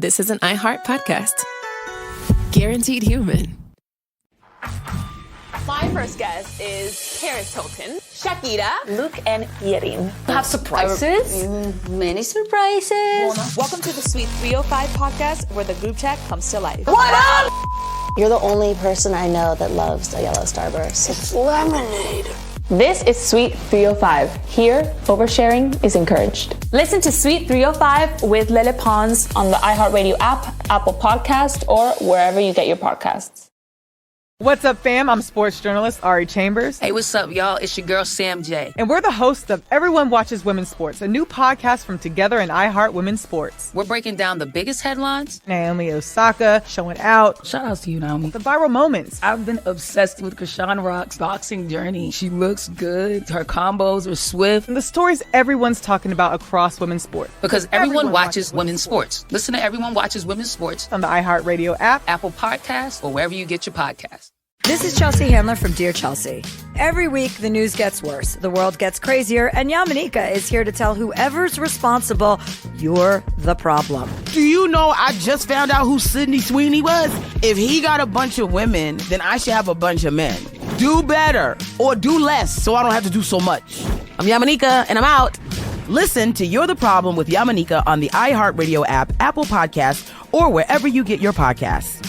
this is an iHeart podcast. Guaranteed human. My first guest is Paris Hilton, Shakira, Luke, and Yerin. Have surprises? Many surprises. Welcome to the Sweet 305 podcast, where the group chat comes to life. What up? You're the only person I know that loves a yellow Starburst. It's lemonade. This is Sweet 305. Here, oversharing is encouraged. Listen to Sweet 305 with Lele Pons on the iHeartRadio app, Apple Podcast, or wherever you get your podcasts. What's up, fam? I'm sports journalist Ari Chambers. Hey, what's up, y'all? It's your girl, Sam J. And we're the hosts of Everyone Watches Women's Sports, a new podcast from Together and iHeart Women's Sports. We're breaking down the biggest headlines. Naomi Osaka showing out. Shout outs to you, Naomi. The viral moments. I've been obsessed with Krishan Rock's boxing journey. She looks good. Her combos are swift. And the stories everyone's talking about across women's sports. Because everyone watches women's sports. Listen to Everyone Watches Women's Sports on the iHeartRadio app, Apple Podcasts, or wherever you get your podcasts. This is Chelsea Handler from Dear Chelsea. Every week, the news gets worse, the world gets crazier, and Yamanika is here to tell whoever's responsible, you're the problem. Do you know I just found out who Sydney Sweeney was? If he got a bunch of women, then I should have a bunch of men. Do better or do less so I don't have to do so much. I'm Yamanika, and I'm out. Listen to You're the Problem with Yamanika on the iHeartRadio app, Apple Podcasts, or wherever you get your podcasts.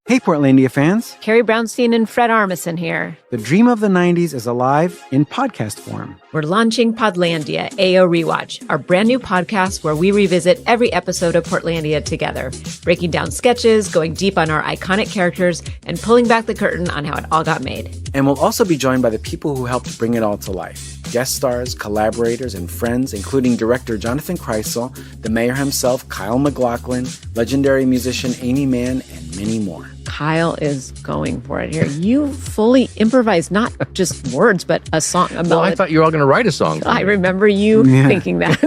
Hey, Portlandia fans. Carrie Brownstein and Fred Armisen here. The dream of the 90s is alive in podcast form. We're launching Podlandia, AO Rewatch, our brand new podcast where we revisit every episode of Portlandia together, breaking down sketches, going deep on our iconic characters, and pulling back the curtain on how it all got made. And we'll also be joined by the people who helped bring it all to life. Guest stars, collaborators, and friends, including director Jonathan Kreisel, the mayor himself, Kyle MacLachlan, legendary musician Amy Mann, and many more. Kyle is going for it here. You fully improvised not just words, but a song. Well, I thought you were all going to write a song. I remember you thinking that.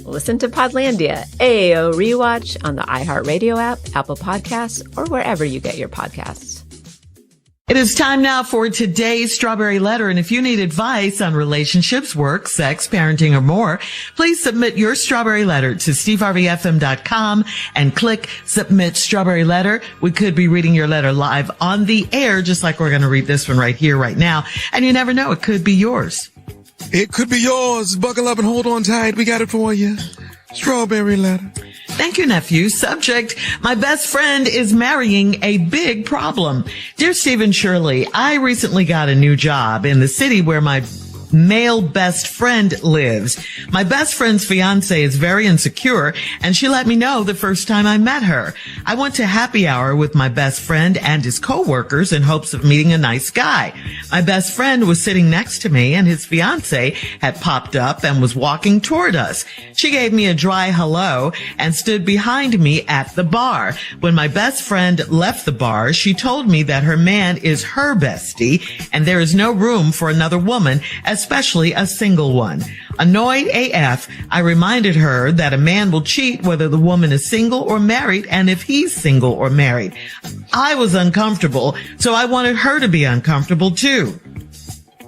Listen to Podlandia, AO Rewatch on the iHeartRadio app, Apple Podcasts, or wherever you get your podcasts. It is time now for today's Strawberry Letter. And if you need advice on relationships, work, sex, parenting, or more, please submit your Strawberry Letter to steveharveyfm.com and click Submit Strawberry Letter. We could be reading your letter live on the air, just like we're going to read this one right here, right now. And you never know, it could be yours. It could be yours. Buckle up and hold on tight. We got it for you. Strawberry Letter. Thank you, nephew. Subject, my best friend is marrying a big problem. Dear Stephen Shirley, I recently got a new job in the city where my male best friend lives. My best friend's fiance is very insecure, and she let me know the first time I met her. I went to happy hour with my best friend and his coworkers in hopes of meeting a nice guy. My best friend was sitting next to me, and his fiance had popped up and was walking toward us. She gave me a dry hello and stood behind me at the bar. When my best friend left the bar, she told me that her man is her bestie, and there is no room for another woman, especially a single one. Annoyed AF, I reminded her that a man will cheat whether the woman is single or married, and if he's single or married. I was uncomfortable, so I wanted her to be uncomfortable too.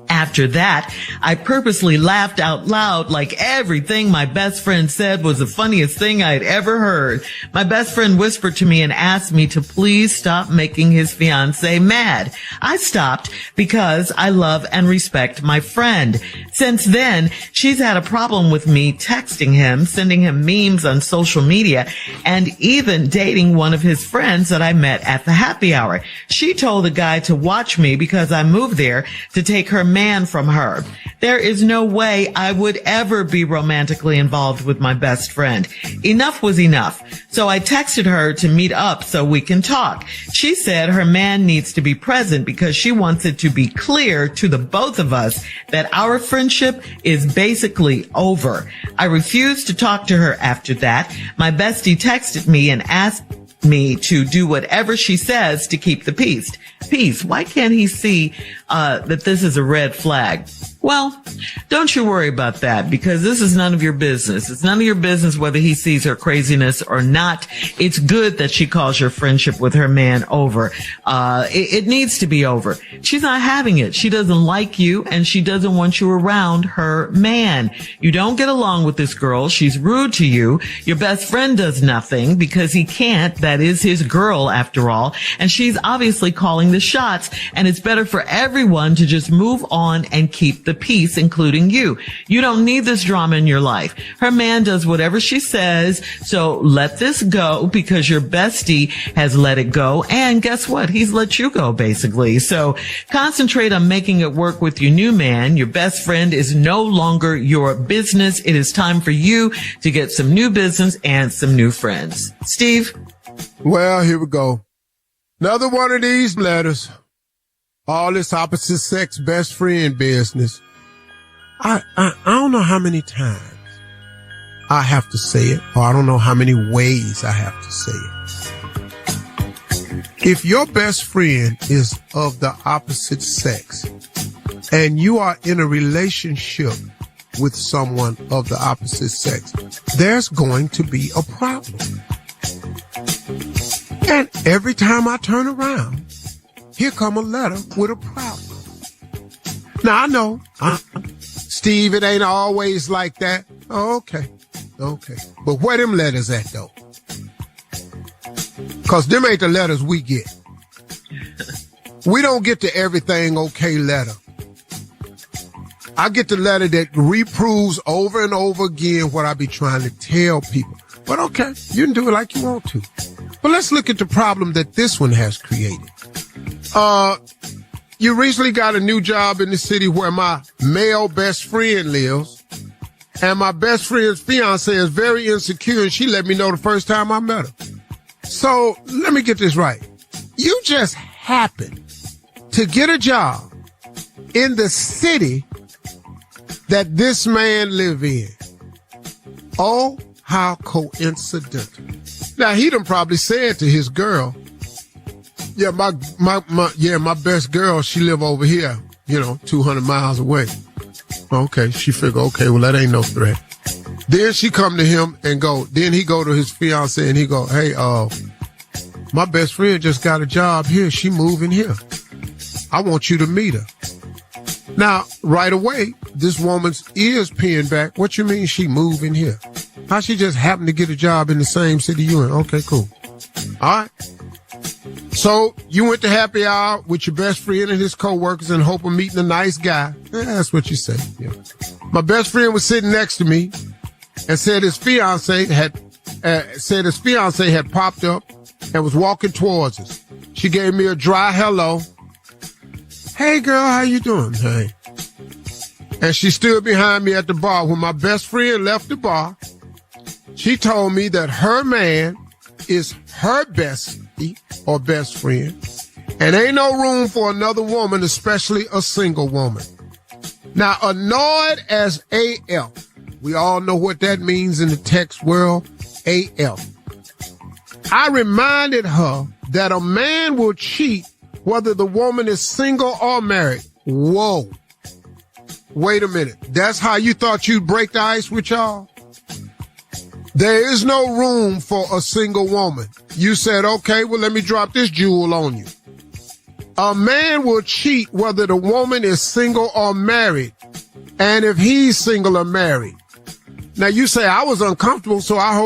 After that, I purposely laughed out loud like everything my best friend said was the funniest thing I'd ever heard. My best friend whispered to me and asked me to please stop making his fiancé mad. I stopped because I love and respect my friend. Since then, she's had a problem with me texting him, sending him memes on social media, and even dating one of his friends that I met at the happy hour. She told the guy to watch me because I moved there to take her man from her. There is no way I would ever be romantically involved with my best friend. Enough was enough. So I texted her to meet up so we can talk. She said her man needs to be present because she wants it to be clear to the both of us that our friendship is basically over. I refused to talk to her after that. My bestie texted me and asked me to do whatever she says to keep the peace. Why can't he see that this is a red flag? Well, don't you worry about that, because this is none of your business. It's none of your business whether he sees her craziness or not. It's good that she calls your friendship with her man over. It needs to be over. She's not having it. She doesn't like you, and she doesn't want you around her man. You don't get along with this girl. She's rude to you. Your best friend does nothing because he can't. That is his girl, after all. And she's obviously calling the shots, and it's better for everyone to just move on and keep the peace, including you. You don't need this drama in your life. Her man does whatever she says, so let this go, because your bestie has let it go, and guess what? He's let you go, basically. So concentrate on making it work with your new man. Your best friend is no longer your business. It is time for you to get some new business and some new friends. Steve? Well, here we go. Another one of these letters. All this opposite sex best friend business. I don't know how many times I have to say it, or I don't know how many ways I have to say it. If your best friend is of the opposite sex and you are in a relationship with someone of the opposite sex, there's going to be a problem. And every time I turn around, here come a letter with a problem. Now, I know, Steve, it ain't always like that. Oh, okay. But where them letters at, though? Because them ain't the letters we get. We don't get the everything okay letter. I get the letter that reproves over and over again what I be trying to tell people. But okay, you can do it like you want to. But let's look at the problem that this one has created. You recently got a new job in the city where my male best friend lives, and my best friend's fiance is very insecure, and she let me know the first time I met her. So let me get this right. You just happened to get a job in the city that this man live in. Oh, how coincidental. Now, he done probably said to his girl, yeah, my best girl, she live over here, 200 miles away. Okay, she figure, okay, well, that ain't no threat. Then she come to him and then he go to his fiance and he go, hey, my best friend just got a job here. She moving here. I want you to meet her. Now, right away, this woman's ears pinned back. What you mean she moving here? How she just happened to get a job in the same city you in? Okay, cool. All right. So you went to happy hour with your best friend and his coworkers in hope of meeting a nice guy. Yeah, that's what you say. Yeah. My best friend was sitting next to me and said his fiance had popped up and was walking towards us. She gave me a dry hello. Hey girl, how you doing? Hey. And she stood behind me at the bar. When my best friend left the bar, she told me that her man is her bestie or best friend, and ain't no room for another woman, especially a single woman. Now, annoyed as AF, we all know what that means in the text world, AF. I reminded her that a man will cheat whether the woman is single or married. Whoa. Wait a minute. That's how you thought you'd break the ice with y'all? There is no room for a single woman. You said, okay, well, let me drop this jewel on you. A man will cheat whether the woman is single or married, and if he's single or married. Now, you say, I was uncomfortable, so I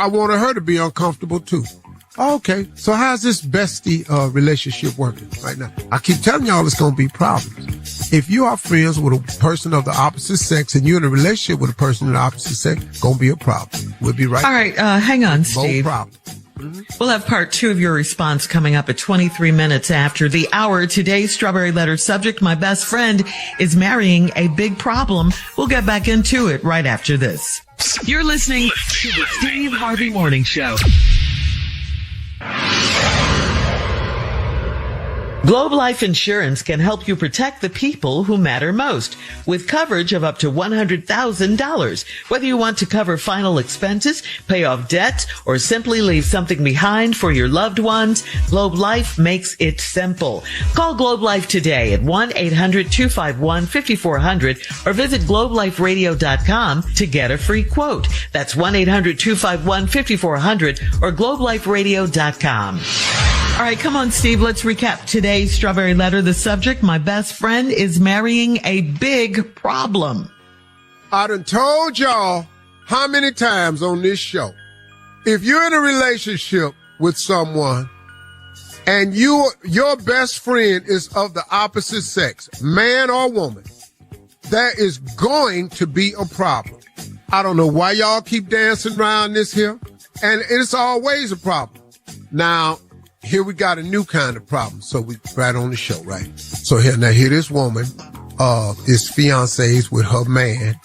wanted her to be uncomfortable, too. Okay, so how's this bestie relationship working right now? I keep telling y'all it's going to be problems. If you are friends with a person of the opposite sex and you're in a relationship with a person of the opposite sex, going to be a problem. We'll be right back. All right, hang on, Steve. No problem. We'll have part 2 of your response coming up at 23 minutes after the hour. Today's Strawberry Letter subject, my best friend is marrying a big problem. We'll get back into it right after this. You're listening to the Steve Harvey Morning Show. Globe Life Insurance can help you protect the people who matter most with coverage of up to $100,000. Whether you want to cover final expenses, pay off debt, or simply leave something behind for your loved ones, Globe Life makes it simple. Call Globe Life today at 1-800-251-5400 or visit globeliferadio.com to get a free quote. That's 1-800-251-5400 or globeliferadio.com. All right, come on, Steve. Let's recap today's Strawberry Letter. The subject, my best friend is marrying a big problem. I done told y'all how many times on this show, if you're in a relationship with someone and your best friend is of the opposite sex, man or woman, there is going to be a problem. I don't know why y'all keep dancing around this here, and it's always a problem. Now, here we got a new kind of problem. So we right on the show, right? So here this woman, is fiancés with her man.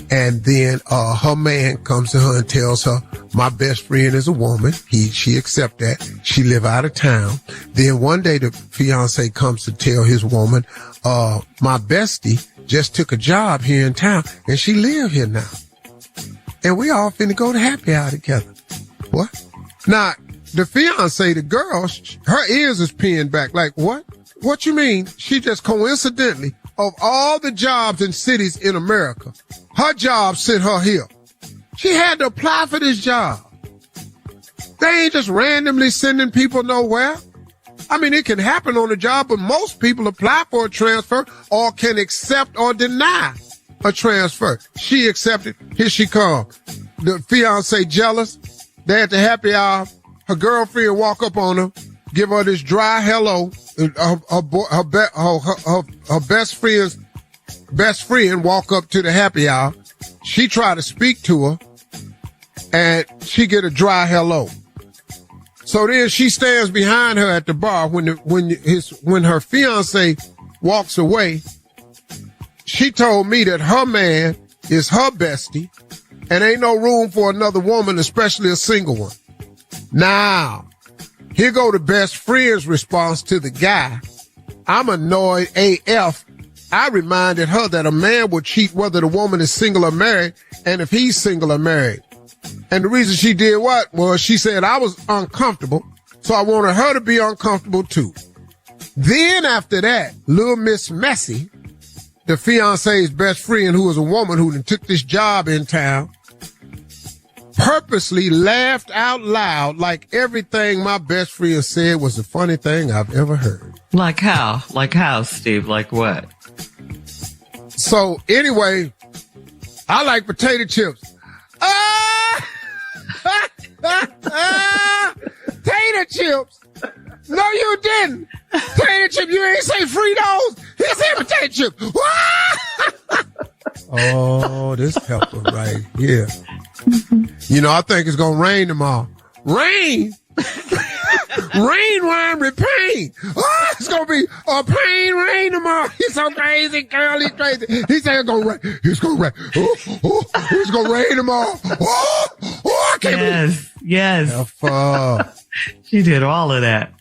And then, her man comes to her and tells her, my best friend is a woman. She accept that. She live out of town. Then one day the fiancé comes to tell his woman, my bestie just took a job here in town and she live here now. And we all finna go to happy hour together. What? Now, the fiance, the girl, her ears is pinned back. Like, what? What you mean? She just coincidentally, of all the jobs in cities in America, her job sent her here. She had to apply for this job. They ain't just randomly sending people nowhere. I mean, it can happen on the job, but most people apply for a transfer or can accept or deny a transfer. She accepted. Here she comes. The fiance jealous. They at the happy hour. Her girlfriend walk up on her, give her this dry hello. Her best friend's best friend walk up to the happy hour. She try to speak to her, and she get a dry hello. So then she stands behind her at the bar when her fiance walks away. She told me that her man is her bestie, and ain't no room for another woman, especially a single one. Now, here go the best friend's response to the guy. I'm annoyed AF. I reminded her that a man will cheat whether the woman is single or married, and if he's single or married. And the reason she did what was she said I was uncomfortable, so I wanted her to be uncomfortable too. Then after that, little Miss Messy, the fiance's best friend, who was a woman who took this job in town, purposely laughed out loud like everything my best friend said was the funny thing I've ever heard. Like how? Like how, Steve? Like what? So anyway, I like potato chips. Tater chips. No, you didn't. Tater chip. You ain't say Fritos. He said potato chips. Oh, this pepper right here. You know, I think it's gonna rain tomorrow. Rain? Rain rhyme with pain. Oh, it's gonna be a pain rain tomorrow. He's so crazy, girl. He's crazy. He said it's gonna rain. It's gonna rain. It's gonna rain tomorrow. I can't believe. Yes. She did all of that.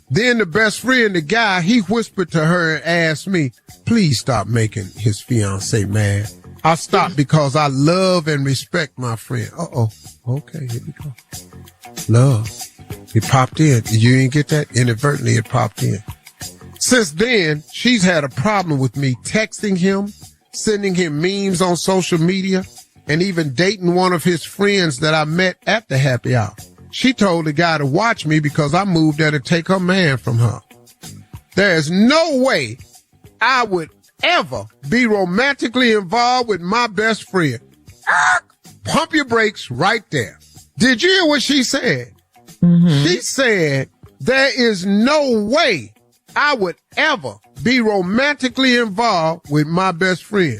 Then the best friend, the guy, he whispered to her and asked me, please stop making his fiance mad. I stopped because I love and respect my friend. Okay, here we go. Love. It popped in. You didn't get that? Inadvertently, it popped in. Since then, she's had a problem with me texting him, sending him memes on social media, and even dating one of his friends that I met at the happy hour. She told the guy to watch me because I moved there to take her man from her. There is no way I would ever be romantically involved with my best friend. Pump your brakes right there. Did you hear what she said? Mm-hmm. She said, there is no way I would ever be romantically involved with my best friend.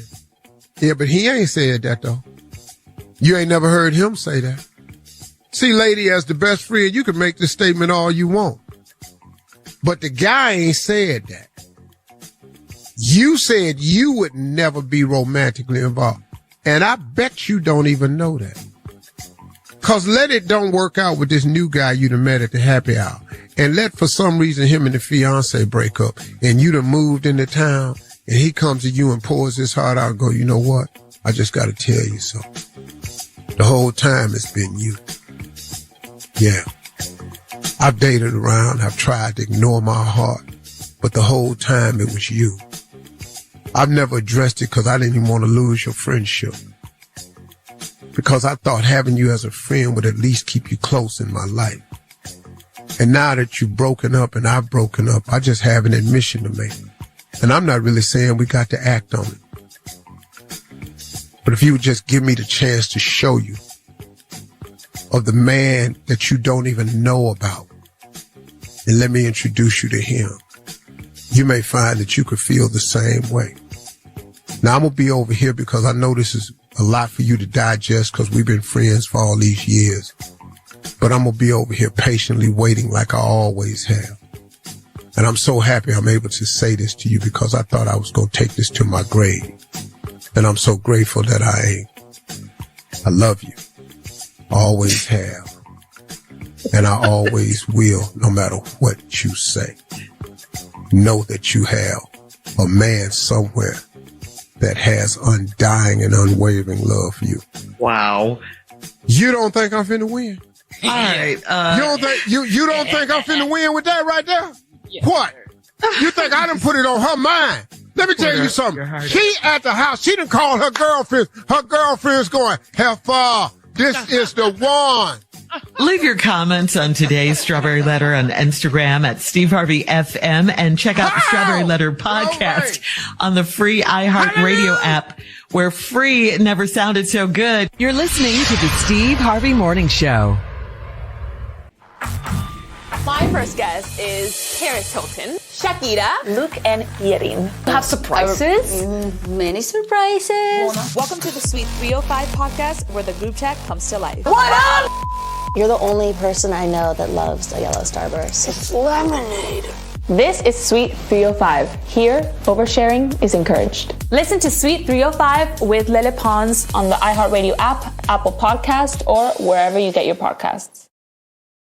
Yeah, but he ain't said that though. You ain't never heard him say that. See, lady, as the best friend, you can make this statement all you want. But the guy ain't said that. You said you would never be romantically involved. And I bet you don't even know that. Cause let it don't work out with this new guy you done met at the happy hour. and let for some reason him and the fiance break up and you done moved into town and he comes to you and pours his heart out and go, you know what? I just got to tell you something. The whole time it's been you. Yeah. I've dated around. I've tried to ignore my heart, but the whole time it was you. I've never addressed it because I didn't even want to lose your friendship. Because I thought having you as a friend would at least keep you close in my life. And now that you've broken up and I've broken up, I just have an admission to make. And I'm not really saying we got to act on it. But if you would just give me the chance to show you of the man that you don't even know about, and let me introduce you to him, you may find that you could feel the same way. Now, I'm going to be over here because I know this is a lot for you to digest because we've been friends for all these years. But I'm going to be over here patiently waiting like I always have. And I'm so happy I'm able to say this to you because I thought I was going to take this to my grave. And I'm so grateful that I love you. Always have. And I always will, no matter what you say. Know that you have a man somewhere that has undying and unwavering love for you. Wow. You don't think I'm finna win? All right. You don't think I'm finna win with that right there? Yeah. What? You think I done put it on her mind? Let me tell you something. She at the house. She done called her girlfriend. Her girlfriend's going, Heifer, this is the one. Leave your comments on today's Strawberry Letter on Instagram at Steve Harvey FM and check out the Strawberry Letter podcast on the free iHeartRadio app where free never sounded so good. You're listening to the Steve Harvey Morning Show. My first guest is Paris Hilton, Shakira, Luke, and Yerin. Have surprises? Many surprises. Welcome to the Sweet 305 podcast where the group chat comes to life. What up? You're the only person I know that loves a yellow Starburst. It's lemonade. This is Sweet 305. Here, oversharing is encouraged. Listen to Sweet 305 with Lily Pons on the iHeartRadio app, Apple Podcast, or wherever you get your podcasts.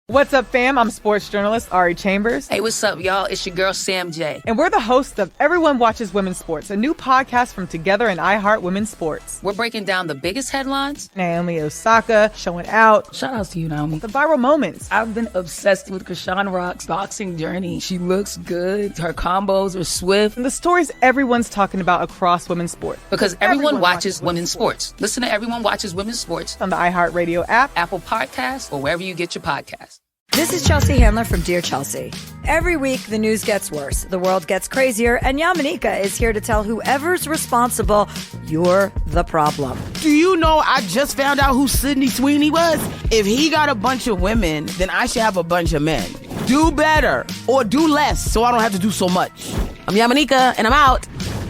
What's up, fam? I'm sports journalist Ari Chambers. Hey, what's up, y'all? It's your girl, Sam J. And we're the hosts of Everyone Watches Women's Sports, a new podcast from Together and iHeart Women's Sports. We're breaking down the biggest headlines. Naomi Osaka showing out. Shout outs to you, Naomi. The viral moments. I've been obsessed with Krishan Rock's boxing journey. She looks good. Her combos are swift. And the stories everyone's talking about across women's sports. Because everyone watches women's sports. Listen to Everyone Watches Women's Sports on the iHeartRadio app, Apple Podcasts, or wherever you get your podcasts. This is Chelsea Handler from Dear Chelsea. Every week, the news gets worse, the world gets crazier, and Yamanika is here to tell whoever's responsible, you're the problem. Do you know I just found out who Sydney Sweeney was? If he got a bunch of women, then I should have a bunch of men. Do better or do less so I don't have to do so much. I'm Yamanika, and I'm out.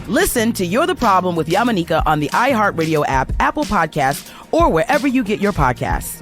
Listen to You're the Problem with Yamanika on the iHeartRadio app, Apple Podcasts, or wherever you get your podcasts.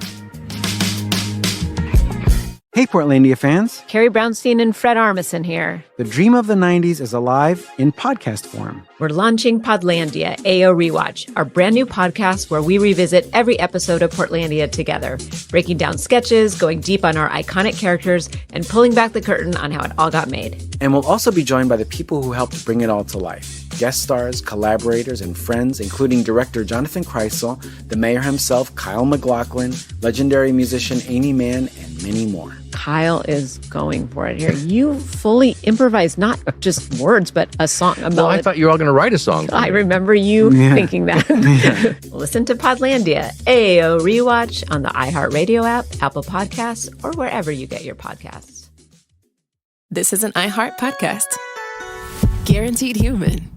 Hey, Portlandia fans. Carrie Brownstein and Fred Armisen here. The dream of the 90s is alive in podcast form. We're launching Podlandia, AO Rewatch, our brand new podcast where we revisit every episode of Portlandia together, breaking down sketches, going deep on our iconic characters, and pulling back the curtain on how it all got made. And we'll also be joined by the people who helped bring it all to life. Guest stars, collaborators, and friends, including director Jonathan Kreisel, the mayor himself, Kyle MacLachlan, legendary musician Amy Mann, and many more. Kyle is going for it here. You fully improvised not just words, but a song. Well, I thought you were all going to write a song. I remember you thinking that. Listen to Podlandia, AO Rewatch on the iHeartRadio app, Apple Podcasts, or wherever you get your podcasts. This is an iHeart podcast. Guaranteed human.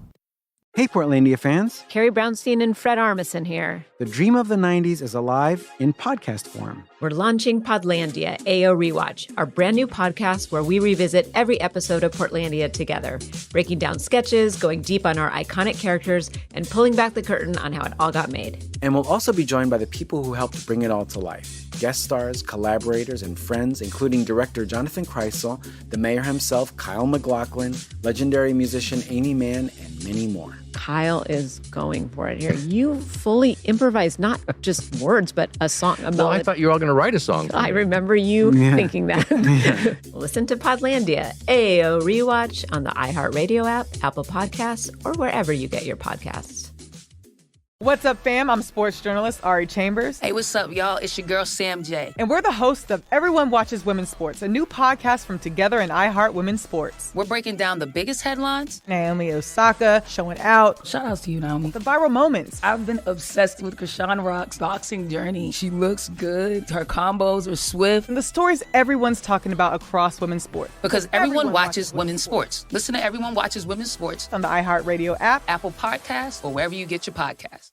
Hey, Portlandia fans. Carrie Brownstein and Fred Armisen here. The dream of the 90s is alive in podcast form. We're launching Podlandia, AO Rewatch, our brand new podcast where we revisit every episode of Portlandia together, breaking down sketches, going deep on our iconic characters, and pulling back the curtain on how it all got made. And we'll also be joined by the people who helped bring it all to life. Guest stars, collaborators, and friends, including director Jonathan Kreisel, the mayor himself, Kyle MacLachlan, legendary musician Amy Mann, and many more. Kyle is going for it here. You fully improvised not just words, but a song about Well, I thought you were all going to write a song. I remember you thinking that. Listen to Podlandia, a rewatch on the iHeartRadio app, Apple Podcasts, or wherever you get your podcasts. What's up, fam? I'm sports journalist Ari Chambers. Hey, what's up, y'all? It's your girl, Sam J. And we're the hosts of Everyone Watches Women's Sports, a new podcast from Together and iHeart Women's Sports. We're breaking down the biggest headlines. Naomi Osaka showing out. Shout outs to you, Naomi. The viral moments. I've been obsessed with Krishan Rock's boxing journey. She looks good. Her combos are swift. And the stories everyone's talking about across women's sports. Because everyone watches women's sports. Listen to Everyone Watches Women's Sports on the iHeartRadio app, Apple Podcasts, or wherever you get your podcasts.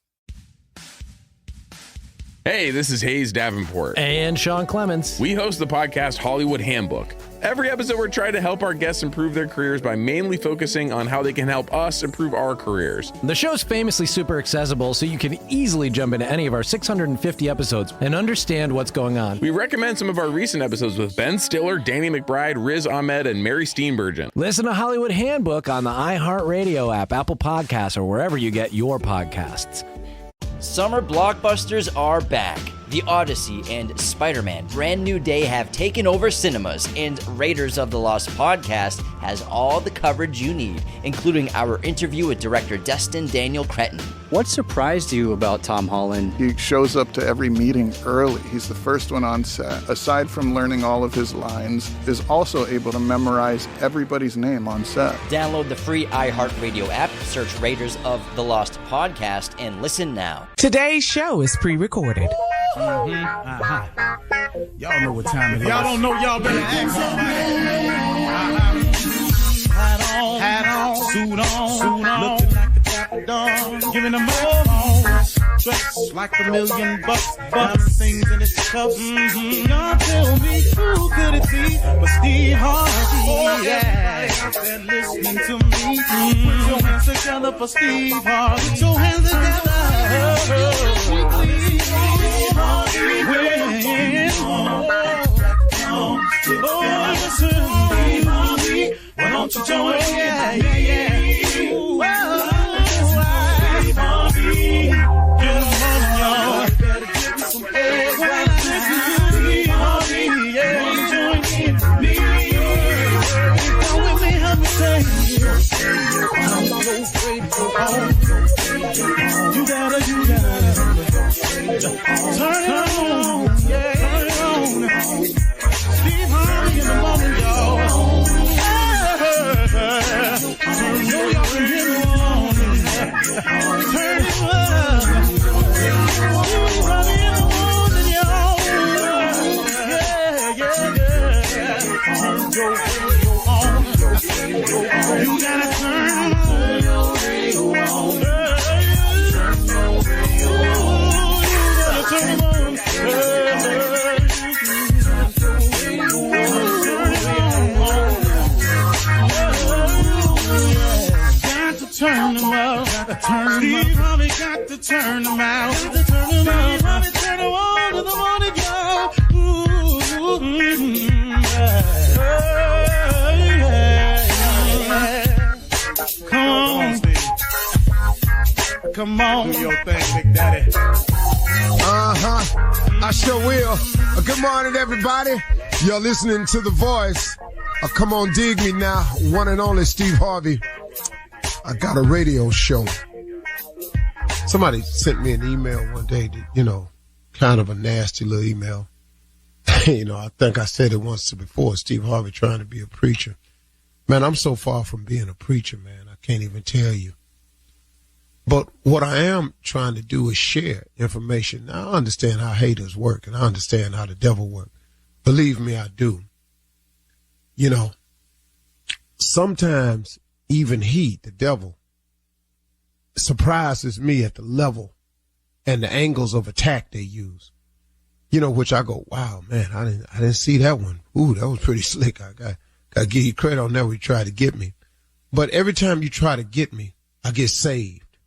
Hey, this is Hayes Davenport. And Sean Clements. We host the podcast Hollywood Handbook. Every episode, we're trying to help our guests improve their careers by mainly focusing on how they can help us improve our careers. The show's famously super accessible, so you can easily jump into any of our 650 episodes and understand what's going on. We recommend some of our recent episodes with Ben Stiller, Danny McBride, Riz Ahmed, and Mary Steenburgen. Listen to Hollywood Handbook on the iHeartRadio app, Apple Podcasts, or wherever you get your podcasts. Summer blockbusters are back. The Odyssey and Spider-Man Brand New Day have taken over cinemas, and Raiders of the Lost podcast has all the coverage you need, including our interview with director Destin Daniel Cretton. What surprised you about Tom Holland? He shows up to every meeting early. He's the first one on set. Aside from learning all of his lines, is also able to memorize everybody's name on set. Download the free iHeartRadio app, search Raiders of the Lost podcast, and listen now. Today's show is pre-recorded. Y'all know what time it is. Y'all don't know, y'all better ask somebody. Hat on, suit on, looking like a dapper dog, giving them all dressed like $1 million bucks, things in its cuffs. Y'all tell me who could it be but Steve Harvey? Oh yeah, out there listening to me. Put your hands together for Steve Harvey. Put your hands together. Why don't you join? Yeah. Get on, y'all. Better give me some eggs. Join me. Come with me, help me say. I'm so grateful. You gotta. Turn it on. Turn it on. Steve Harvey in the morning, y'all. Turn it on. You gotta turn your radio on. Turn them up, Steve Harvey got to turn them out. Steve Harvey turn them on to the morning, y'all. Come on. Do your thing, Big Daddy. I sure will. Good morning, everybody. You're listening to The Voice. Come on, dig me now. One and only Steve Harvey. I got a radio show. Somebody sent me an email one day that, kind of a nasty little email. I think I said it once before, Steve Harvey trying to be a preacher. Man, I'm so far from being a preacher, man. I can't even tell you. But what I am trying to do is share information. Now, I understand how haters work, and I understand how the devil works. Believe me, I do. Sometimes even he, the devil, surprises me at the level and the angles of attack they use. Which I go, wow, man, I didn't see that one. Ooh, that was pretty slick. I got to give you credit on that when you try to get me. But every time you try to get me, I get saved.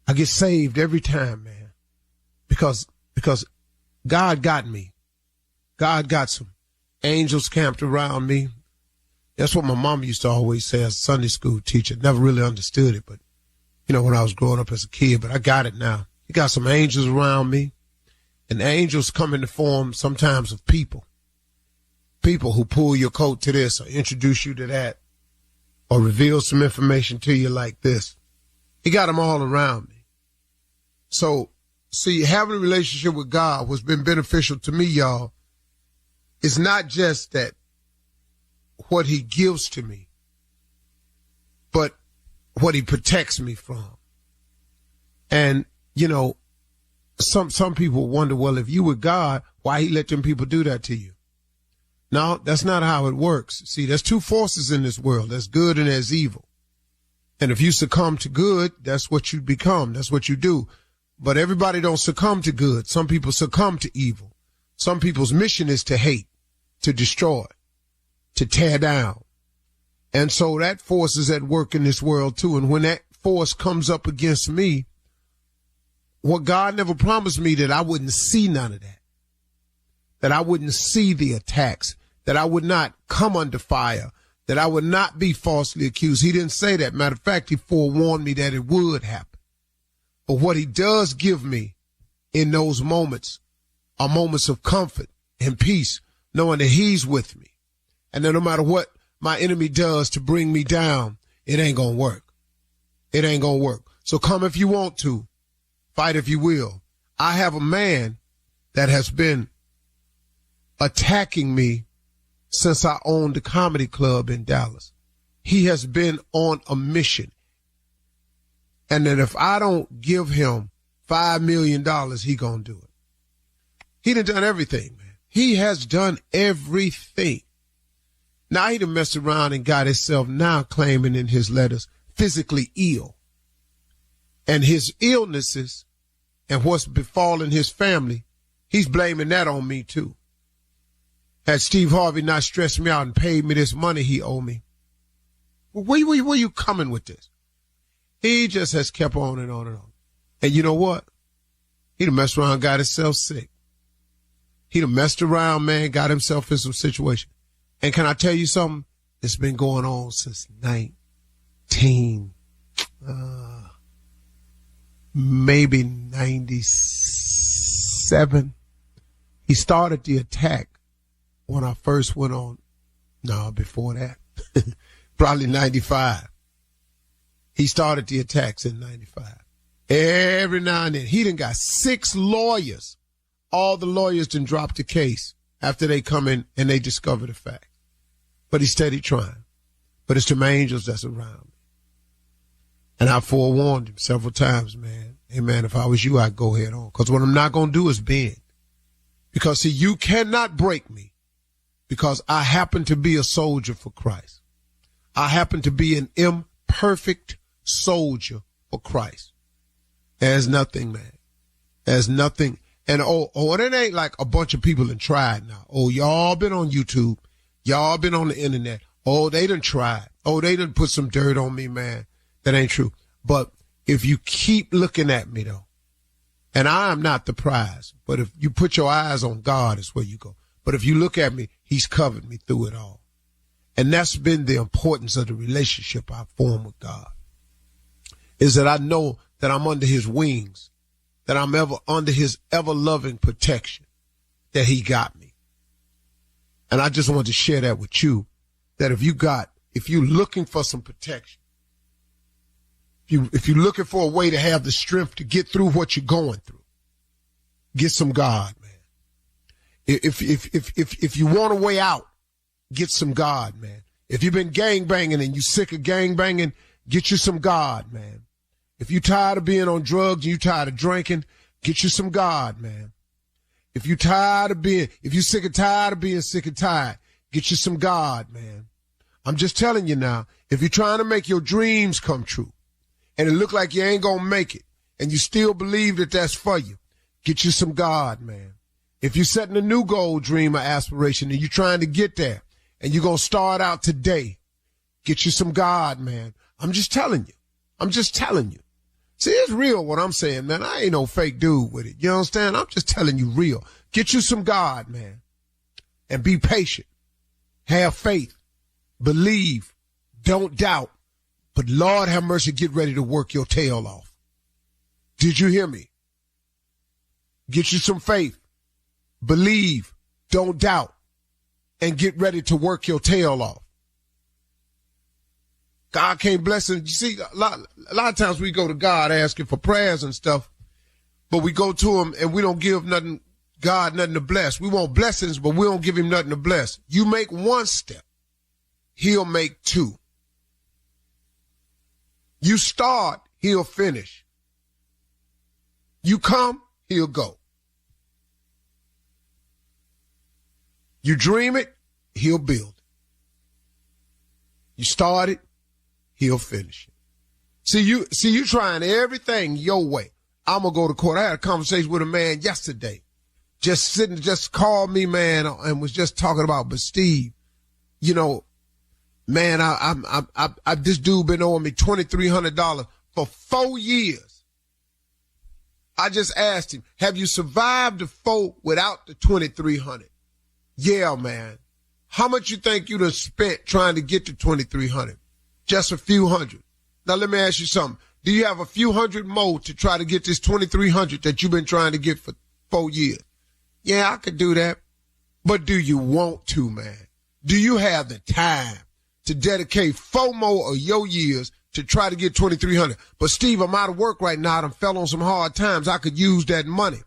I get saved every time, man, because God got me. God got some angels camped around me. That's what my mom used to always say as a Sunday school teacher. Never really understood it, but, when I was growing up as a kid, but I got it now. You got some angels around me, and angels come in the form sometimes of people. People who pull your coat to this or introduce you to that or reveal some information to you like this. He got them all around me. So, see, having a relationship with God, what's been beneficial to me, y'all, is not just that what he gives to me, but what he protects me from. And, some people wonder, well, if you were God, why he let them people do that to you? No, that's not how it works. See, there's two forces in this world. There's good and there's evil. And if you succumb to good, that's what you become. That's what you do. But everybody don't succumb to good. Some people succumb to evil. Some people's mission is to hate, to destroy, to tear down. And so that force is at work in this world too. And when that force comes up against me, what God never promised me that I wouldn't see none of that I wouldn't see the attacks, that I would not come under fire, that I would not be falsely accused. He didn't say that. Matter of fact, he forewarned me that it would happen. But what he does give me in those moments are moments of comfort and peace, knowing that he's with me. And that no matter what my enemy does to bring me down, it ain't going to work. It ain't going to work. So come if you want to. Fight if you will. I have a man that has been attacking me since I owned the comedy club in Dallas. He has been on a mission. And that if I don't give him $5 million, he gonna do it. He done everything, man. He has done everything. Now he done messed around and got himself now claiming in his letters physically ill. And his illnesses and what's befallen his family, he's blaming that on me too. Had Steve Harvey not stressed me out and paid me this money he owed me, where you coming with this? He just has kept on and on and on. And you know what? He done messed around and got himself sick. He done messed around, man, got himself in some situation. And can I tell you something? It's been going on since maybe 97. He started the attack when I first went on. No, before that. Probably 95. He started the attacks in 95. Every now and then. He done got 6 lawyers. All the lawyers done dropped the case after they come in and they discover the fact. But he's steady trying. But it's my angels that's around me. And I forewarned him several times, man. Hey, man, if I was you, I'd go head on. Because what I'm not going to do is bend. Because, see, you cannot break me because I happen to be a soldier for Christ. I happen to be an imperfect soldier for Christ. There's nothing, man. There's nothing. And, it ain't like a bunch of people done tried now. Oh, y'all been on YouTube. Y'all been on the internet. Oh, they done tried. Oh, they done put some dirt on me, man. That ain't true. But if you keep looking at me, though, and I am not the prize, but if you put your eyes on God, is where you go. But if you look at me, he's covered me through it all. And that's been the importance of the relationship I form with God, is that I know that I'm under his wings, that I'm ever under his ever-loving protection, that he got me. And I just wanted to share that with you, that if you're looking for some protection, if you're looking for a way to have the strength to get through what you're going through, get some God, man. If you want a way out, get some God, man. If you've been gangbanging and you sick of gangbanging, get you some God, man. If you tired of being on drugs and you tired of drinking, get you some God, man. If you sick and tired of being sick and tired, get you some God, man. I'm just telling you now, if you're trying to make your dreams come true and it look like you ain't gonna make it and you still believe that that's for you, get you some God, man. If you're setting a new goal, dream, or aspiration and you're trying to get there and you're gonna start out today, get you some God, man. I'm just telling you. See, it's real what I'm saying, man. I ain't no fake dude with it. You understand? I'm just telling you real. Get you some God, man. And be patient. Have faith. believe, don't doubt, but Lord have mercy, get ready to work your tail off. Did you hear me? Get you some faith, believe, don't doubt, and get ready to work your tail off. God can't bless him. You see, a lot of times we go to God asking for prayers and stuff, but we go to him and we don't give God nothing to bless. We want blessings, but we don't give him nothing to bless. You make one step, he'll make two. You start, he'll finish. You come, he'll go. You dream it, he'll build it. You start it, he'll finish it. See you trying everything your way. I'm going to go to court. I had a conversation with a man yesterday. Just called me, man, and was just talking about, but Steve, you know, man, I this dude been owing me $2,300 for 4 years. I just asked him, have you survived the 4 without the $2,300? Yeah, man. How much you think you'd have spent trying to get to $2,300? Just a few hundred. Now let me ask you something. Do you have a few hundred more to try to get this $2,300 that you've been trying to get for 4 years? Yeah, I could do that. But do you want to, man? Do you have the time to dedicate 4 more of your years to try to get $2,300? But Steve, I'm out of work right now. I fell on some hard times. I could use that money.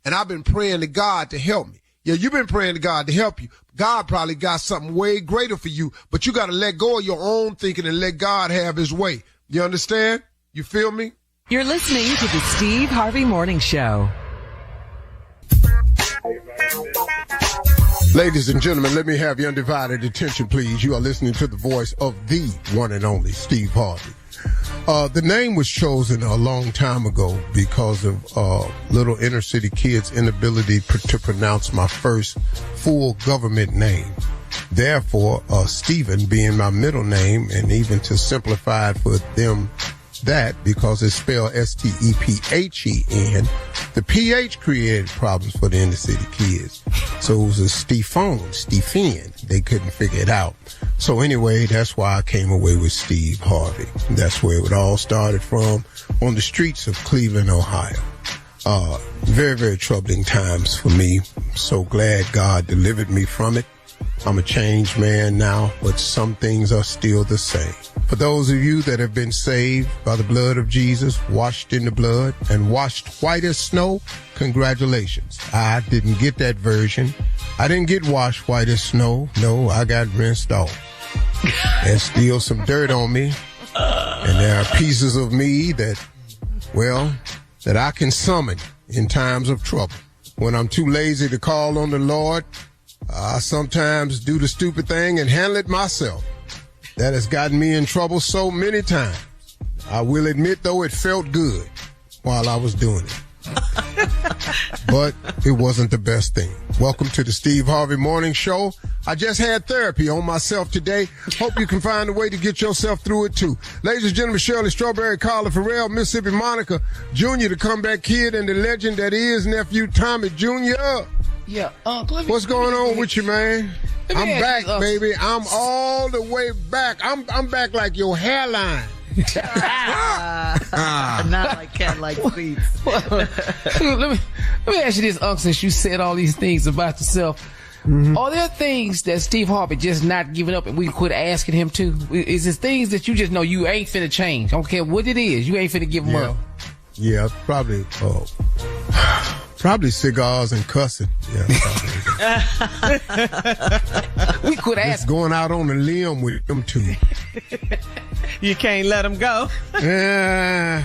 And I've been praying to God to help me. Yeah, you've been praying to God to help you. God probably got something way greater for you, but you got to let go of your own thinking and let God have his way. You understand? You feel me? You're listening to the Steve Harvey Morning Show. Ladies and gentlemen, let me have your undivided attention, please. You are listening to the voice of the one and only Steve Harvey. The name was chosen a long time ago because of little inner city kids' inability to pronounce my first full government name. Therefore, Stephen being my middle name, and even to simplify it for them that, because it's spelled S-T-E-P-H-E-N, the PH created problems for the inner city kids. So it was a Stephen. They couldn't figure it out. So anyway, that's why I came away with Steve Harvey. That's where it all started from, on the streets of Cleveland, Ohio. Very, very troubling times for me. So glad God delivered me from it. I'm a changed man now, but some things are still the same. For those of you that have been saved by the blood of Jesus, washed in the blood, and washed white as snow, congratulations. I didn't get that version. I didn't get washed white as snow. No, I got rinsed off. There's still some dirt on me. And there are pieces of me that I can summon in times of trouble. When I'm too lazy to call on the Lord, I sometimes do the stupid thing and handle it myself. That has gotten me in trouble so many times. I will admit, though, it felt good while I was doing it. But it wasn't the best thing. Welcome to the Steve Harvey Morning Show. I just had therapy on myself today. Hope you can find a way to get yourself through it, too. Ladies and gentlemen, Shirley Strawberry, Carla Farrell, Mississippi Monica Jr., the comeback kid, and the legend that is nephew Tommy Jr. Yeah, Uncle. What's going on with you, man? I'm back, baby. I'm all the way back. I'm back like your hairline. Not like cat like pleats. Let me ask you this, Uncle, since you said all these things about yourself. Mm-hmm. Are there things that Steve Harvey just not giving up and we quit asking him to? Is there things that you just know you ain't finna change? I don't care what it is, you ain't finna give them up. Yeah, probably cigars and cussing. Yeah, we could ask. Going out on a limb with them two. You can't let them go. Yeah.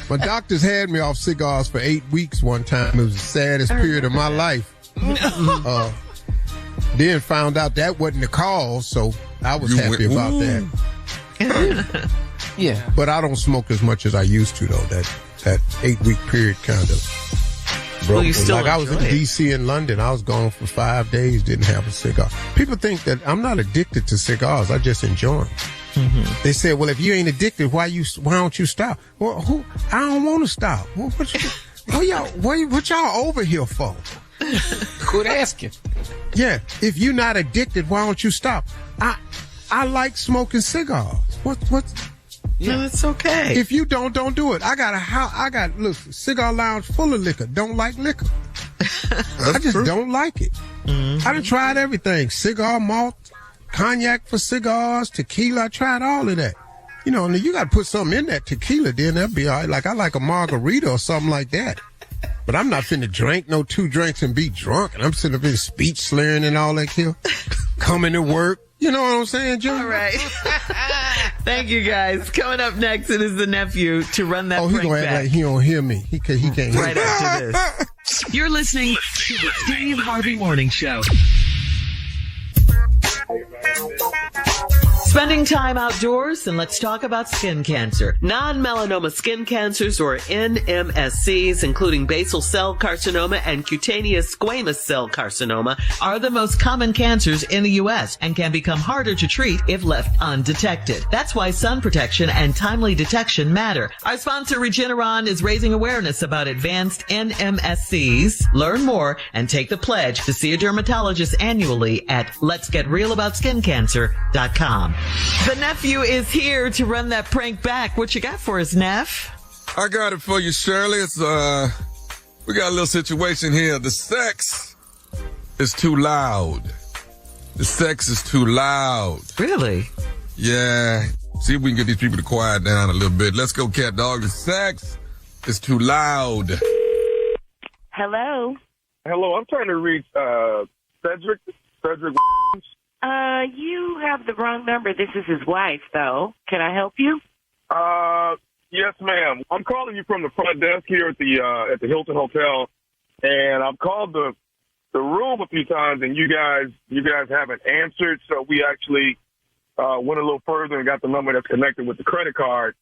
My doctors had me off cigars for 8 weeks one time. It was the saddest period of my life. Then found out that wasn't the cause, so I was happy about that. Yeah. But I don't smoke as much as I used to, though. That 8-week period kind of broke me. Like I was in D.C. and London. I was gone for 5 days, didn't have a cigar. People think that I'm not addicted to cigars. I just enjoy them. Mm-hmm. They said, well, if you ain't addicted, why don't you stop? Well, I don't want to stop. What y'all over here for? Quit asking. Yeah, if you're not addicted, why don't you stop? I like smoking cigars. What's? No, it's okay. If you don't do it. I got cigar lounge full of liquor. Don't like liquor. I just don't like it. I done tried everything. Cigar malt, cognac for cigars, tequila. I tried all of that. You know, you got to put something in that tequila, then that'll be all right. Like, I like a margarita or something like that. But I'm not finna drink no 2 drinks and be drunk. And I'm sitting up in speech slurring and all that here. Coming to work. You know what I'm saying, Junior? All right. Thank you, guys. Coming up next, it is the nephew to run that prank he gonna act back. like he don't hear me. He can't hear me. Right after this. You're listening to the Steve Harvey Morning Show. Spending time outdoors, and let's talk about skin cancer. Non-melanoma skin cancers, or NMSCs, including basal cell carcinoma and cutaneous squamous cell carcinoma, are the most common cancers in the U.S. and can become harder to treat if left undetected. That's why sun protection and timely detection matter. Our sponsor, Regeneron, is raising awareness about advanced NMSCs. Learn more and take the pledge to see a dermatologist annually at letsgetrealaboutSkinCancer.com. The nephew is here to run that prank back. What you got for us, Neff? I got it for you, Shirley. It's we got a little situation here. The sex is too loud. The sex is too loud. Really? Yeah. See if we can get these people to quiet down a little bit. Let's go, cat dog. The sex is too loud. Hello. Hello, I'm trying to reach Cedric. You have the wrong number. This is his wife, though. Can I help you? Yes, ma'am. I'm calling you from the front desk here at the Hilton Hotel, and I've called the room a few times, and you guys haven't answered. So we actually went a little further and got the number that's connected with the credit card.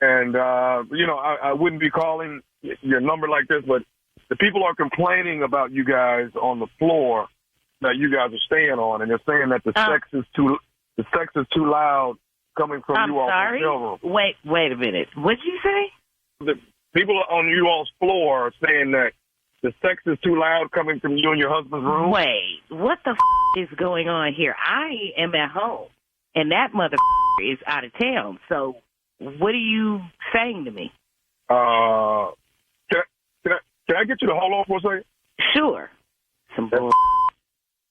And I wouldn't be calling your number like this, but the people are complaining about you guys on the floor that you guys are staying on, and they're saying that the sex is too loud coming from you all's hotel room. Wait a minute. What'd you say? The people on you all's floor are saying that the sex is too loud coming from you and your husband's room. Wait, what the is going on here? I am at home, and that mother is out of town. So what are you saying to me? Can I get you to hold on for a second? Sure. Some bull.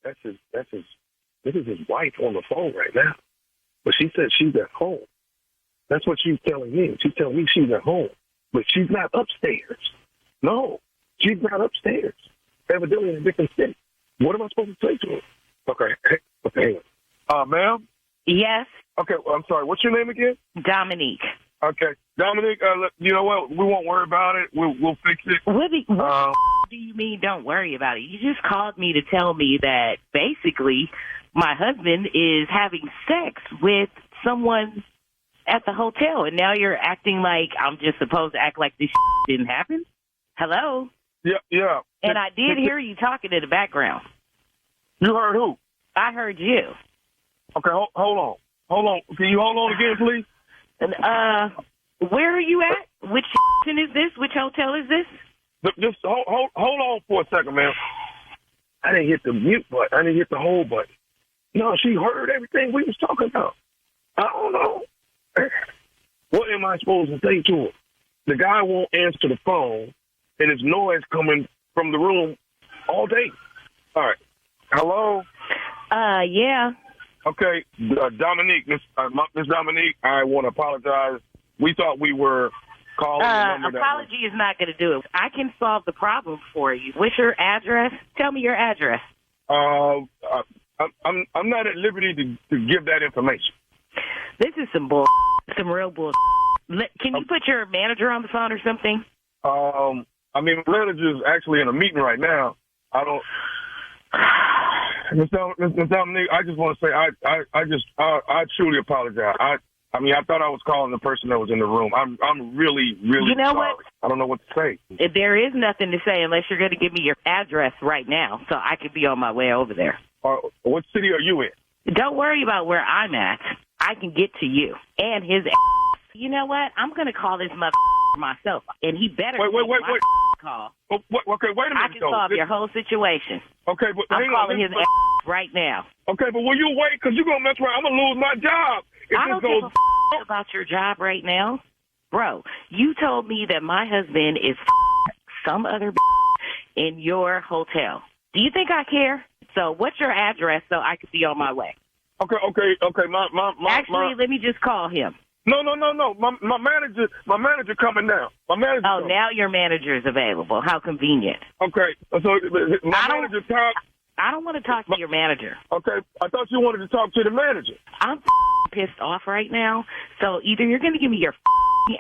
This is his wife on the phone right now. But she said she's at home. That's what she's telling me. She's telling me she's at home. But she's not upstairs. No, she's not upstairs. Evidently in a different city. What am I supposed to say to her? Okay, hang on. Ma'am? Yes? Okay, I'm sorry. What's your name again? Dominique. Okay. Dominique, you know what? We won't worry about it. We'll fix it. What do you mean don't worry about it? You just called me to tell me that basically my husband is having sex with someone at the hotel, and now you're acting like I'm just supposed to act like this didn't happen? Hello? Yeah. And I did hear you talking in the background. You heard who? I heard you. Okay, hold on. Can you hold on again, please? And where are you at? Which is this? Which hotel is this? Just hold on for a second, man. I didn't hit the mute button. I didn't hit the hold button. No, she heard everything we was talking about. I don't know. What am I supposed to say to her? The guy won't answer the phone, and there's noise coming from the room all day. All right. Hello? Yeah. Okay, Dominique, Miss Dominique, I want to apologize. We thought we were calling the number. Apology is not going to do it. I can solve the problem for you. What's your address? Tell me your address. I'm not at liberty to give that information. This is some bull, some real bull. Can you put your manager on the phone or something? My manager's actually in a meeting right now. I don't. Ms. Dominique, I just want to say I truly apologize. I thought I was calling the person that was in the room. I'm really you know sorry. What? I don't know what to say. There is nothing to say unless you're going to give me your address right now, so I could be on my way over there. What city are you in? Don't worry about where I'm at. I can get to you and his. You know what? I'm going to call this mother myself, and he better wait. call. Okay, wait a minute. I can solve your whole situation. Okay, but I'm calling his right now. Okay, but will you wait? Because you're going to mess around. I'm going to lose my job. If I this don't give goes... a about your job right now. Bro, you told me that my husband is some other in your hotel. Do you think I care? So what's your address so I can be on my way? Okay. Actually, let me just call him. No. My manager coming now. My manager. Oh, now your manager is available. How convenient. Okay. So my manager talk. I don't want to talk to your manager. Okay. I thought you wanted to talk to the manager. I'm pissed off right now. So either you're going to give me your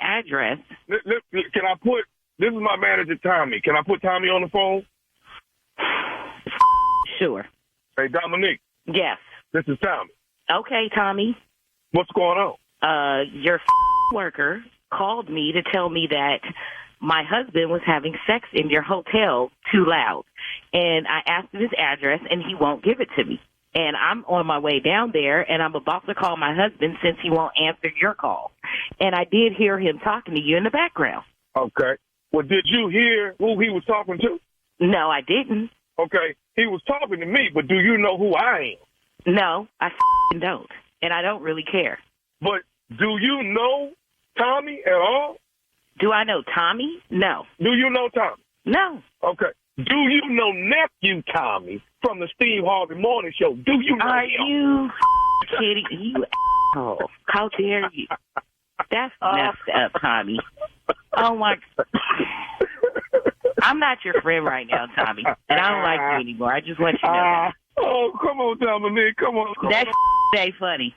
address. Can I put? This is my manager, Tommy. Can I put Tommy on the phone? Sure. Hey, Dominique. Yes. This is Tommy. Okay, Tommy. What's going on? Your worker called me to tell me that my husband was having sex in your hotel too loud. And I asked him his address, and he won't give it to me. And I'm on my way down there, and I'm about to call my husband since he won't answer your call. And I did hear him talking to you in the background. Okay. Well, did you hear who he was talking to? No, I didn't. Okay. He was talking to me, but do you know who I am? No, I don't. And I don't really care. But do you know Tommy at all? Do I know Tommy? No. Do you know Tommy? No. Okay. Do you know nephew Tommy from the Steve Harvey Morning Show? Do you know Are him? you kidding? You asshole. How dare you? That's messed up, Tommy. Oh, my. I'm not your friend right now, Tommy. And I don't like you anymore. I just want you to know that. Oh, come on, Dominique. Come on. That ain't funny.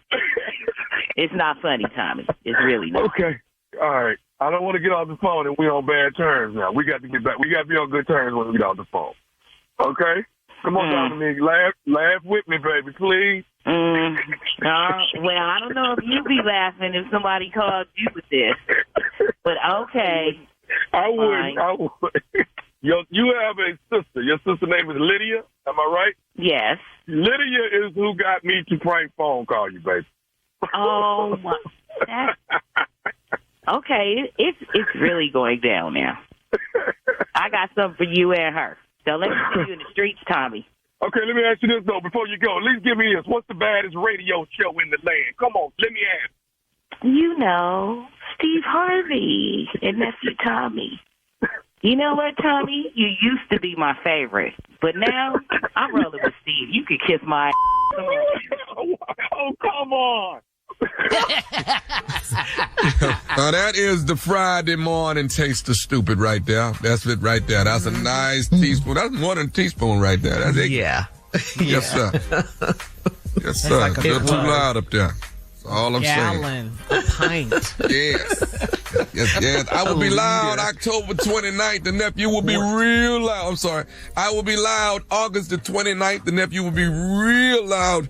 It's not funny, Tommy. It's really not. Okay. All right. I don't want to get off the phone and we're on bad terms now. We got to get back. We got to be on good terms when we get off the phone. Okay? Come on, Dominique. Laugh with me, baby, please. Well, I don't know if you'd be laughing if somebody called you with this. But okay. I would. You have a sister. Your sister's name is Lydia. Am I right? Yes. Lydia is who got me to prank phone call you, baby. Oh, my. Okay, it's really going down now. I got something for you and her. So let me see you in the streets, Tommy. Okay, let me ask you this, though, before you go. At least give me this. What's the baddest radio show in the land? Come on, let me ask. You know, Steve Harvey and nephew Tommy. You know what, Tommy? You used to be my favorite, but now I'm rolling with Steve. You could kiss my ass. Come on. Oh, come on. Now that is the Friday morning taste of stupid right there. That's it right there. That's a nice teaspoon. That's more than a teaspoon right there. That's it. Yeah. Yes, sir. Yes, sir. Like a a little too plug. loud up there. That's all I'm Gallon, a pint. Yes. Yes. I will be loud October 29th. The nephew will be real loud. I'm sorry. I will be loud August the 29th. The nephew will be real loud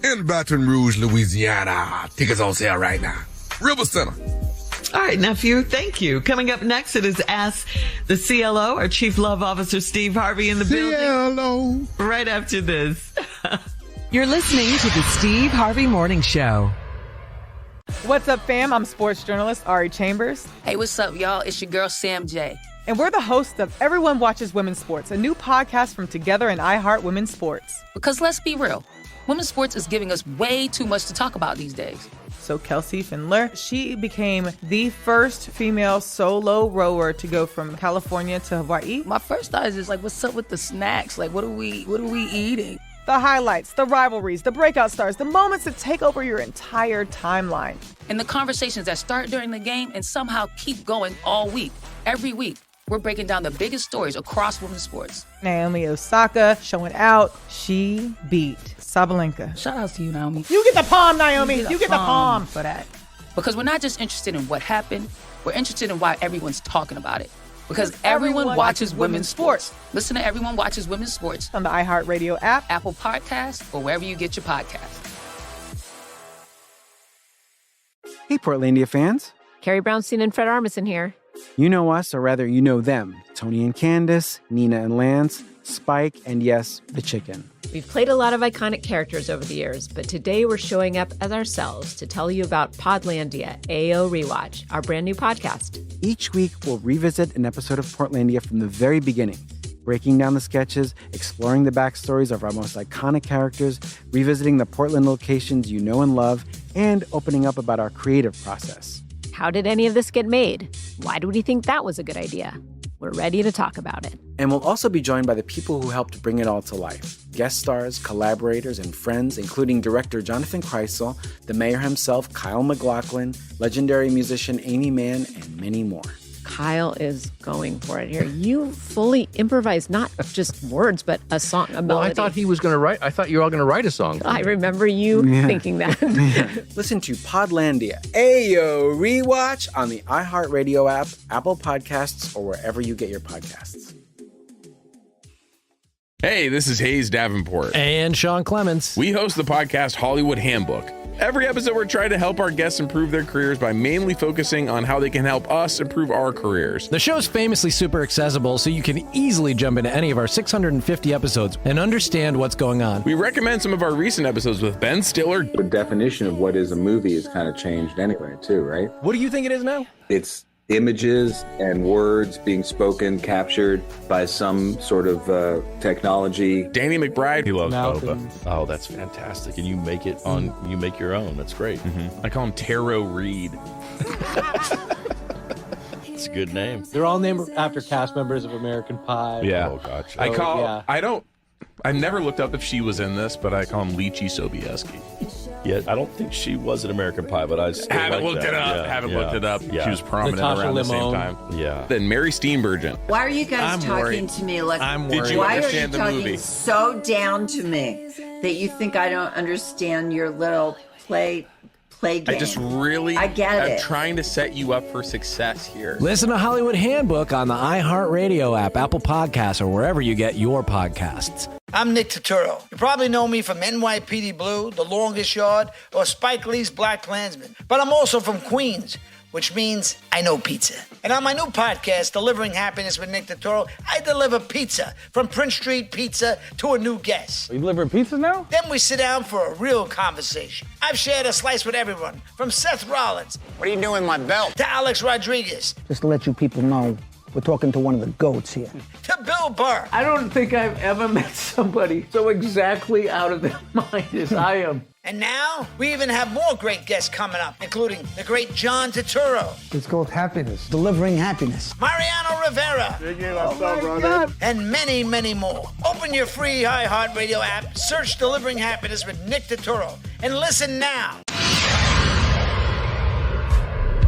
in Baton Rouge, Louisiana. Tickets on sale right now. River Center. All right, nephew, thank you. Coming up next, it is Ask the CLO, our Chief Love Officer, Steve Harvey, in the building. CLO. Right after this. You're listening to the Steve Harvey Morning Show. What's up, fam? I'm sports journalist Ari Chambers. Hey, what's up, y'all? It's your girl, Sam J. And we're the hosts of Everyone Watches Women's Sports, a new podcast from Together and iHeart Women's Sports. Because let's be real, women's sports is giving us way too much to talk about these days. So Kelsey Findler, she became the first female solo rower to go from California to Hawaii. My first thought is just like, what's up with the snacks? Like, what are we eating? The highlights, the rivalries, the breakout stars, the moments that take over your entire timeline. And the conversations that start during the game and somehow keep going all week, every week. We're breaking down the biggest stories across women's sports. Naomi Osaka showing out. She beat Sabalenka. Shout out to you, Naomi. You get the palm, Naomi. You get the palm for that. Because we're not just interested in what happened. We're interested in why everyone's talking about it. Because everyone watches women's sports. Listen to Everyone Watches Women's Sports on the iHeartRadio app, Apple Podcasts, or wherever you get your podcasts. Hey, Portlandia fans. Carrie Brownstein and Fred Armisen here. You know us, or rather, you know them. Tony and Candace, Nina and Lance, Spike, and yes, the chicken. We've played a lot of iconic characters over the years, but today we're showing up as ourselves to tell you about Podlandia AO Rewatch, our brand new podcast. Each week, we'll revisit an episode of Portlandia from the very beginning. breaking down the sketches, exploring the backstories of our most iconic characters, revisiting the Portland locations you know and love, and opening up about our creative process. How did any of this get made? Why do we think that was a good idea? We're ready to talk about it. And we'll also be joined by the people who helped bring it all to life. Guest stars, collaborators, and friends, including director Jonathan Kreisel, the mayor himself, Kyle MacLachlan, legendary musician Amy Mann, and many more. Kyle is going for it here. You fully improvised not just words, but a song, a melody. Well, I thought he was going to write. I thought you were all going to write a song. I remember you thinking that. Listen to Podlandia, Ayo Rewatch on the iHeartRadio app, Apple Podcasts, or wherever you get your podcasts. Hey, this is Hayes Davenport. And Sean Clements. We host the podcast Hollywood Handbook. Every episode, we're trying to help our guests improve their careers by mainly focusing on how they can help us improve our careers. The show's famously super accessible, so you can easily jump into any of our 650 episodes and understand what's going on. We recommend some of our recent episodes with Ben Stiller. The definition of what is a movie has kind of changed anyway, too, right? What do you think it is now? It's images and words being spoken, captured by some sort of technology. Danny McBride. He loves boba. Oh, that's fantastic. And you make it on, you make your own. That's great. I call him Taro Reed. It's a good name. They're all named after cast members of American Pie. Yeah. Oh, gotcha. I've never looked up if she was in this, but I call him Lychee Sobieski. Yeah, I don't think she was in American Pie, but I haven't looked it up. Yeah. She was prominent Natasha around Limon. the same time. Yeah. Then Mary Steenburgen. Why are you guys talking to me like? I'm worried. Did you why are you understand the talking movie? so down to me that you think I don't understand your little play game? I just really I get am it. trying to set you up for success here. Listen to Hollywood Handbook on the iHeartRadio app, Apple Podcasts, or wherever you get your podcasts. I'm Nick Turturro. You probably know me from NYPD Blue, The Longest Yard, or Spike Lee's Black Klansman. But I'm also from Queens, which means I know pizza. And on my new podcast, Delivering Happiness with Nick Turturro, I deliver pizza from Prince Street Pizza to a new guest. You delivering pizza now? Then we sit down for a real conversation. I've shared a slice with everyone, from Seth Rollins. What are you doing with my belt? To Alex Rodriguez. Just to let you people know, we're talking to one of the goats here. To Bill Burr. I don't think I've ever met somebody so exactly out of their mind as I am. And now, we even have more great guests coming up, including the great John Turturro, It's called happiness, delivering happiness. Mariano Rivera, and many, many more. Open your free iHeartRadio app, search Delivering Happiness with Nick Turturro, and listen now.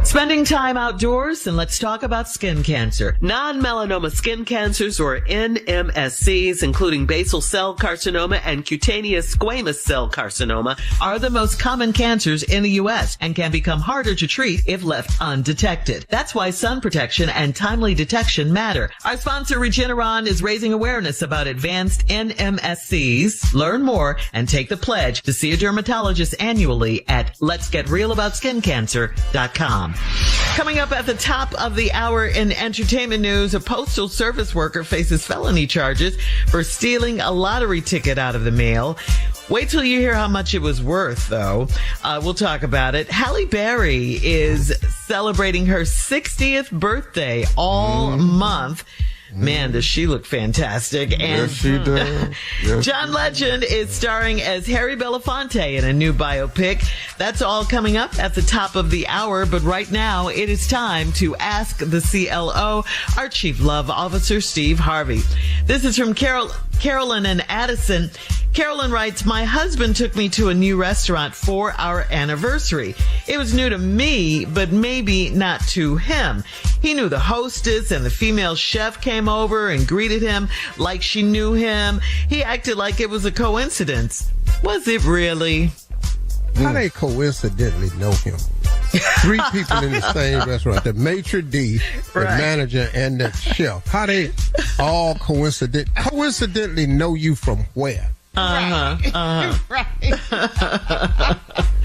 Spending time outdoors, and let's talk about skin cancer. Non-melanoma skin cancers, or NMSCs, including basal cell carcinoma and cutaneous squamous cell carcinoma, are the most common cancers in the U.S. and can become harder to treat if left undetected. That's why sun protection and timely detection matter. Our sponsor, Regeneron, is raising awareness about advanced NMSCs. Learn more and take the pledge to see a dermatologist annually at letsgetrealaboutSkinCancer.com. Coming up at the top of the hour in entertainment news, a postal service worker faces felony charges for stealing a lottery ticket out of the mail. Wait till you hear how much it was worth, though. We'll talk about it. Halle Berry is celebrating her 60th birthday all month. Man, does she look fantastic. And Yes, she does. Yes. John Legend is starring as Harry Belafonte in a new biopic. That's all coming up at the top of the hour. But right now, it is time to ask the CLO, our Chief Love Officer, Steve Harvey. This is from Carolyn and Addison. Carolyn writes, my husband took me to a new restaurant for our anniversary. It was new to me, but maybe not to him. He knew the hostess, and the female chef came over and greeted him like she knew him. He acted like it was a coincidence. Was it really? How they coincidentally know him? 3 people in the same restaurant, the maitre d', the manager, and the chef. How they all coincidentally know you from where?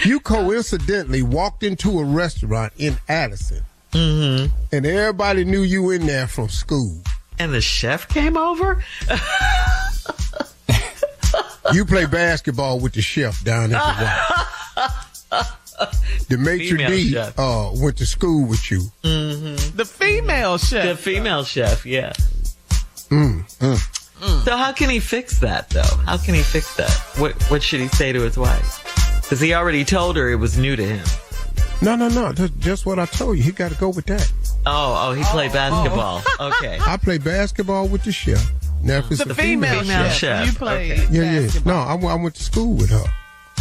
You coincidentally walked into a restaurant in Addison, and everybody knew you in there from school. And the chef came over? You play basketball with the chef down at the Y. The maitre d' went to school with you. The female chef. The female chef, yeah. So how can he fix that, though? How can he fix that? What should he say to his wife? Because he already told her it was new to him. No. That's just what I told you. He got to go with that. Oh, he played basketball. Okay. I play basketball with the chef. Now, if it's The a female chef. You played basketball. No, I went to school with her.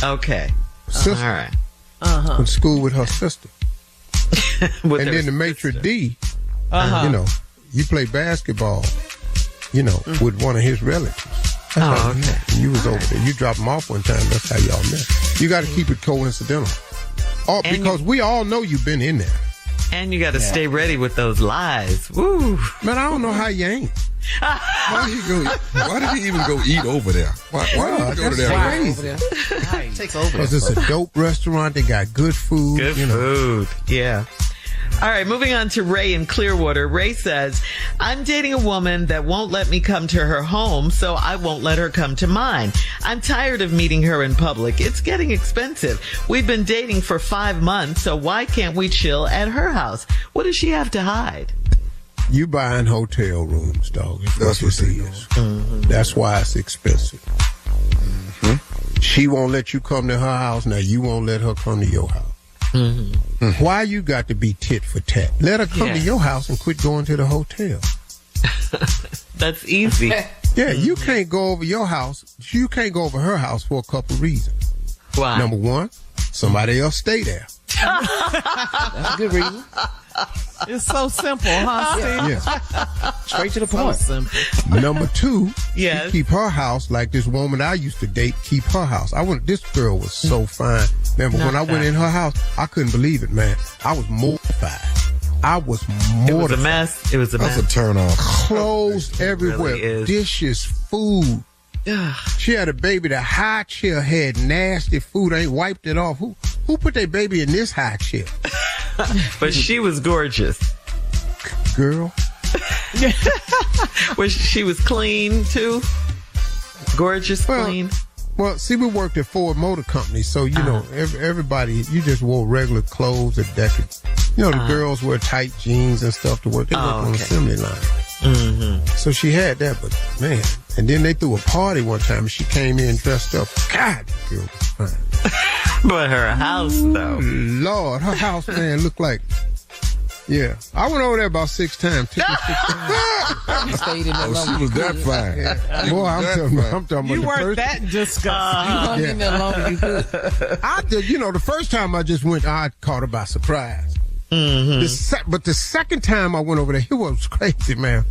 Okay. Sister. All right. Went to school with her sister. With and their then the maitre d', Uh-huh. you play basketball, with one of his relatives. That's how you met. And you was over there. You dropped him off one time. That's how y'all met. You got to keep it coincidental. Because we all know you've been in there. And you got to stay ready with those lies. Woo. Man, I don't know how you ain't. Why did he even go eat over there? Why did he go to there? Crazy. Takes over. Because it's a dope restaurant. They got good food. Good food. Yeah. All right, moving on to Ray in Clearwater. Ray says, I'm dating a woman that won't let me come to her home, so I won't let her come to mine. I'm tired of meeting her in public. It's getting expensive. We've been dating for 5 months, so why can't we chill at her house? What does she have to hide? You buying hotel rooms, dog. That's what it is. Mm-hmm. That's why it's expensive. Mm-hmm. She won't let you come to her house. Now you won't let her come to your house. Mm-hmm. Why you got to be tit for tat? Let her come to your house and quit going to the hotel. That's easy. Yeah, you can't go over your house. You can't go over her house for a couple reasons. Why? Number one, somebody else stay there. That's a good reason. It's so simple, huh, Steve? Yeah. Straight to the point. So simple. Number two, yes. you keep her house like this woman I used to date, keep her house. This girl was so fine. Remember, when I went in her house, I couldn't believe it, man. I was mortified. It was a mess. It was a mess. That's a turn off. Clothes everywhere. Really dishes, food. She had a baby. The high chair had nasty food. I ain't wiped it off. Who put their baby in this high chair? But she was gorgeous. Girl. She was clean, too? Gorgeous, clean? Well, see, we worked at Ford Motor Company, so, everybody, you just wore regular clothes the girls wear tight jeans and stuff to work. They work on the assembly line. Mm-hmm. So she had that, but, man. And then they threw a party one time, and she came in dressed up. God, the girl was fine. But her house, though. Lord, her house, man, looked like... Yeah. I went over there about 6 times. Took me 6 times. Stayed in she was that fine. Yeah. Boy, I'm talking about you the weren't first... that disgusting. You hung in there long as you could. I did, the first time I just went, I caught her by surprise. Mm-hmm. But the second time I went over there, it was crazy, man.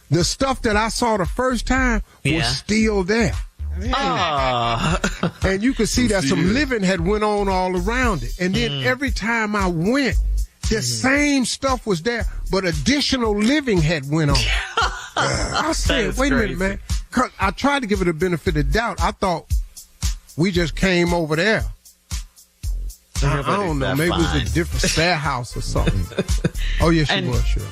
The stuff that I saw the first time was still there. And you could see that some living had went on all around it. And then every time I went, the same stuff was there, but additional living had went on. I said, wait a minute, man. 'Cause I tried to give it a benefit of doubt. I thought we just came over there. I don't know. Maybe it was a different stair house or something. Oh, yes, she was, sure.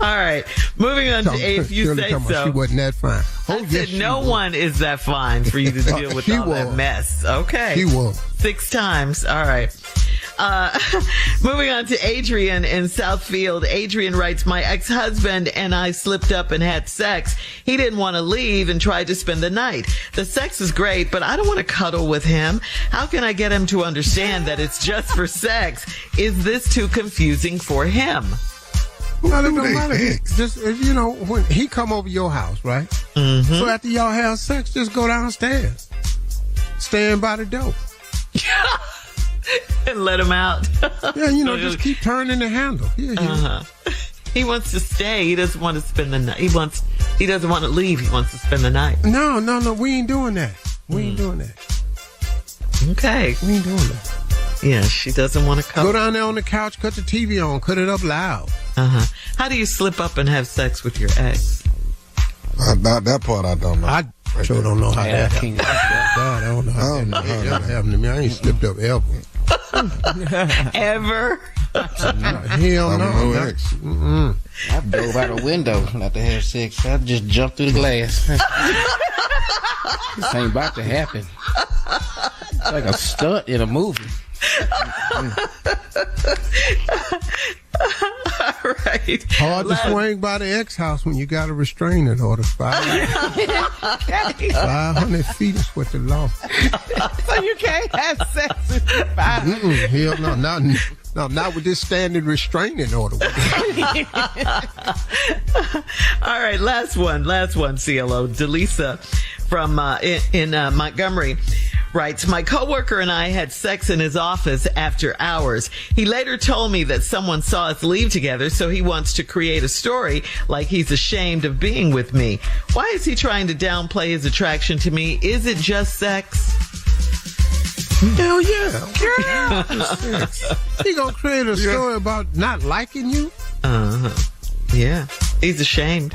All right. Moving on to if you say so. She wasn't that fine. I said no one is that fine for you to deal with all that mess. Okay. She was. 6 times. All right. Moving on to Adrian in Southfield. Adrian writes, my ex-husband and I slipped up and had sex. He didn't want to leave and tried to spend the night. The sex is great, but I don't want to cuddle with him. How can I get him to understand that it's just for sex? Is this too confusing for him? Well, it don't matter. Just, when he come over your house, right? Mm-hmm. So after y'all have sex, just go downstairs. Stand by the door. And let him out. Yeah, just keep turning the handle. Yeah. He wants to stay. He doesn't want to spend the night. He doesn't want to leave. He wants to spend the night. No. We ain't doing that. We ain't doing that. Okay. We ain't doing that. Yeah, she doesn't want to come. Go down there on the couch, cut the TV on, cut it up loud. How do you slip up and have sex with your ex? That part I don't know. I sure don't know how that happened. God, I don't know how that happened to me. I ain't slipped up ever. Ever? Hell no. Ex. I dove out a window not to have sex. I just jumped through the glass. This ain't about to happen. It's like a stunt in a movie. All right. Hard to swing by the ex-house when you got a restraining order. 500 feet is what the law. So you can't have sex with 500. Hell no, not with this standing restraining order. All right, last one, CLO. Delisa from in Montgomery writes, my coworker and I had sex in his office after hours. He later told me that someone saw us leave together, so he wants to create a story like he's ashamed of being with me. Why is he trying to downplay his attraction to me? Is it just sex? Hell yeah. He gonna create a story about not liking you? Uh-huh. Yeah. He's ashamed.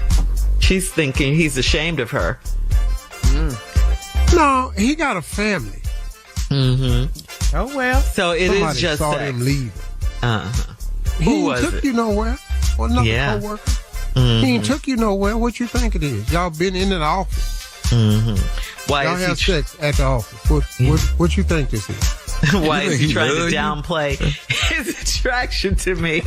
She's thinking he's ashamed of her. No, he got a family. Mm-hmm. Oh, well. So it Somebody is just saw sex. him leaving. Uh-huh. He was took it? you nowhere. Or another coworker. Mm-hmm. He ain't took you nowhere. What you think it is? Y'all been in the office. Mm-hmm. Why Y'all is have he sex at the office. What you think this is? Why is he trying to downplay his attraction to me?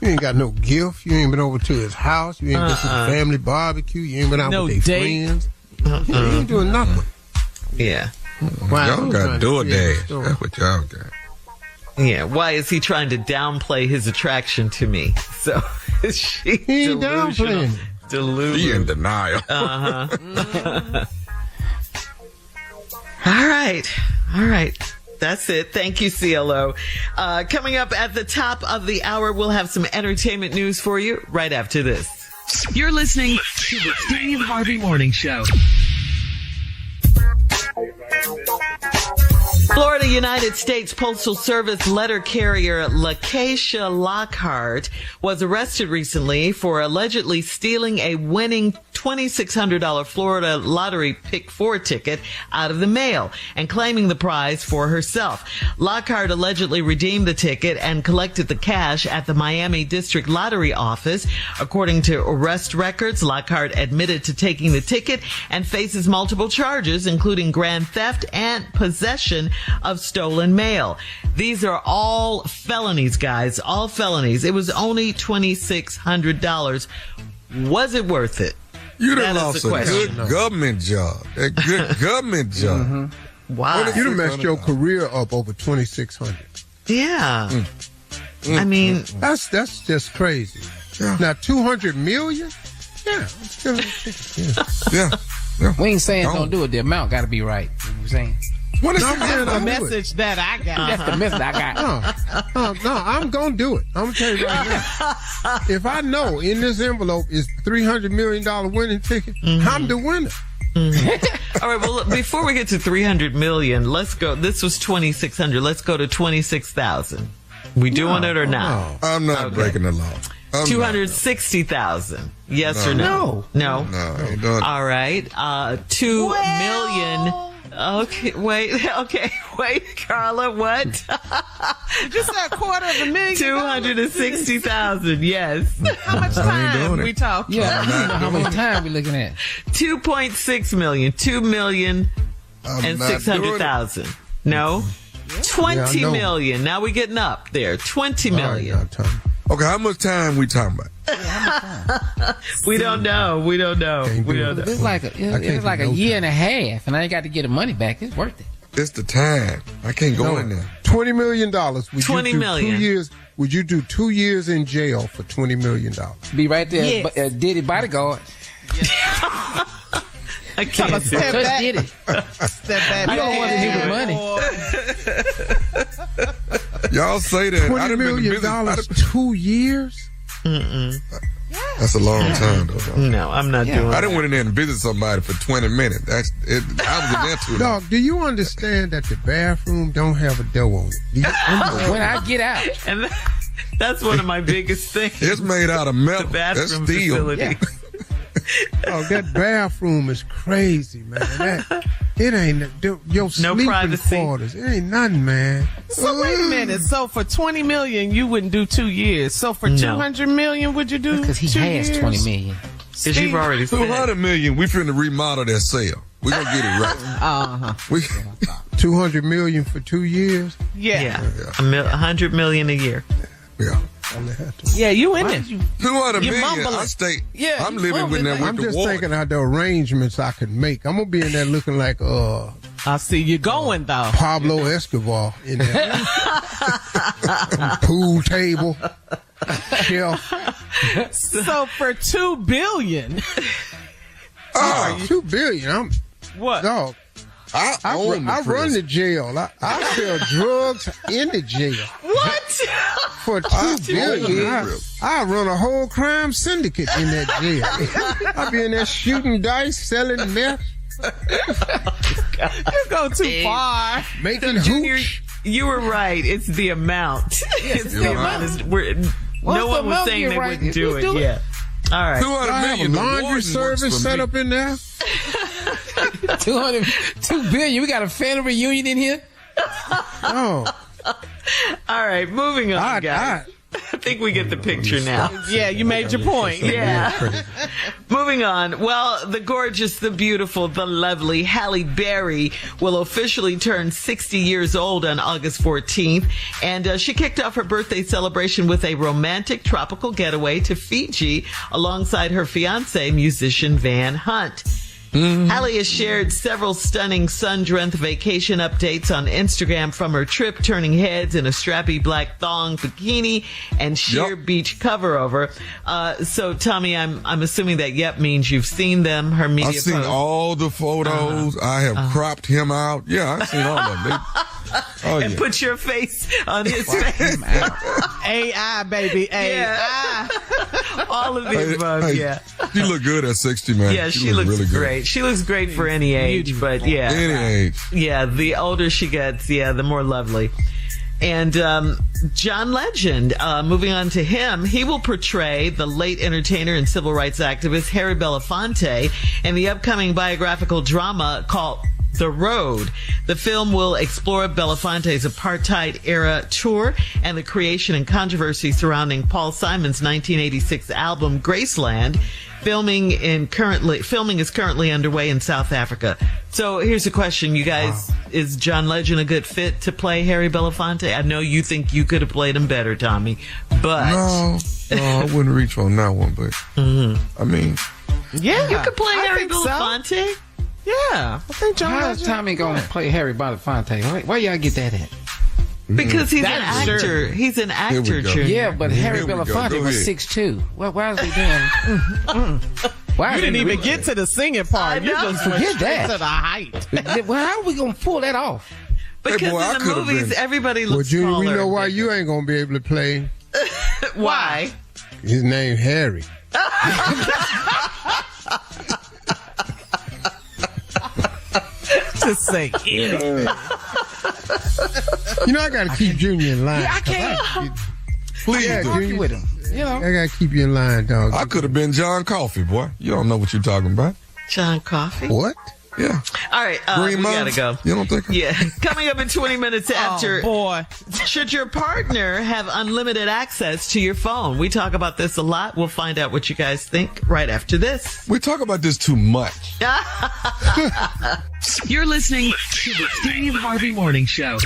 You ain't got no gift. You ain't been over to his house. You ain't been to the family barbecue. You ain't been out with their friends. You ain't doing nothing. Yeah. Y'all got DoorDash. That's what y'all got. Yeah. Why is he trying to downplay his attraction to me? So is she He ain't delusional? downplaying. Delusional. He in denial. Uh-huh. All right. That's it. Thank you, CLO. Coming up at the top of the hour, we'll have some entertainment news for you right after this. You're listening to the Steve Harvey Morning Show. Florida United States Postal Service letter carrier Lakeisha Lockhart was arrested recently for allegedly stealing a winning $2,600 Florida Lottery Pick 4 ticket out of the mail and claiming the prize for herself. Lockhart allegedly redeemed the ticket and collected the cash at the Miami District Lottery office. According to arrest records, Lockhart admitted to taking the ticket and faces multiple charges, including grand theft and possession of stolen mail. These are all felonies, guys, all felonies. It was only $2,600. Was it worth it? You That done is lost the a question. good government job. A good government job. Wow. You done messed your career up over 2,600. Yeah. I mean, that's just crazy. Now 200 million? Yeah. Yeah. We ain't saying don't do it. The amount got to be right. You know what I'm saying? What is The message that I got. That's the message I got. No, I'm going to do it. I'm going to tell you right now. If I know in this envelope is $300 million winning ticket, I'm the winner. all right. Well, before we get to 300 million, let's go. This was 2,600. Let's go to 26,000. We doing it or not? I'm not breaking the law. 260,000. Yes or no? No. No, ain't doing it. All right. 2 million. Okay, wait, Carla, what? Just a $250,000. 260,000, yes. How much time we talking? Yeah, you know how much time we looking at? 2.6 million, 2,600,000. No? 20 million. Now we're getting up there. 20 million. Okay, how much time we talking about? We don't know. It's like a year and a half, and I ain't got to get the money back. It's worth it. It's the time. I can't go in there. $20 million. Would 20 you do million. 2 years? Would you do 2 years in jail for $20 million? Be right there, Yes. Diddy bodyguard. I can't do it. Just did it. Step back. You don't want to hear the money. Y'all say that. $20 million, 2 years? That's a long time, though. No, I'm not doing I that. didn't went in there and visit somebody for 20 minutes. I was in there too long. Dog, do you understand that the bathroom don't have a door on it? Do you understand? When I get out. And that's one of my biggest things. It's made out of metal. The bathroom That's steel. facility. Yeah. Oh, that bathroom is crazy, man. It ain't your sleeping privacy. quarters. It ain't nothing, man. So wait a minute. So for 20 million, you wouldn't do 2 years. So for 200 million, would you do? Because he 2 has years? 20 million. Because you've already said 200 million, we finna remodel that cell. We gonna get it right. We, 200 million for 2 years? Yeah. 100 million a year. yeah. Yeah, you in there. $200 million. mumbling. I'm living with that. I'm just thinking out the arrangements I could make. I'm gonna be in there looking like I see you going though. Pablo Escobar in there. Pool table. Shelf. So for $2 billion. $2 billion. What? Dog. I run the jail. I sell drugs in the jail. What? For $2 billion. I run a whole crime syndicate in that jail. I be in there shooting dice, selling meth. You go too far. Making hooch. You were right. It's the amount. It's the amount. No one was saying they wouldn't do it. Yeah. All right. $200 million. Laundry service set up in there. $2 billion. We got a family reunion in here. Oh. All right. Moving on, guys. I think we get the picture now. Yeah, you made your point. Yeah. Moving on. Well, the gorgeous, the beautiful, the lovely Halle Berry will officially turn 60 years old on August 14th. And she kicked off her birthday celebration with a romantic tropical getaway to Fiji alongside her fiancé, musician Van Hunt. Halle has shared several stunning sun-drenched vacation updates on Instagram from her trip, turning heads in a strappy black thong bikini and sheer beach cover over. So, Tommy, I'm assuming that means you've seen them, her media I've seen posts. all the photos. I have cropped him out. Yeah, I've seen all of them. And put your face on his face. AI, baby. AI. All of the above, yeah. She look good at 60, man. Yeah, she looks really great. Good. She looks great for any age, but yeah. Any age. Yeah, the older she gets, the more lovely. And John Legend, moving on to him, he will portray the late entertainer and civil rights activist Harry Belafonte in the upcoming biographical drama called The Road. The film will explore Belafonte's apartheid-era tour and the creation and controversy surrounding Paul Simon's 1986 album Graceland. Filming is currently underway in South Africa. So here's a question, you guys. Is John Legend a good fit to play Harry Belafonte? I know you think you could have played him better, Tommy, but... No, I wouldn't reach on that one, but... I mean... Yeah, you could play Harry Belafonte. So. Yeah, I think John Legend. How's Tommy gonna play Harry Belafonte? Why y'all get that at? Because he's an actor. He's an actor, Junior. Yeah, but Harry Belafonte was 6'2". Why is he doing? Why you didn't even get to the singing part. You just forget that. To the height. Well, how are we gonna pull that off? Because in the movies, everybody looks Junior, taller. we know why you ain't gonna be able to play. Why? His name Harry. Just say it. You know, I got to keep Junior in line. Yeah, I can't. Please argue with him. You know, I got to keep you in line, dog. I could have been John Coffey, boy. You don't know what you're talking about. John Coffey? What? Yeah. All right, we gotta go. You don't think? Yeah. Coming up in 20 minutes after. Oh, boy. Should your partner have unlimited access to your phone? We talk about this a lot. We'll find out what you guys think right after this. We talk about this too much. You're listening to the Steve Harvey Morning Show.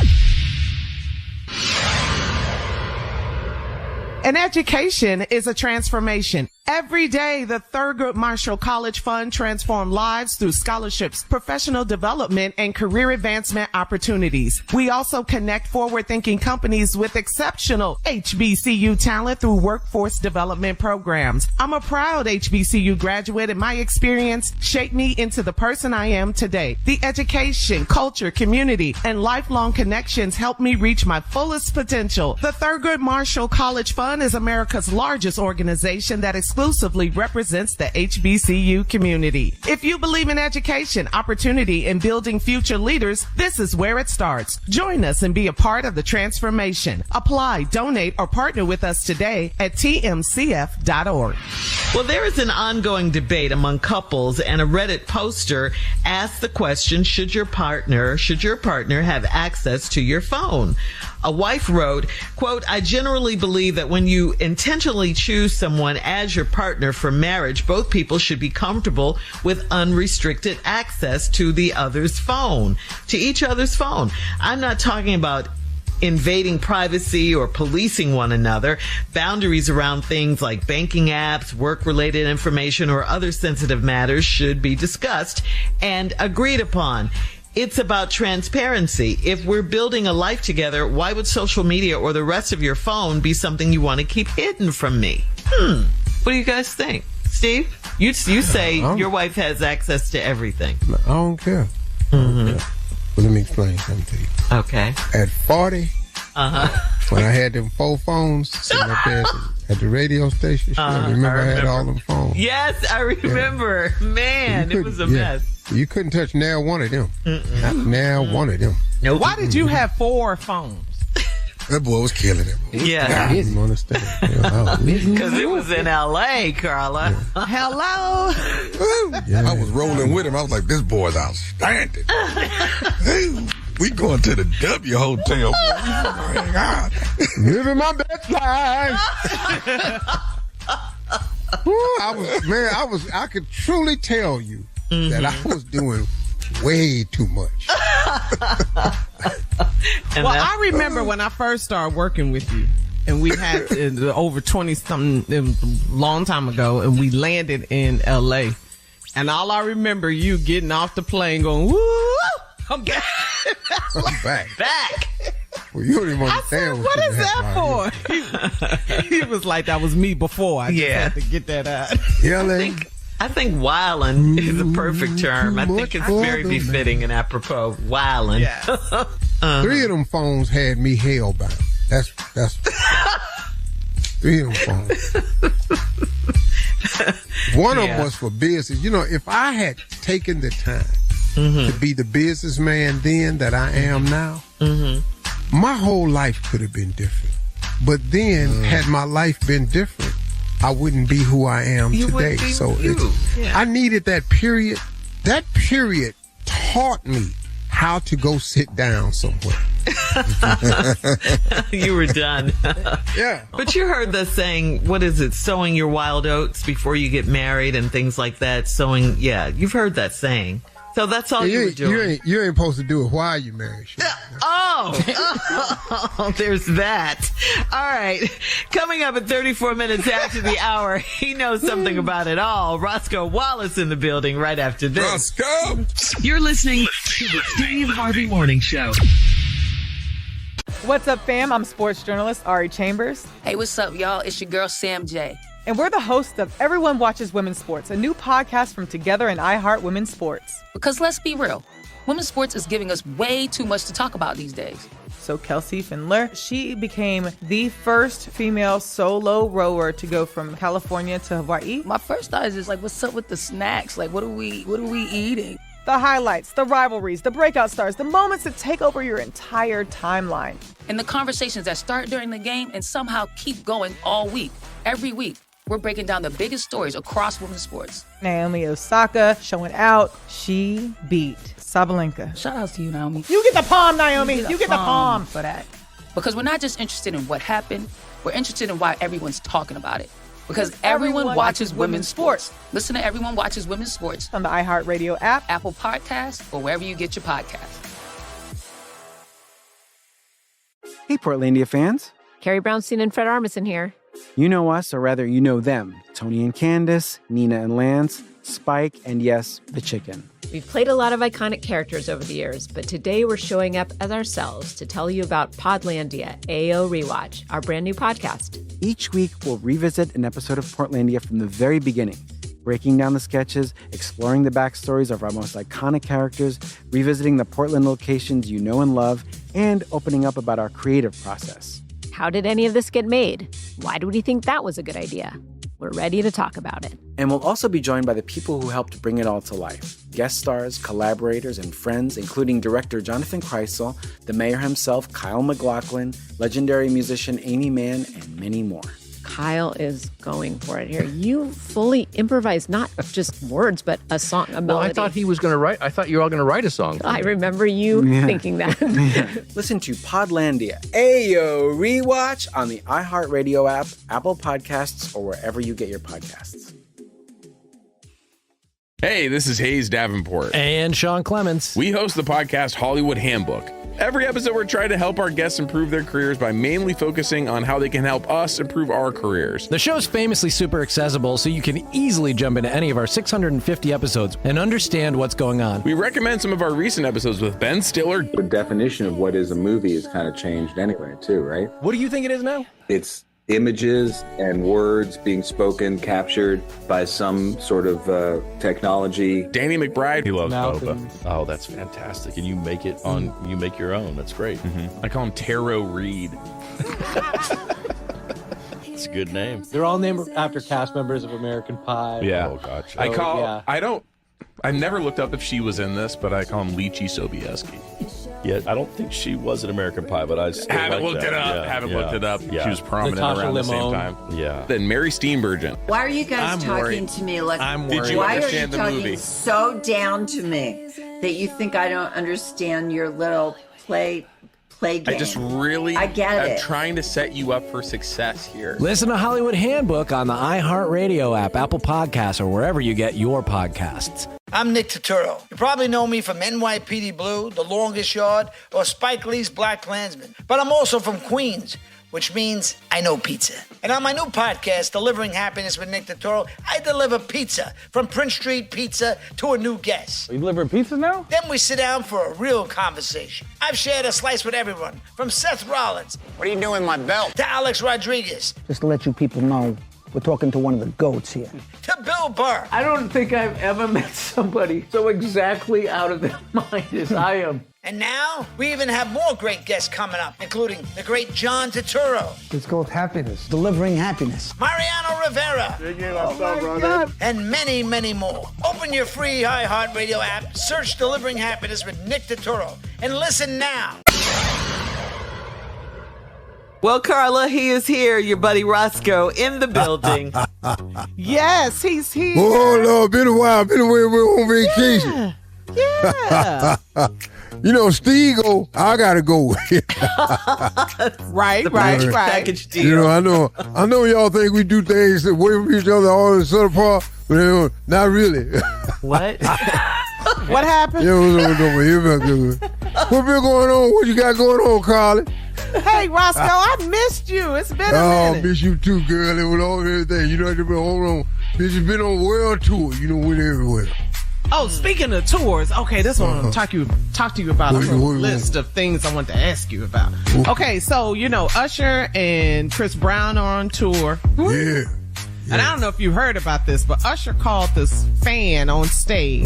An education is a transformation. Every day, the Thurgood Marshall College Fund transforms lives through scholarships, professional development, and career advancement opportunities. We also connect forward-thinking companies with exceptional HBCU talent through workforce development programs. I'm a proud HBCU graduate, and my experience shaped me into the person I am today. The education, culture, community, and lifelong connections helped me reach my fullest potential. The Thurgood Marshall College Fund is America's largest organization that exclusively represents the HBCU community. If you believe in education, opportunity, and building future leaders, this is where it starts. Join us and be a part of the transformation. Apply, donate, or partner with us today at tmcf.org. Well, there is an ongoing debate among couples, and a Reddit poster asked the question, should your partner have access to your phone? A wife wrote, quote, I generally believe that when you intentionally choose someone as your partner for marriage, both people should be comfortable with unrestricted access to the other's phone, to each other's phone. I'm not talking about invading privacy or policing one another. Boundaries around things like banking apps, work-related information, or other sensitive matters should be discussed and agreed upon. It's about transparency. If we're building a life together, why would social media or the rest of your phone be something you want to keep hidden from me? What do you guys think? Steve, you say your wife has access to everything. I don't care. Well, let me explain something to you. Okay. At 40, when I had them 4 phones sitting up there at the radio station, remember I had all them phones. Yes, I remember. Yeah. Man, it was a mess. You couldn't touch now one of them. Not now one of them. Nope. Why did you have 4 phones? That boy was killing it. Yeah. I didn't understand. Because it was in L.A., Carla. Yeah. Hello. Yeah. I was rolling with him. I was like, this boy's outstanding. We going to the W Hotel. Living my best life. I could truly tell you that I was doing way too much. Well, I remember when I first started working with you, and we had over 20-something, long time ago, and we landed in L.A. And all I remember you getting off the plane going, woo, I'm back. I'm back. Back. Well, you don't even understand what is that for? He was like, that was me before. I just had to get that out. I think wildin' is a perfect term. I think it's very befitting and apropos. Wildin'. Yes. 3 of them phones had me hellbound. That's 3 of them phones. One of them was for business. You know, if I had taken the time to be the businessman then that I am now, my whole life could have been different. But then, had my life been different, I wouldn't be who I am today. So I needed that period. That period taught me how to go sit down somewhere. You were done. Yeah. But you heard the saying, what is it, sowing your wild oats before you get married and things like that. You've heard that saying. So that's all you were doing. You ain't supposed to do it while you married. Oh, there's that. All right. Coming up at 34 minutes after the hour, he knows something about it all. Roscoe Wallace in the building right after this. Roscoe! You're listening to the Steve Harvey Morning Show. What's up, fam? I'm sports journalist Ari Chambers. Hey, what's up, y'all? It's your girl, Sam J. And we're the hosts of Everyone Watches Women's Sports, a new podcast from Together and iHeart Women's Sports. Because let's be real, women's sports is giving us way too much to talk about these days. So Kelsey Findler, she became the first female solo rower to go from California to Hawaii. My first thought is just like, what's up with the snacks? Like, what are we eating? The highlights, the rivalries, the breakout stars, the moments that take over your entire timeline. And the conversations that start during the game and somehow keep going all week, every week. We're breaking down the biggest stories across women's sports. Naomi Osaka showing out. She beat Sabalenka. Shout out to you, Naomi. You get the palm, Naomi. You get the palm for that. Because we're not just interested in what happened. We're interested in why everyone's talking about it. Because everyone watches women's sports. Listen to Everyone Watches Women's Sports on the iHeartRadio app, Apple Podcasts, or wherever you get your podcasts. Hey, Portlandia fans. Carrie Brownstein and Fred Armisen here. You know us, or rather, you know them. Tony and Candace, Nina and Lance, Spike, and yes, the chicken. We've played a lot of iconic characters over the years, but today we're showing up as ourselves to tell you about Podlandia, AO Rewatch, our brand new podcast. Each week, we'll revisit an episode of Portlandia from the very beginning, breaking down the sketches, exploring the backstories of our most iconic characters, revisiting the Portland locations you know and love, and opening up about our creative process. How did any of this get made? Why do we think that was a good idea? We're ready to talk about it. And we'll also be joined by the people who helped bring it all to life. Guest stars, collaborators, and friends, including director Jonathan Kreisel, the mayor himself, Kyle MacLachlan, legendary musician Amy Mann, and many more. Kyle is going for it here. You fully improvised not just words, but a song, a melody. Well, I thought he was going to write. I thought you were all going to write a song. I remember you thinking that. Listen to Podlandia, Ayo Rewatch on the iHeartRadio app, Apple Podcasts, or wherever you get your podcasts. Hey, this is Hayes Davenport. And Sean Clements. We host the podcast Hollywood Handbook. Every episode, we're trying to help our guests improve their careers by mainly focusing on how they can help us improve our careers. The show's famously super accessible, so you can easily jump into any of our 650 episodes and understand what's going on. We recommend some of our recent episodes with Ben Stiller. The definition of what is a movie has kind of changed anyway, too, right? What do you think it is now? It's images and words being spoken, captured by some sort of technology. Danny McBride. He loves Mountain. boba. Oh, that's fantastic. And you make it on, you make your own. That's great. I call him Taro Reed. It's a good name. They're all named after cast members of American Pie. Yeah. Oh, gotcha. I never looked up if she was in this, but I call him Lychee Sobieski. Yeah, I don't think she was in American Pie, but I still Haven't like looked that. it up. Yeah, Haven't yeah, looked it up. Yeah. She was prominent Natasha around the same Lyonne. time. Yeah. Then Mary Steenburgen. Why are you guys I'm talking worried. to me like? I'm Did worried. you Why are you understand the talking movie? so down to me that you think I don't understand your little play game? I just really I get am it. trying to set you up for success here. Listen to Hollywood Handbook on the iHeartRadio app, Apple Podcasts, or wherever you get your podcasts. I'm Nick Turturro. You probably know me from NYPD Blue, The Longest Yard, or Spike Lee's Black Klansman. But I'm also from Queens, which means I know pizza. And on my new podcast, Delivering Happiness with Nick Turturro, I deliver pizza from Prince Street Pizza to a new guest. You delivering pizza now? Then we sit down for a real conversation. I've shared a slice with everyone, from Seth Rollins. What are you doing with my belt? To Alex Rodriguez. Just to let you people know, we're talking to one of the goats here. To Bill Burr. I don't think I've ever met somebody so exactly out of their mind as I am. And now, we even have more great guests coming up, including the great John Turturro, It's called happiness. Delivering happiness. Mariano Rivera, and many, many more. Open your free iHeartRadio app, search Delivering Happiness with Nick Turturro, and listen now. Well, Carla, he is here, your buddy Roscoe, in the building. Yes, he's here. Oh, Lord, been a while. Been away. We're on vacation. Yeah. You know, Steve go, I gotta go. Right. Package deal. You know, I know y'all think we do things that way from each other all this other part, but you know, not really. What? What happened? Yeah, what been going on? What you got going on, Carly? Hey, Roscoe, I missed you. It's been a Oh, minute. miss you too, girl. It was all everything. You know, hold on. Bitch, you been on world tour. You know, went everywhere. Oh, speaking of tours, okay, this one I want to talk to you about a little list of things I want to ask you about. Okay, so, you know, Usher and Chris Brown are on tour. Yeah. And I don't know if you heard about this, but Usher called this fan on stage.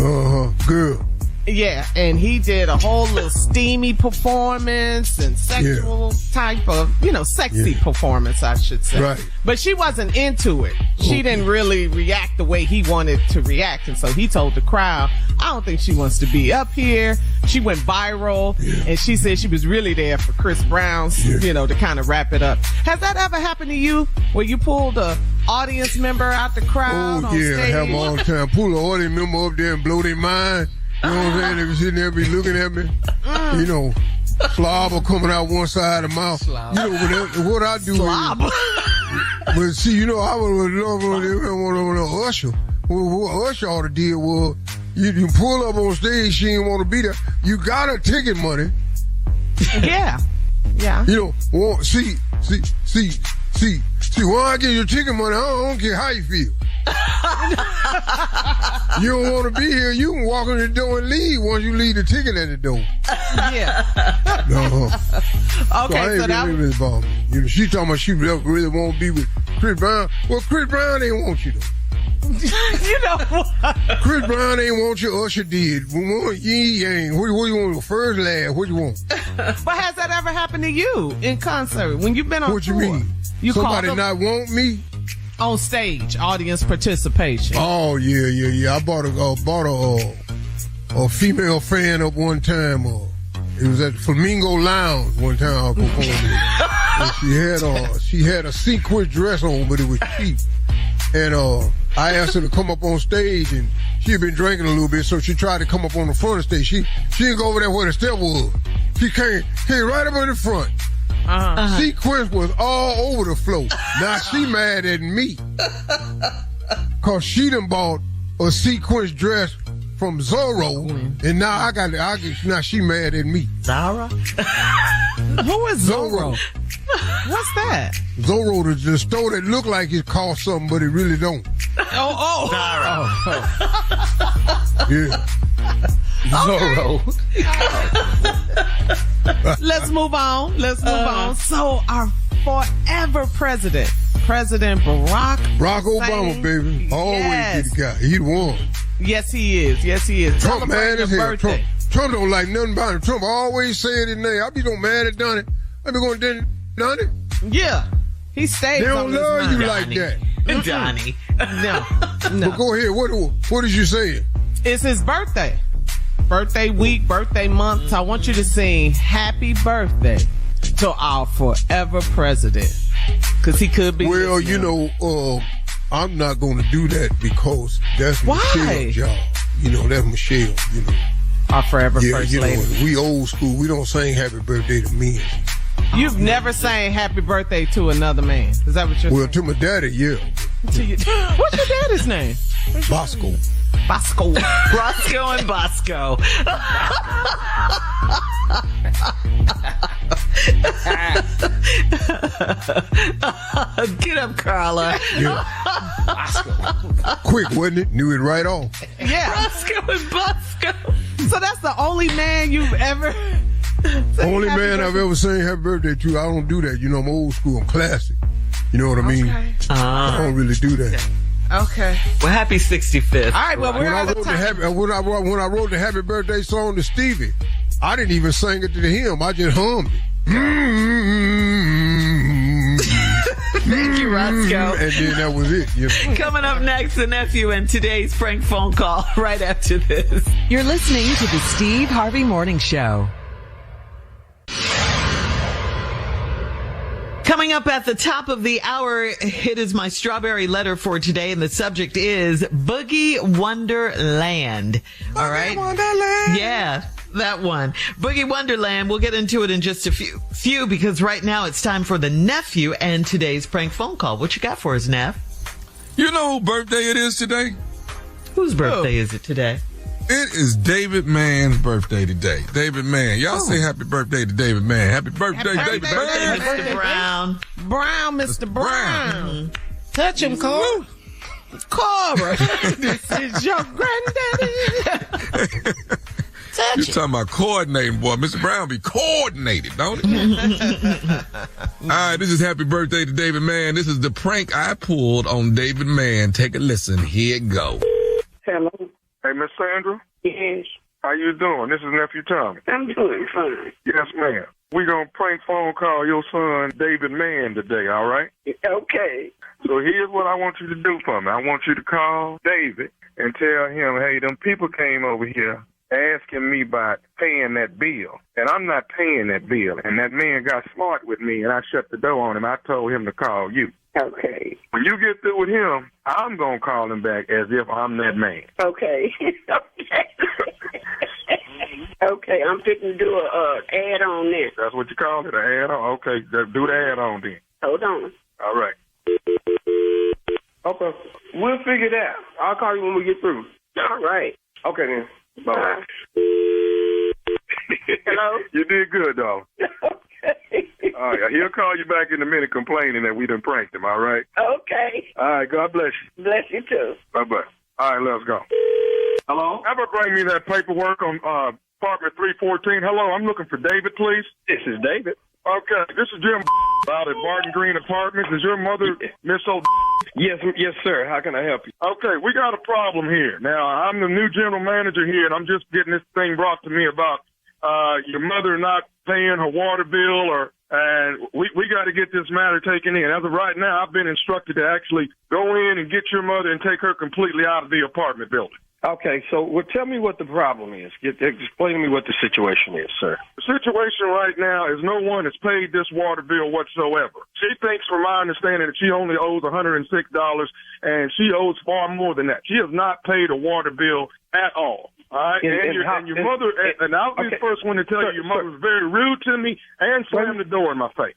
Girl. Yeah, and he did a whole little steamy performance and sexual type of, you know, sexy performance, I should say. Right. But she wasn't into it. She didn't really react the way he wanted to react. And so he told the crowd, I don't think she wants to be up here. She went viral. And she said she was really there for Chris Brown's, you know, to kind of wrap it up. Has that ever happened to you where you pulled a audience member out the crowd on Yeah, I stage? have them all the time. Pull an audience member up there and blow their mind. You know what I'm saying? They be sitting there, be looking at me. You know, slobber coming out one side of the mouth. You know, what I do Slobber. But see, you know, I would love Usher. What Usher ought to do was, you pull up on stage, she didn't want to be there. You got her ticket money. Yeah. Yeah. You know, see, when I get your ticket money, I don't care how you feel. You don't want to be here, you can walk in the door and leave once you leave the ticket at the door. Yeah. Okay, so that really bothered me. You know, she talking about she really want to be with Chris Brown. Well, Chris Brown ain't want you though. You know what? Chris Brown ain't want you, Usher did. He ain't. What you want? First laugh. What you want? But has that ever happened to you in concert when you've been on What tour? you mean? You Somebody called not want me? On stage, audience participation. Oh yeah. I bought a female fan up one time. It was at Flamingo Lounge one time I performed. And she had a sequin dress on, but it was cheap. And I asked her to come up on stage, and she had been drinking a little bit, so she tried to come up on the front of the stage. She didn't go over there where the step was. She came right up in the front. Sequence was all over the floor. Now she mad at me. Cause she done bought a sequence dress from Zorro, and now now she mad at me. Zara? Who is Zorro? What's that? Zorro, the store that look like it costs something, but it really don't. Zara. Yeah. Zorro. Let's move on. So our forever president, President Barack Obama, baby. Always be the guy. He the one. Yes, he is. Trump mad as hell. Birthday. Trump don't like nothing about him. Trump always saying his name. I be going mad at done it. I be going done it. Yeah. He stays. They don't love you Johnny. like that. Johnny. No. But go ahead. What did you say? It's his birthday. Birthday week, birthday month. So I want you to sing happy birthday to our forever president. Because he could be. Well, listening. I'm not going to do that because that's Why? Michelle's job. That's Michelle, Our forever first lady. We old school. We don't sing happy birthday to men. You've never sang happy birthday to another man. Is that what you're saying? Well, to my daddy, yeah. What's your daddy's name? Bosco. Bosco. Roscoe and Bosco. Get up, Carla. Yeah. Quick, wasn't it? Knew it right off. Yeah. Roscoe and Bosco. So that's the only man you've ever... Only man I've ever sang happy birthday to. I don't do that. I'm old school. I'm classic. You know what I mean? Okay. I don't really do that. Okay. Well, happy 65th. All right, well, we're out of time. When I wrote the happy birthday song to Stevie, I didn't even sing it to him. I just hummed it. Thank you, Roscoe. And then that was it. Coming up next, the nephew and today's prank phone call right after this. You're listening to the Steve Harvey Morning Show. Coming up at the top of the hour, it is my strawberry letter for today, and the subject is Boogie Wonderland. All right? Wonderland. Yeah, that one. Boogie Wonderland. We'll get into it in just a few because right now it's time for the nephew and today's prank phone call. What you got for us, Neff? You know whose birthday it is today? Whose birthday is it today? It is David Mann's birthday today. David Mann. Y'all say happy birthday to David Mann. Happy birthday, David Mann. Mr. Brown. Mr. Brown. Touch him, Cora. This is your granddaddy. You're talking about coordinating, boy. Mr. Brown be coordinated, don't it? All right, this is happy birthday to David Mann. This is the prank I pulled on David Mann. Take a listen. Here it go. Hello. Hey, Miss Sandra? Yes. How you doing? This is Nephew Tommy. I'm doing fine. Yes, ma'am. We're going to prank phone call your son, David Mann, today, all right? Okay. So here's what I want you to do for me. I want you to call David and tell him, hey, them people came over here asking me about paying that bill. And I'm not paying that bill. And that man got smart with me, and I shut the door on him. I told him to call you. Okay. When you get through with him, I'm going to call him back as if I'm that man. Okay. Okay, I'm fixing to do a ad on this. That's what you call it, an add-on? Okay, do the add-on then. Hold on. All right. Okay. We'll figure it out. I'll call you when we get through. All right. Okay, then. Bye. Hello? You did good, dog. Okay. All right, he'll call you back in a minute complaining that we done pranked him, all right? Okay. All right, God bless you. Bless you, too. Bye-bye. All right, let's go. Hello? Ever bring me that paperwork on apartment 314? Hello, I'm looking for David, please. This is David. Okay, this is Jim out at Barton Green Apartments. Is your mother Miss O? Yes, sir. How can I help you? Okay, we got a problem here. Now, I'm the new general manager here, and I'm just getting this thing brought to me about your mother not paying her water bill, and we got to get this matter taken in. As of right now, I've been instructed to actually go in and get your mother and take her completely out of the apartment building. Okay, so tell me what the problem is. Explain to me what the situation is, sir. The situation right now is no one has paid this water bill whatsoever. She thinks, from my understanding, that she only owes $106, and she owes far more than that. She has not paid a water bill at all. All right, and your mother, and I'll be the first one to tell you, your mother was very rude to me and slammed the door in my face.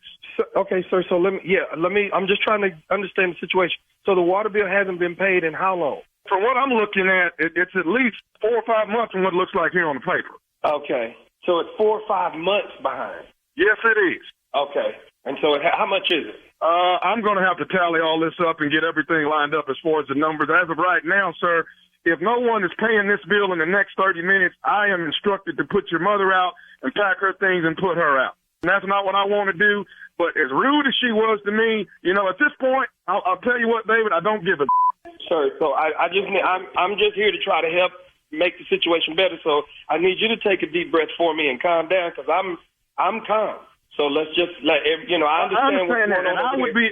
Okay, sir, so let me, I'm just trying to understand the situation. So the water bill hasn't been paid in how long? From what I'm looking at, it's at least 4 or 5 months from what it looks like here on the paper. Okay. So it's 4 or 5 months behind. Yes, it is. Okay. And so how much is it? I'm going to have to tally all this up and get everything lined up as far as the numbers. As of right now, sir, if no one is paying this bill in the next 30 minutes, I am instructed to put your mother out and pack her things and put her out. And that's not what I want to do. But as rude as she was to me, at this point, I'll tell you what, David, I don't give a Sir, so I'm just here to try to help make the situation better. So I need you to take a deep breath for me and calm down, because I'm calm. So let's just I understand what's going on. And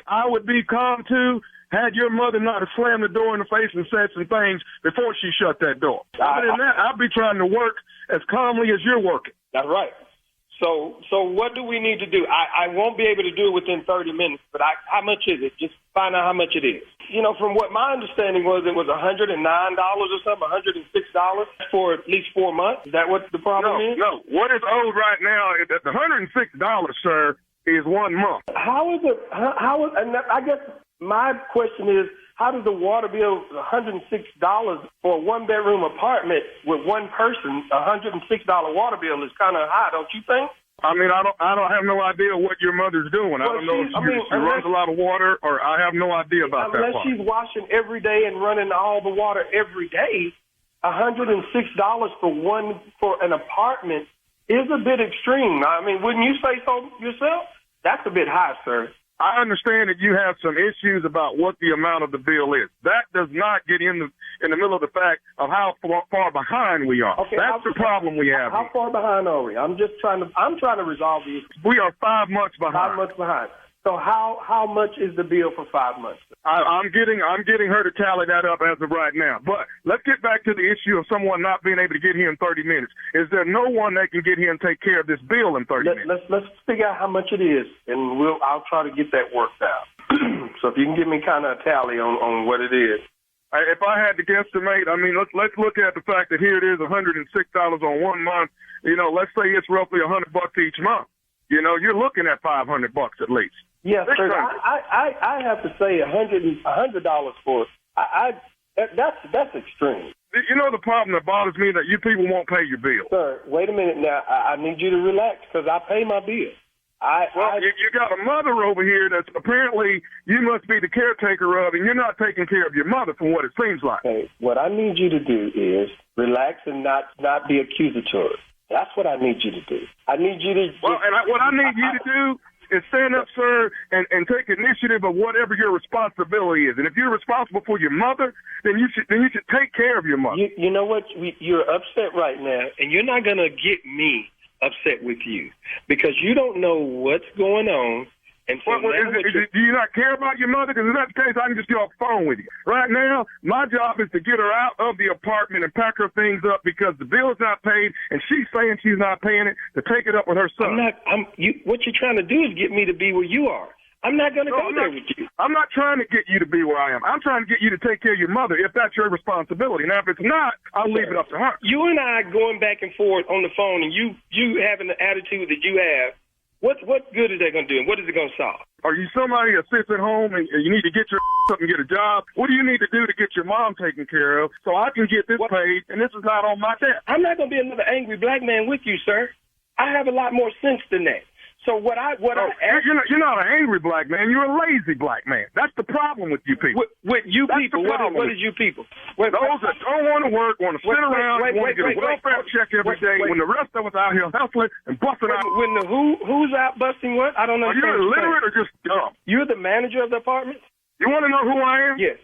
I would be calm too had your mother not have slammed the door in the face and said some things before she shut that door. Other than that, I'd be trying to work as calmly as you're working. That's right. So what do we need to do? I won't be able to do it within 30 minutes, but how much is it? Just find out how much it is. From what my understanding was, it was $109 or something, $106 for at least 4 months. Is that what the problem is? No. What is owed right now, the $106, sir, is 1 month. How is it? And I guess my question is, how does the water bill, $106 for a one-bedroom apartment with one person, $106 water bill is kind of high, don't you think? I mean, I don't have no idea what your mother's doing. I don't know if she runs a lot of water, or I have no idea about that part. Unless she's washing every day and running all the water every day, $106 for an apartment is a bit extreme. I mean, wouldn't you say so yourself? That's a bit high, sir. I understand that you have some issues about what the amount of the bill is. That does not get in the middle of the fact of how far behind we are. Okay, that's the problem we have. How far behind are we? I'm trying to resolve these. We are 5 months behind. 5 months behind. So how much is the bill for 5 months? I'm getting her to tally that up as of right now. But let's get back to the issue of someone not being able to get here in 30 minutes. Is there no one that can get here and take care of this bill in 30 minutes? Let's figure out how much it is, and I'll try to get that worked out. So if you can give me kind of a tally on what it is. If I had to guesstimate, I mean, let's look at the fact that here it is, $106 on 1 month. Let's say it's roughly $100 each month. You're looking at $500 at least. Yeah, sir. I have to say $100 for that's extreme. The problem that bothers me that you people won't pay your bill. Sir, wait a minute now. I need you to relax, because I pay my bill. You got a mother over here that's apparently you must be the caretaker of, and you're not taking care of your mother from what it seems like. Okay, what I need you to do is relax and not be accusatory. That's what I need you to do. I need you to... what I need you to do is stand up, sir, and take initiative of whatever your responsibility is. And if you're responsible for your mother, then you should take care of your mother. You know what? You're upset right now, and you're not going to get me upset with you, because you don't know what's going on. And so do you not care about your mother? Because in that case, I can just get off the phone with you. Right now, my job is to get her out of the apartment and pack her things up, because the bill is not paid, and she's saying she's not paying it, to take it up with her son. What you're trying to do is get me to be where you are. I'm not going to go there with you. I'm not trying to get you to be where I am. I'm trying to get you to take care of your mother, if that's your responsibility. Now, if it's not, I'll leave it up to her. You and I going back and forth on the phone, and you having the attitude that you have, what good is that going to do, and what is it going to solve? Are you somebody that sits at home and you need to get your up and get a job? What do you need to do to get your mom taken care of so I can get this paid, and this is not on my debt? I'm not going to be another angry black man with you, sir. I have a lot more sense than that. So you're not an angry black man. You're a lazy black man. That's the problem with you people. With you people, what is you people? Those that don't want to work, want to sit around, want to get a welfare check every day, when the rest of us out here hustling and busting out. When who's out busting what? I don't understand. Are you illiterate or just dumb? You're the manager of the apartment? You want to know who I am? Yes.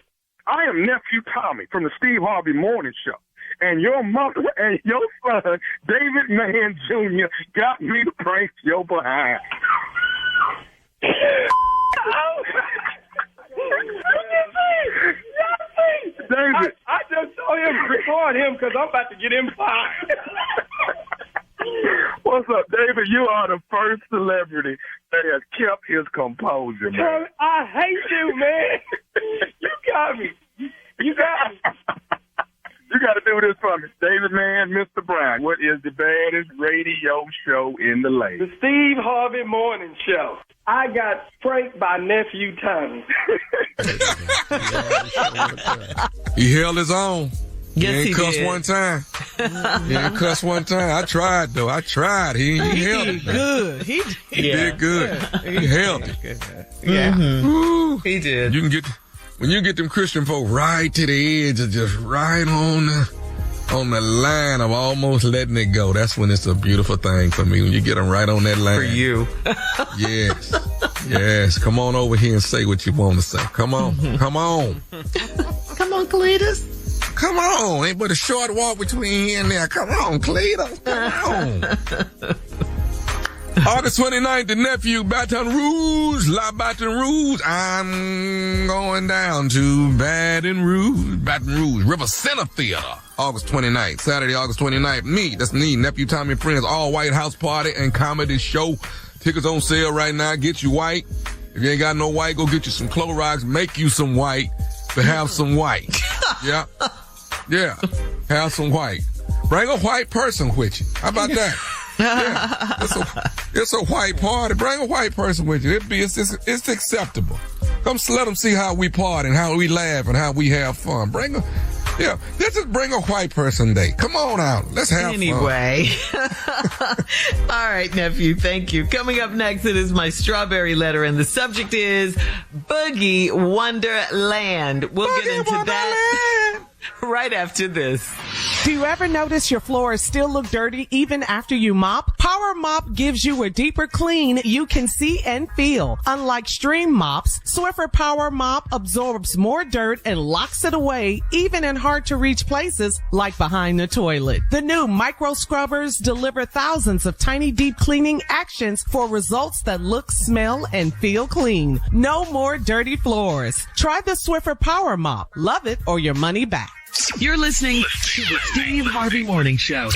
I am Nephew Tommy from the Steve Harvey Morning Show. And your mother and your son, David Mann Jr., got me to prank your behind. David. I just told him to record him, because I'm about to get him fired. What's up, David? You are the first celebrity that has kept his composure, man. I hate you, man. You got me. You got me. You got to do this for me. David Man, Mr. Brown. What is the baddest radio show in the land? The Steve Harvey Morning Show. I got pranked by nephew Tommy. He held his own. Yes, he ain't cussed did. one time. He ain't cussed one time. I tried, though. He held it. Good. He did good. He held it. Yeah. Woo. He did. You can get, when you get them Christian folk right to the edge of just right on the line of almost letting it go. That's when it's a beautiful thing for me, when you get them right on that line. For you. Yes. Yes. Come on over here and say what you want to say. Come on. Come on. Come on, Cletus. Come on. Ain't but a short walk between here and there. Come on, Cletus. Come on. August 29th, the nephew, Baton Rouge, La Baton Rouge. I'm going down to Baton Rouge, River Center Theater. August 29th, Saturday, August 29th. That's me, nephew Tommy and friends, all white house party and comedy show. Tickets on sale right now. Get you white. If you ain't got no white, go get you some Clorox. Make you some white, but have some white. Yeah. Yeah. Have some white. Bring a white person with you. How about that? Yeah, it's a white party. Bring a white person with you. It's acceptable. Come let them see how we party and how we laugh and how we have fun. Let's just bring a white person day. Come on out. Let's have fun. Anyway. All right, nephew. Thank you. Coming up next, it is my strawberry letter, and the subject is Boogie Wonderland. We'll get into that right after this. Do you ever notice your floors still look dirty even after you mop? Power Mop gives you a deeper clean you can see and feel. Unlike stream mops, Swiffer Power Mop absorbs more dirt and locks it away even in hard to reach places like behind the toilet. The new micro scrubbers deliver thousands of tiny deep cleaning actions for results that look, smell, and feel clean. No more dirty floors. Try the Swiffer Power Mop. Love it or your money back. You're listening to the Steve Harvey Morning Show.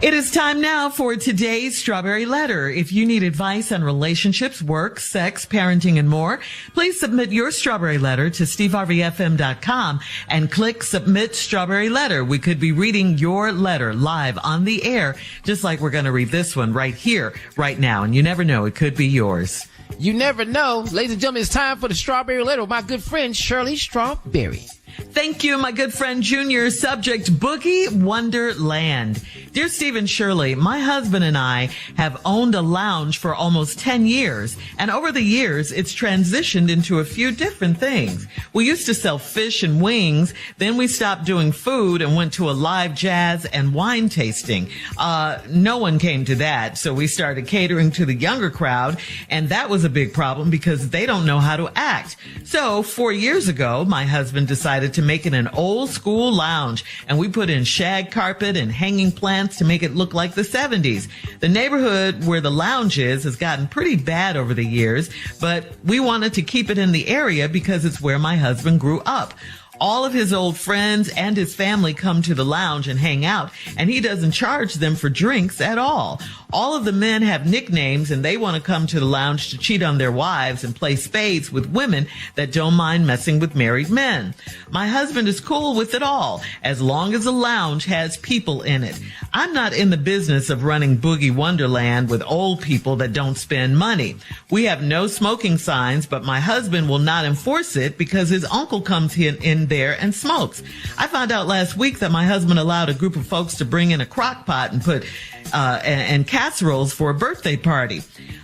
It is time now for today's Strawberry Letter. If you need advice on relationships, work, sex, parenting, and more, please submit your Strawberry Letter to steveharveyfm.com and click Submit Strawberry Letter. We could be reading your letter live on the air, just like we're going to read this one right here, right now. And you never know, it could be yours. You never know. Ladies and gentlemen, it's time for the Strawberry Letter with my good friend Shirley Strawberry. Thank you, my good friend Junior. Subject, Boogie Wonderland. Dear Steve and Shirley, my husband and I have owned a lounge for almost 10 years, and over the years, it's transitioned into a few different things. We used to sell fish and wings, then we stopped doing food and went to a live jazz and wine tasting. No one came to that, so we started catering to the younger crowd, and that was a big problem because they don't know how to act. So 4 years ago, my husband decided to make it an old school lounge, and we put in shag carpet and hanging plants to make it look like the 70s. The neighborhood where the lounge is has gotten pretty bad over the years, but we wanted to keep it in the area because it's where my husband grew up. All of his old friends and his family come to the lounge and hang out, and he doesn't charge them for drinks at all. All of the men have nicknames, and they want to come to the lounge to cheat on their wives and play spades with women that don't mind messing with married men. My husband is cool with it all, as long as the lounge has people in it. I'm not in the business of running Boogie Wonderland with old people that don't spend money. We have no smoking signs, but my husband will not enforce it because his uncle comes in there and smokes. I found out last week that my husband allowed a group of folks to bring in a crock pot and put and casseroles for a birthday party.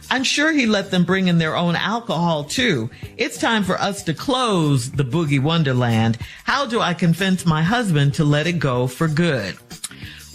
I'm sure he let them bring in their own alcohol too. It's time for us to close the Boogie Wonderland. How do I convince my husband to let it go for good?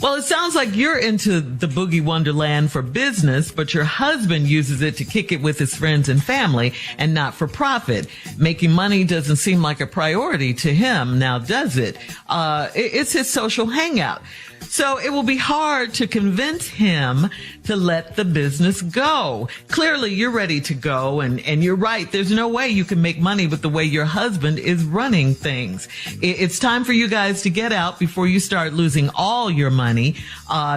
Well, it sounds like you're into the Boogie Wonderland for business, but your husband uses it to kick it with his friends and family and not for profit. Making money doesn't seem like a priority to him now, does it? It's his social hangout. So it will be hard to convince him to let the business go. Clearly, you're ready to go, and you're right. There's no way you can make money with the way your husband is running things. It's time for you guys to get out before you start losing all your money money,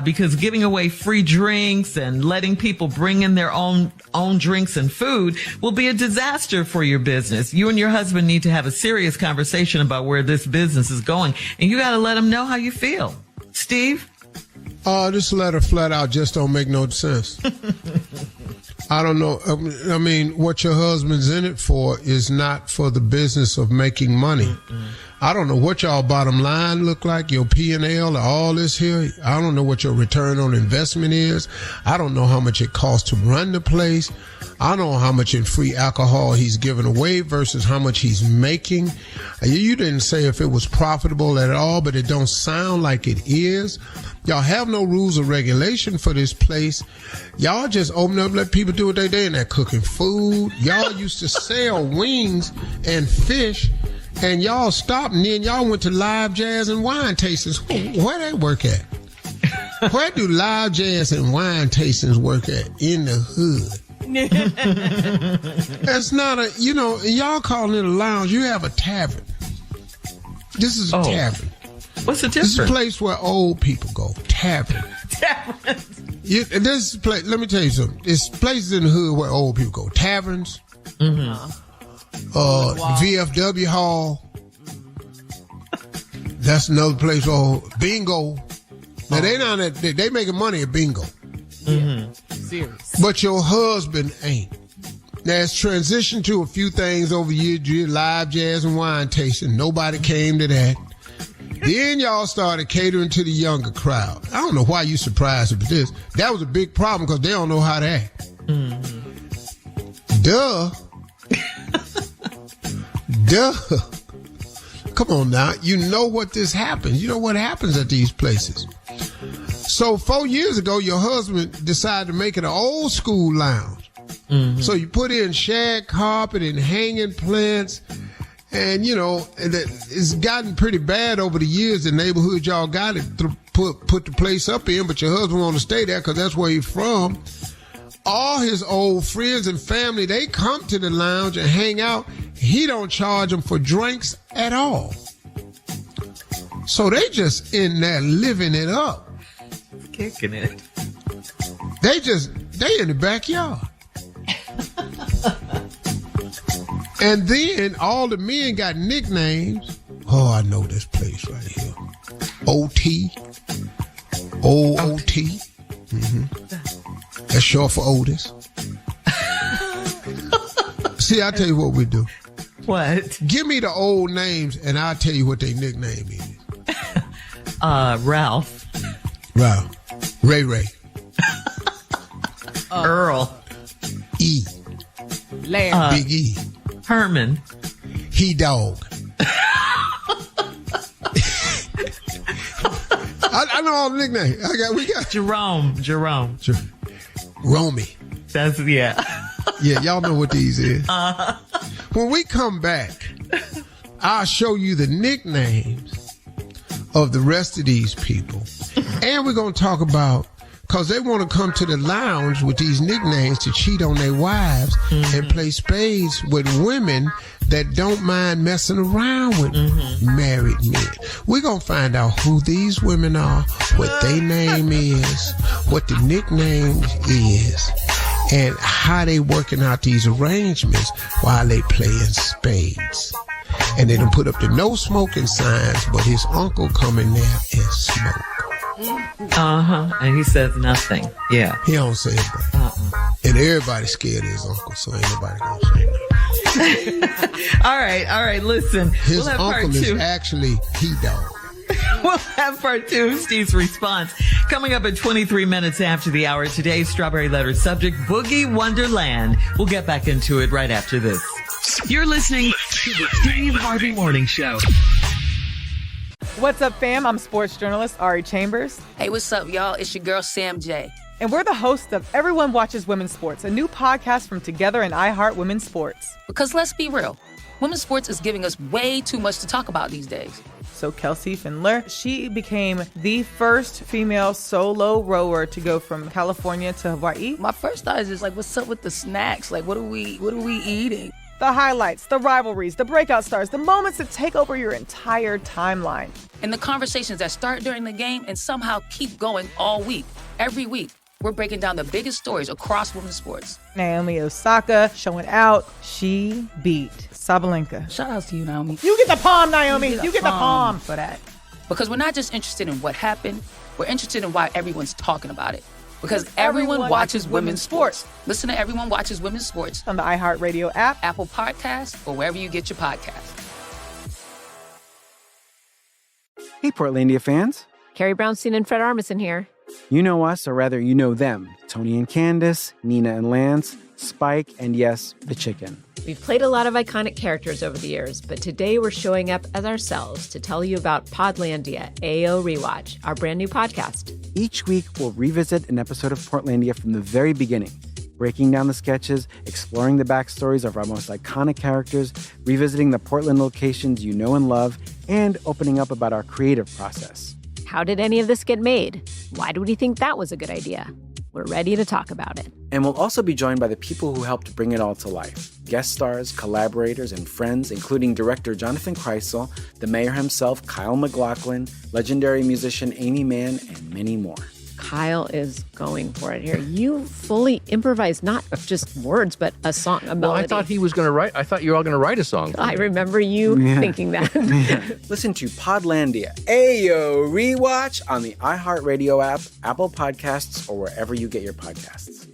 because giving away free drinks and letting people bring in their own drinks and food will be a disaster for your business. You and your husband need to have a serious conversation about where this business is going, and you got to let him know how you feel. Steve? This letter flat out just don't make no sense. I don't know. I mean, what your husband's in it for is not for the business of making money. Mm-mm. I don't know what y'all bottom line look like, your P&L, all this here. I don't know what your return on investment is. I don't know how much it costs to run the place. I don't know how much in free alcohol he's giving away versus how much he's making. You didn't say if it was profitable at all, but it don't sound like it is. Y'all have no rules or regulation for this place. Y'all just open up, let people do what they do, and they're cooking food. Y'all used to sell wings and fish, and y'all stopped, and then y'all went to live jazz and wine tastings. Where they work at? Where do live jazz and wine tastings work at? In the hood. That's not a, y'all calling it a lounge. You have a tavern. This is a tavern. What's the difference? This is a place where old people go. Tavern. This place, let me tell you something. It's places in the hood where old people go. Taverns. Mm-hmm. VFW Hall. That's another place. Bingo. Now they making money at bingo. Mm-hmm. Serious. But your husband ain't. Now it's transitioned to a few things over the years. Live jazz and wine tasting. Nobody came to that. Then y'all started catering to the younger crowd. I don't know why you surprised with this. That was a big problem because they don't know how to act. Mm-hmm. Duh. Come on now. You know what this happens. You know what happens at these places. So 4 years ago, your husband decided to make it an old school lounge. Mm-hmm. So you put in shag carpet and hanging plants. And, it's gotten pretty bad over the years. The neighborhood y'all got it put the place up in, but your husband want to stay there because that's where he's from. All his old friends and family, they come to the lounge and hang out. He don't charge them for drinks at all. So they just in there living it up. Kicking it. They in the backyard. And then all the men got nicknames. Oh, I know this place right here. OT. OOT. Mm-hmm. That's short for Otis. See, I'll tell you what we do. What? Give me the old names and I'll tell you what their nickname is. Ralph. Ray. Earl. E. Larry. Big E. Herman. He dog. I know all the nicknames. We got Jerome. Romy. That's yeah, y'all know what these is. When we come back, I'll show you the nicknames of the rest of these people. And we're going to talk about, because they want to come to the lounge with these nicknames to cheat on their wives and play spades with women that don't mind messing around with married men. We're going to find out who these women are, what their name is, what the nickname is, and how they working out these arrangements while they playing spades. And they done put up the no smoking signs, but his uncle come in there and smoke. And he says nothing. Yeah. He don't say it. And everybody's scared of his uncle, so ain't nobody gonna say nothing. All right. Listen. His uncle is actually he dog. We'll have part 2 of Steve's response coming up at 23 minutes after the hour. Today's Strawberry Letter subject, Boogie Wonderland. We'll get back into it right after this. You're listening to the Steve Harvey Morning Show. What's up, fam? I'm sports journalist Ari Chambers. Hey, what's up, y'all? It's your girl, Sam J. And we're the hosts of Everyone Watches Women's Sports, a new podcast from Together and iHeart Women's Sports. Because let's be real, women's sports is giving us way too much to talk about these days. So Kelsey Findler, she became the first female solo rower to go from California to Hawaii. My first thought is just like, what's up with the snacks? Like, what are we eating? The highlights, the rivalries, the breakout stars, the moments that take over your entire timeline. And the conversations that start during the game and somehow keep going all week, every week. We're breaking down the biggest stories across women's sports. Naomi Osaka showing out. She beat Sabalenka. Shout out to you, Naomi. You get the palm, Naomi. You get the palm for that. Because we're not just interested in what happened. We're interested in why everyone's talking about it. Because everyone watches women's sports. Listen to Everyone Watches Women's Sports on the iHeartRadio app, Apple Podcasts, or wherever you get your podcasts. Hey, Portlandia fans. Carrie Brownstein and Fred Armisen here. You know us, or rather, you know them. Tony and Candace, Nina and Lance, Spike, and yes, the chicken. We've played a lot of iconic characters over the years, but today we're showing up as ourselves to tell you about Podlandia AO Rewatch, our brand new podcast. Each week, we'll revisit an episode of Portlandia from the very beginning, breaking down the sketches, exploring the backstories of our most iconic characters, revisiting the Portland locations you know and love, and opening up about our creative process. How did any of this get made? Why do we think that was a good idea? We're ready to talk about it. And we'll also be joined by the people who helped bring it all to life. Guest stars, collaborators, and friends, including director Jonathan Kreisel, the mayor himself, Kyle MacLachlan, legendary musician Amy Mann, and many more. Kyle is going for it here. You fully improvised not just words, but a song, a melody. Well, I thought he was going to write. I thought you were all going to write a song. I remember you thinking that. Listen to Podlandia Ayo Rewatch on the iHeartRadio app, Apple Podcasts, or wherever you get your podcasts.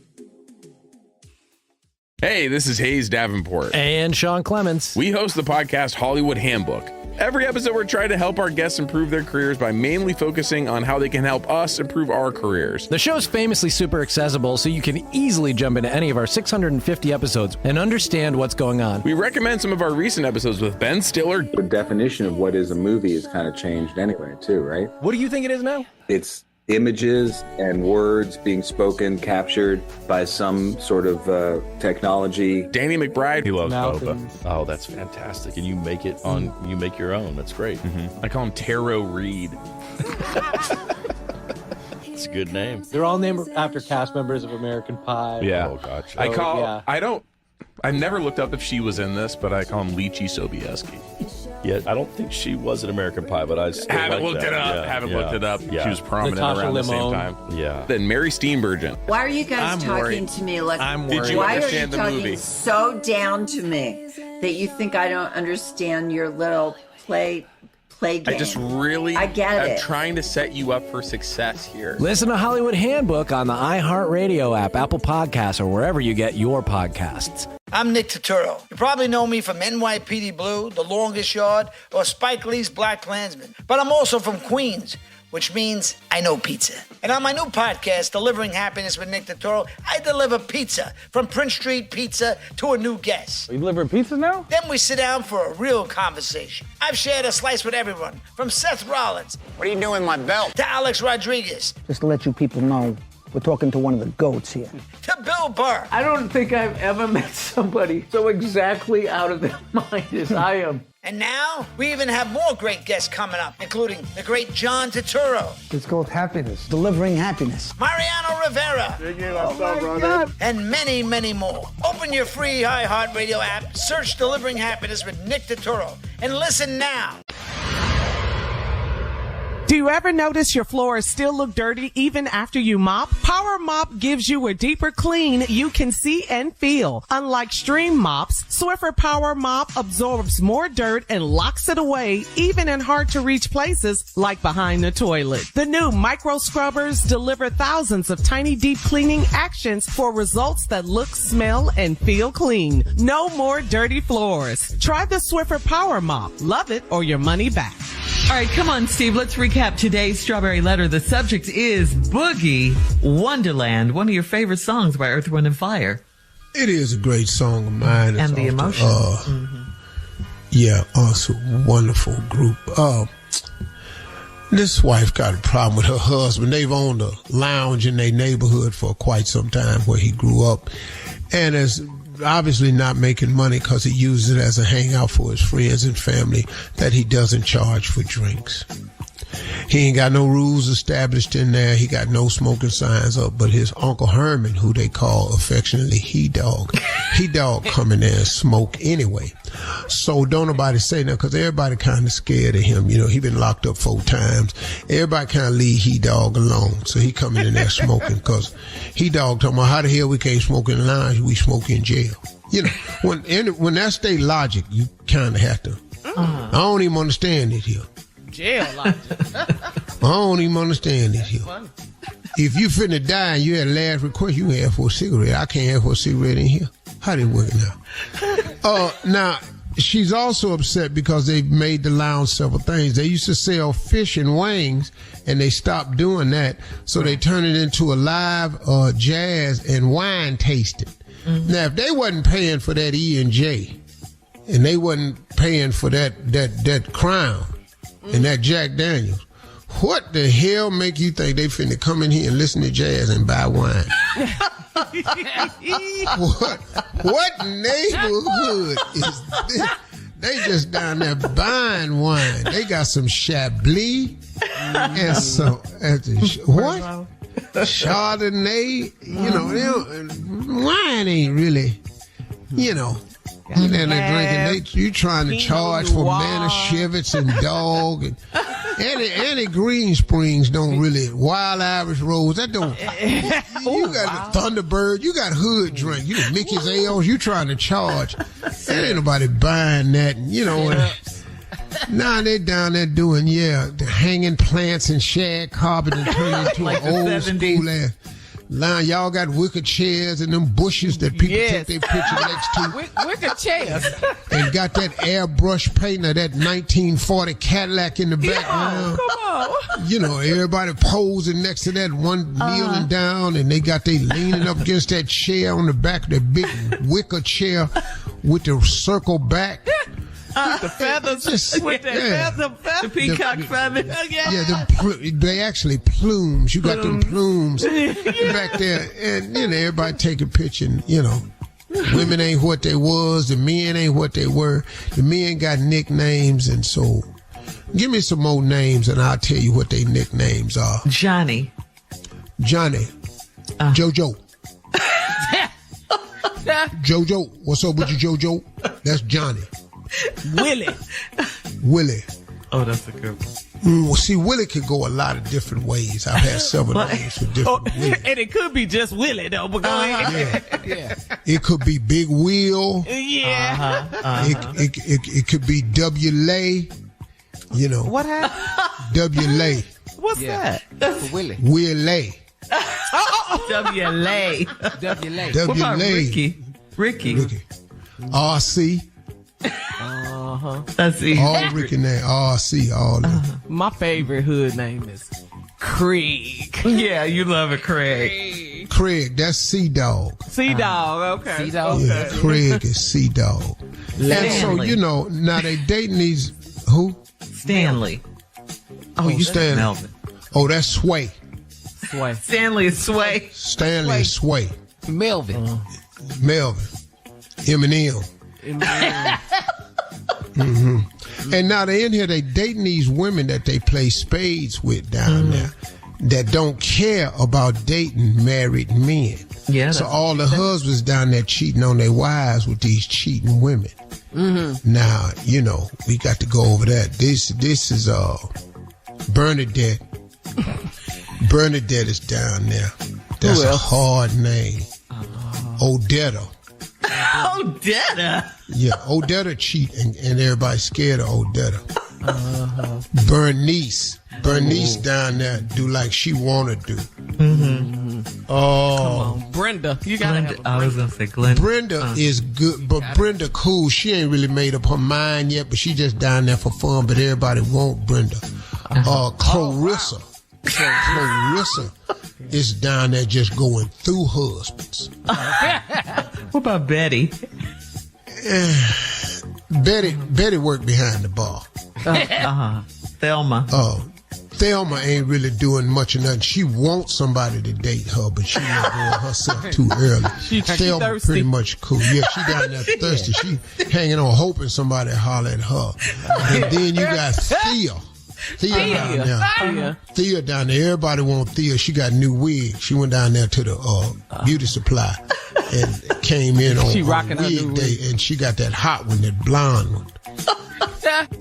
Hey, this is Hayes Davenport. And Sean Clements. We host the podcast Hollywood Handbook. Every episode, we're trying to help our guests improve their careers by mainly focusing on how they can help us improve our careers. The show's famously super accessible, so you can easily jump into any of our 650 episodes and understand what's going on. We recommend some of our recent episodes with Ben Stiller. The definition of what is a movie has kind of changed anyway, too, right? What do you think it is now? It's images and words being spoken, captured by some sort of technology. Danny McBride. He loves boba. Oh, that's fantastic. And you make it on, you make your own. That's great. Mm-hmm. I call him Taro Reed. It's a good name. They're all named after cast members of American Pie. Yeah. Oh, gotcha. So, I never looked up if she was in this, but I call him Lychee Sobieski. Yeah, I don't think she was in American Pie, but I still haven't looked it up. Looked it up. Yeah. She was prominent Natasha around Limon. the same time. Yeah. Then Mary Steenburgen. Why are you guys talking to me like? I'm worried. Did you why understand are you the talking movie? so down to me that you think I don't understand your little play game? I just really I get am it. trying to set you up for success here. Listen to Hollywood Handbook on the iHeartRadio app, Apple Podcasts, or wherever you get your podcasts. I'm Nick Turturro. You probably know me from NYPD Blue, The Longest Yard, or Spike Lee's Black Klansman. But I'm also from Queens, which means I know pizza. And on my new podcast, Delivering Happiness with Nick Turturro, I deliver pizza from Prince Street Pizza to a new guest. Are you delivering pizzas now? Then we sit down for a real conversation. I've shared a slice with everyone, from Seth Rollins. What are you doing with my belt? To Alex Rodriguez. Just to let you people know, we're talking to one of the goats here. To Bill Burr. I don't think I've ever met somebody so exactly out of their mind as I am. And now, we even have more great guests coming up, including the great John Turturro, It's called happiness, delivering happiness. Mariano Rivera, God. and many, many more. Open your free iHeartRadio app, search Delivering Happiness with Nick Turturro, and listen now. Do you ever notice your floors still look dirty even after you mop? Power Mop gives you a deeper clean you can see and feel. Unlike stream mops, Swiffer Power Mop absorbs more dirt and locks it away even in hard to reach places like behind the toilet. The new micro scrubbers deliver thousands of tiny deep cleaning actions for results that look, smell, and feel clean. No more dirty floors. Try the Swiffer Power Mop. Love it or your money back. All right, come on, Steve. Let's recap today's Strawberry Letter. The subject is Boogie Wonderland, one of your favorite songs by Earth, Wind & Fire. It is a great song of mine. And the emotion. Yeah, also wonderful group. This wife got a problem with her husband. They've owned a lounge in their neighborhood for quite some time where he grew up. And is obviously not making money because he uses it as a hangout for his friends and family that he doesn't charge for drinks. He ain't got no rules established in there. He got no smoking signs up. But his Uncle Herman, who they call affectionately He Dog come in there and smoke anyway. So don't nobody say nothing, because everybody kind of scared of him. He been locked up 4 times. Everybody kind of leave He Dog alone. So he coming in there smoking, because He Dog talking about how the hell we can't smoke in the lounge, we smoke in jail. When that's their logic, you kind of have to. I don't even understand it here. Jail logic. I don't even understand it here. If you finna die and you had a last request, you can ask for a cigarette. I can't ask for a cigarette in here. How they working now? Now, she's also upset because they've made the lounge several things. They used to sell fish and wings, and they stopped doing that. So they turned it into a live jazz and wine tasting. Mm-hmm. Now, if they wasn't paying for that E&J, and they wasn't paying for that Crown and that Jack Daniels, what the hell make you think they finna come in here and listen to jazz and buy wine? What neighborhood is this? They just down there buying wine. They got some Chablis and some what? Chardonnay. Wine ain't really, and then they're drinking. You trying to charge for Manischewitz and Dog and any Green Springs don't really. Wild Irish Rose, that don't. You got the Thunderbird. You got hood drink. You got Mickey's Ales. You trying to charge? There ain't nobody buying that. Now they down there doing the hanging plants and shag carpet and turning into like an old school ass. Line, y'all got wicker chairs and them bushes that people take their picture next to. Wicker chairs. And got that airbrush paint of that 1940 Cadillac in the background. Come on. Everybody posing next to that one, kneeling down, and they got they leaning up against that chair on the back of that big wicker chair with the circle back. The feathers, the peacock feathers. They actually plumes. You got them plumes back there, and everybody take a picture. And, women ain't what they was, the men ain't what they were. The men got nicknames, and so give me some more names, and I'll tell you what their nicknames are. Johnny, JoJo. JoJo, what's up with you, JoJo? That's Johnny. Willie. Oh, that's a good one. See, Willie could go a lot of different ways. I've had several names for different Willie. And it could be just Willie, though. But go ahead. Yeah. It could be Big Will. Yeah. It could be W-Lay. What happened? W-Lay. What's that? For Willie. Will-Lay. W-Lay. W-Lay. What about Ricky? R.C. That's easy. All Ricky name. R.C. All that. My favorite hood name is Craig. Yeah, you love it, Craig. Craig, that's C-Dog. C-Dog, okay. C-Dog. Yeah, Craig is C-Dog. And so, now they dating these, who? Stanley. You Stanley. Melvin. Oh, that's Sway. Stanley is Sway. Stanley is Sway. Melvin. Eminem. And now they in here, they dating these women that they play spades with down there that don't care about dating married men. Yeah. So all the husbands down there cheating on their wives with these cheating women. Now, we got to go over that. This is Bernadette. Bernadette is down there. That's a hard name. Odetta. Odetta? Yeah, Odetta cheat and everybody's scared of Odetta. Bernice down there do like she wanna do. Oh, come on, Brenda. You gotta have I was gonna say Glenda. Brenda is good, but Brenda cool. She ain't really made up her mind yet, but she just down there for fun. But everybody want Brenda. Clarissa. Clarissa is down there just going through husbands. What about Betty? Betty worked behind the bar. Thelma. Thelma ain't really doing much of nothing. She wants somebody to date her, but she not going herself too early. Thelma pretty much cool. Yeah, she down there thirsty. She hanging on, hoping somebody holler at her. And then you got Thea. Thea down there. Thea down there. Everybody want Thea. She got a new wig. She went down there to the beauty supply and came in on wig day, and she got that hot one, that blonde one.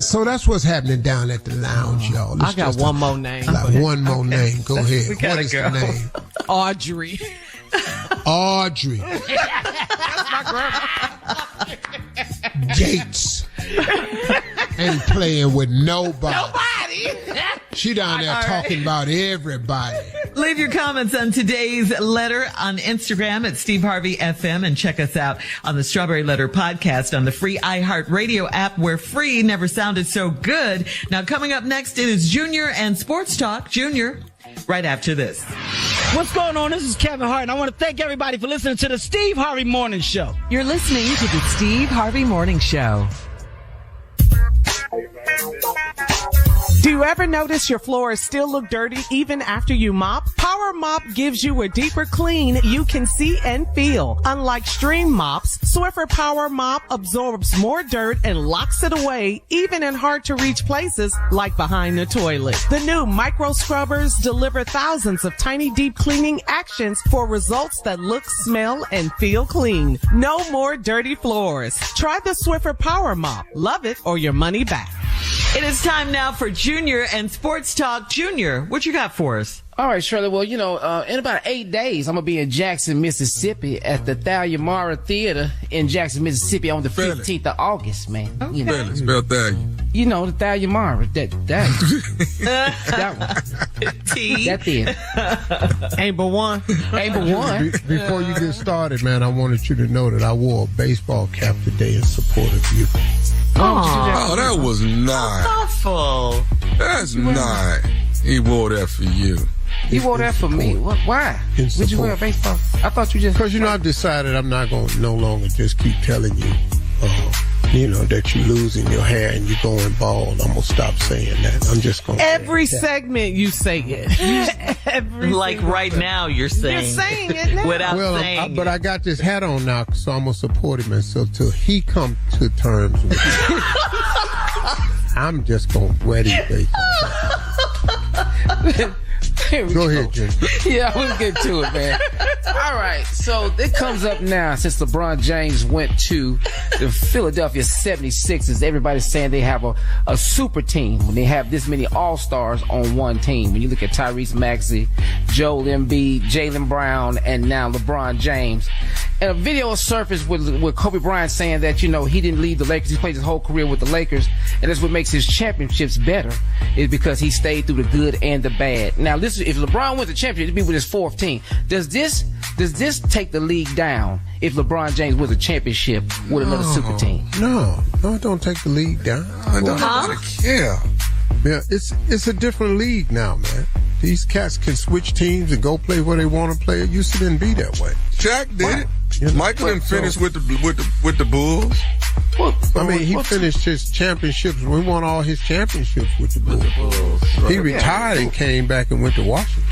So that's what's happening down at the lounge, y'all. I got one more name. One more name. Go ahead. What is the name? Audrey. Audrey. That's my grandma. Gates. Ain't playing with nobody. She down there talking about everybody. Leave your comments on today's letter on Instagram at Steve Harvey FM, and check us out on the Strawberry Letter podcast on the free iHeartRadio app, where free never sounded so good. Now, coming up next, it is Junior and Sports Talk. Junior, right after this. What's going on? This is Kevin Hart, and I want to thank everybody for listening to the Steve Harvey Morning Show. You're listening to the Steve Harvey Morning Show. Do you ever notice your floors still look dirty even after you mop? Power Mop gives you a deeper clean you can see and feel. Unlike stream mops, Swiffer Power Mop absorbs more dirt and locks it away, even in hard-to-reach places like behind the toilet. The new micro scrubbers deliver thousands of tiny deep cleaning actions for results that look, smell, and feel clean. No more dirty floors. Try the Swiffer Power Mop. Love it or your money back. It is time now for Junior and Sports Talk. Junior, what you got for us? All right, Shirley. Well, in about 8 days, I'm going to be in Jackson, Mississippi at the Thalia Mara Theater in Jackson, Mississippi on the 15th of August, man. Okay. Spell Thalia. You know, the Thalia Mara. That one. T. That theater. Ain't but one. Ain't but one. Before you get started, man, I wanted you to know that I wore a baseball cap today in support of you. Oh, that was nice. Awful. That's nice. He wore that for you. You wore that for me? What? Why? Would you wear a baseball? I thought you just... Because, I've decided I'm not going to no longer just keep telling you, that you're losing your hair and you're going bald. I'm going to stop saying that. I'm just going to Every segment you say it. Like right now you're saying. You're saying it now. Without saying but I got this hat on now, so I'm going to support him. And so till he come to terms with it, I'm just going to wear these baseball. Go ahead, Jim. Yeah, let's get to it, man. All right, so it comes up now since LeBron James went to the Philadelphia 76ers. Everybody's saying they have a super team when they have this many all-stars on one team. When you look at Tyrese Maxey, Joel Embiid, Jaylen Brown, and now LeBron James. And a video surfaced with Kobe Bryant saying that, he didn't leave the Lakers. He played his whole career with the Lakers. And that's what makes his championships better, is because he stayed through the good and the bad. Now, listen, if LeBron wins the championship, it'd be with his fourth team. Does this take the league down if LeBron James wins a championship with another super team? No, it don't take the league down. I don't care. Yeah, it's a different league now, man. These cats can switch teams and go play where they want to play. It used to didn't be that way. Shaq did it. Michael didn't finish with the Bulls. He finished his championships. We won all his championships with the Bulls. Right. He retired and came back and went to Washington.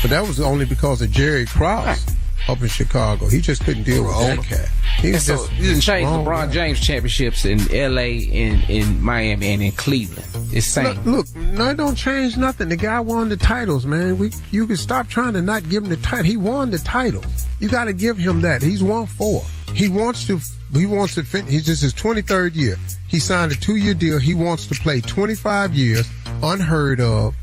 But that was only because of Jerry Krause up in Chicago. He just couldn't deal with that cat. He didn't change LeBron James championships in L.A., in Miami, and in Cleveland. It's same. Look, no, it don't change nothing. The guy won the titles, man. You can stop trying to not give him the title. He won the title. You got to give him that. He's won 4. He wants to finish. He's just his 23rd year. He signed a 2-year deal. He wants to play 25 years, unheard of,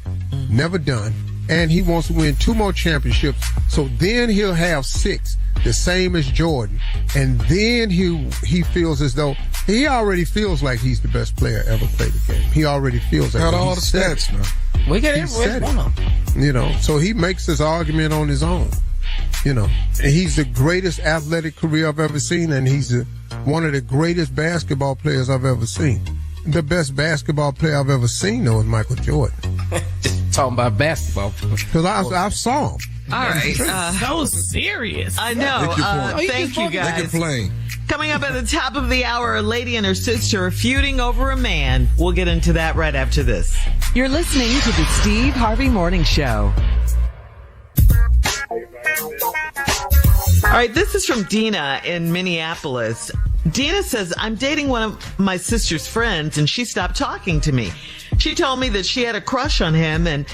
never done. And he wants to win 2 more championships. So then he'll have 6, the same as Jordan. And then he feels as though he already feels like he's the best player ever played the game. He already feels like got all the stats now. We got everyone. So he makes his argument on his own. And he's the greatest athletic career I've ever seen, and he's one of the greatest basketball players I've ever seen. The best basketball player I've ever seen, though, is Michael Jordan. Talking about basketball. Because I saw him. All right. So serious. I know. Thank you, guys. Make it plain. Coming up at the top of the hour, a lady and her sister are feuding over a man. We'll get into that right after this. You're listening to the Steve Harvey Morning Show. All right, this is from Dina in Minneapolis. Dina says, I'm dating one of my sister's friends and she stopped talking to me. She told me that she had a crush on him and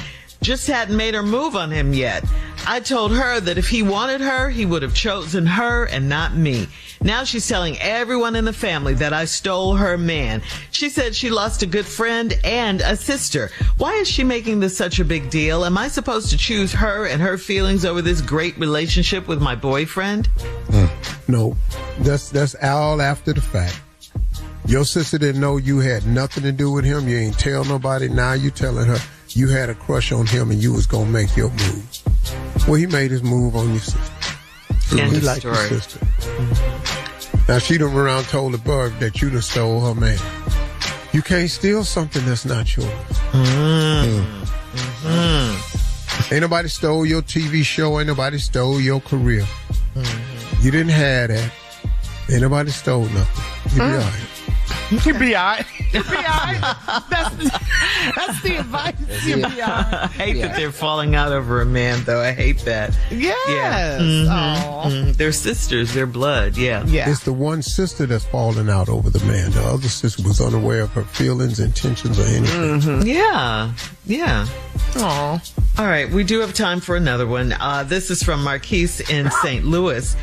just hadn't made her move on him yet. I told her that if he wanted her, he would have chosen her and not me. Now she's telling everyone in the family that I stole her man. She said she lost a good friend and a sister. Why is she making this such a big deal? Am I supposed to choose her and her feelings over this great relationship with my boyfriend? No, that's all after the fact. Your sister didn't know you had nothing to do with him. You ain't tell nobody. Now you telling her you had a crush on him and you was going to make your move. Well, he made his move on your sister. He liked your sister. Now, she done around told the bug that you done stole her man. You can't steal something that's not yours. Ain't nobody stole your TV show. Ain't nobody stole your career. You didn't have that. Ain't nobody stole nothing. You be all right. You be all right. You be all right. That's the advice. You be all right. I hate that they're falling out over a man, though. I hate that. Yes. Yeah. They're sisters. They're blood. Yeah. It's the one sister that's falling out over the man. The other sister was unaware of her feelings, intentions, or anything. Yeah. Aw. All right. We do have time for another one. This is from Marquise in St. Louis.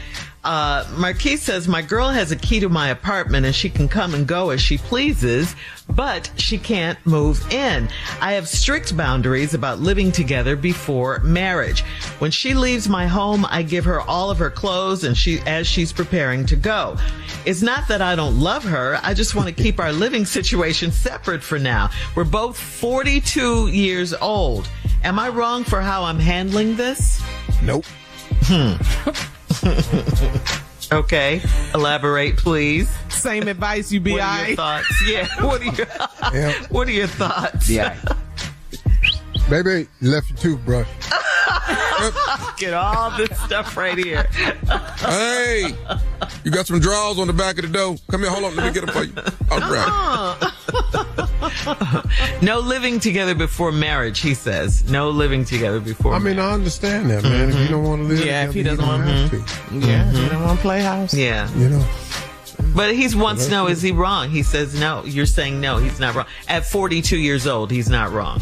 Marquise says, my girl has a key to my apartment and she can come and go as she pleases, but she can't move in. I have strict boundaries about living together before marriage. When she leaves my home, I give her all of her clothes and as she's preparing to go. It's not that I don't love her. I just want to keep our living situation separate for now. We're both 42 years old. Am I wrong for how I'm handling this? Nope. Okay, elaborate, please. Same advice. You be all right. What are your thoughts? Yeah. What are your thoughts? Yeah. Baby, left your toothbrush. Get all this stuff right here. Hey, you got some drawers on the back of the door. Come here, hold on, let me get them for you. All right. No living together before marriage, he says. No living together before marriage. I understand that, man. If you don't want to live together, if he doesn't want to. Yeah, if he don't want to play house. Yeah. You know. But he wants to know, is he wrong? He says no. You're saying no, he's not wrong. At 42 years old, he's not wrong.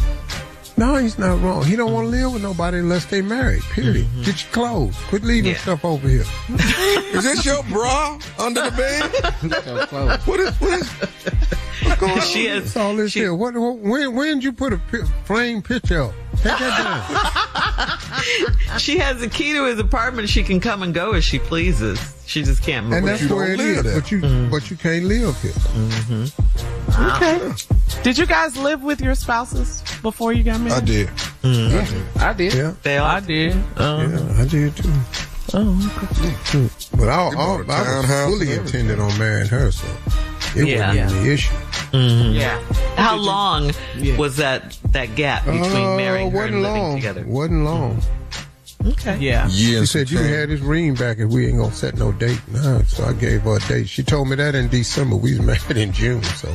No, he's not wrong. He don't want to live with nobody unless they married, period. Get your clothes. Quit leaving stuff over here. Is this your bra under the bed? What is what's going on? What's all this here? When did you put a flame picture up? Take that down. She has a key to his apartment. She can come and go as she pleases. She just can't move. And that's where it is. But you can't live here. Okay. Did you guys live with your spouses before you got married? I did. I did. Yeah. I did. Yeah, I did too. Oh, okay. But I was fully intended on marrying her, so it wasn't even the issue. Yeah. How long was that gap between marrying her and living together? Wasn't long. Okay. Yeah. She said, you had this ring back if we ain't gonna set no date. Nah, so I gave her a date. She told me that in December. We was married in June, so.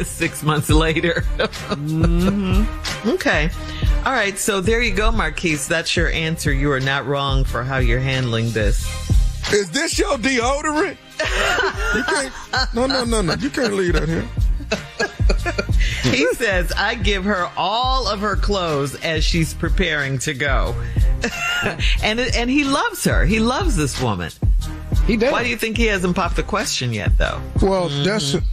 6 months later. Okay. All right. So there you go, Marquise. That's your answer. You are not wrong for how you're handling this. Is this your deodorant? You can't. No. You can't leave that here. He says, I give her all of her clothes as she's preparing to go. and he loves her. He loves this woman. He does. Why do you think he hasn't popped the question yet, though? Well,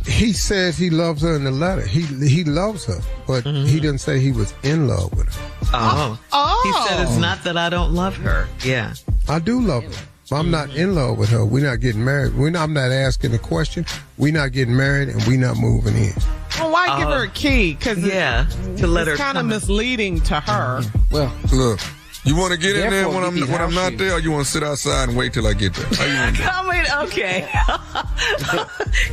he says he loves her in the letter. He loves her, but he didn't say he was in love with her. Oh. He said it's not that I don't love her. Yeah. I do love her. I'm not in love with her. We're not getting married. I'm not asking the question. We're not getting married, and we're not moving in. Well, why give her a key? Because to let her. It's kind of misleading to her. Well, look, you want to get in there when I'm not there, or you want to sit outside and wait till I get there? How you want to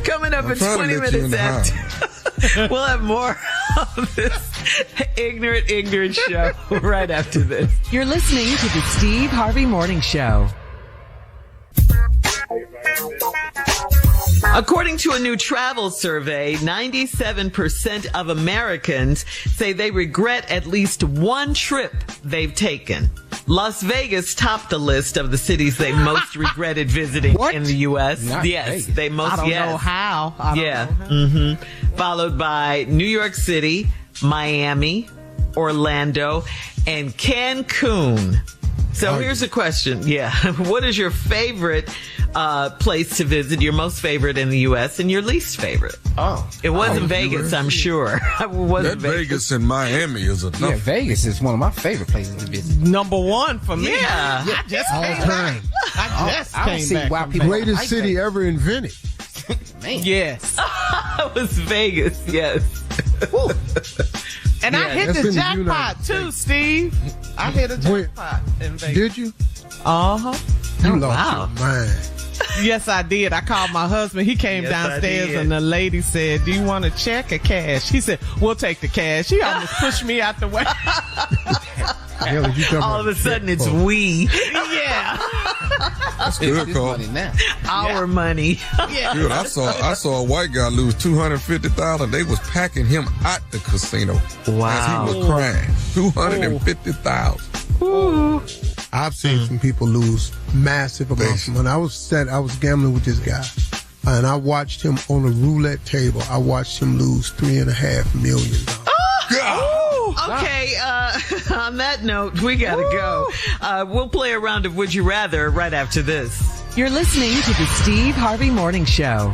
Coming up at 20 minutes after. We'll have more of this ignorant show right after this. You're listening to the Steve Harvey Morning Show. According to a new travel survey, 97% of Americans say they regret at least one trip they've taken. Las Vegas topped the list of the cities they most regretted visiting in the U.S. Not yes, Vegas. they most. I don't know how. Followed by New York City, Miami, Orlando, and Cancun. So here's a question. Yeah. What is your favorite place to visit, your most favorite in the U.S. and your least favorite? It wasn't Vegas, I'm sure. It wasn't Vegas and Miami is enough. Yeah, Vegas is one of my favorite places to visit. Number one for me. Yeah. I just All came time. back. I just I don't came see back why from people Vegas. Greatest city ever invented. Man. Yes. It was Vegas, yes. And I hit that's the in the jackpot United too, Steve. I hit a jackpot in Vegas. Did you? Uh-huh. You lost your mind. Yes, I did. I called my husband. He came downstairs and the lady said, "Do you want a check or cash?" He said, "We'll take the cash." He almost pushed me out the way. All of a sudden, it's we. Yeah. That's good, Cole. Our money. Yeah. Dude, I saw a white guy lose $250,000. They was packing him out the casino. Wow. As he was crying. $250,000. I've seen some people lose massive amounts of money. I was gambling with this guy, and I watched him on a roulette table. I watched him lose $3.5 million. Okay, on that note, we gotta go. We'll play a round of Would You Rather right after this. You're listening to the Steve Harvey Morning Show.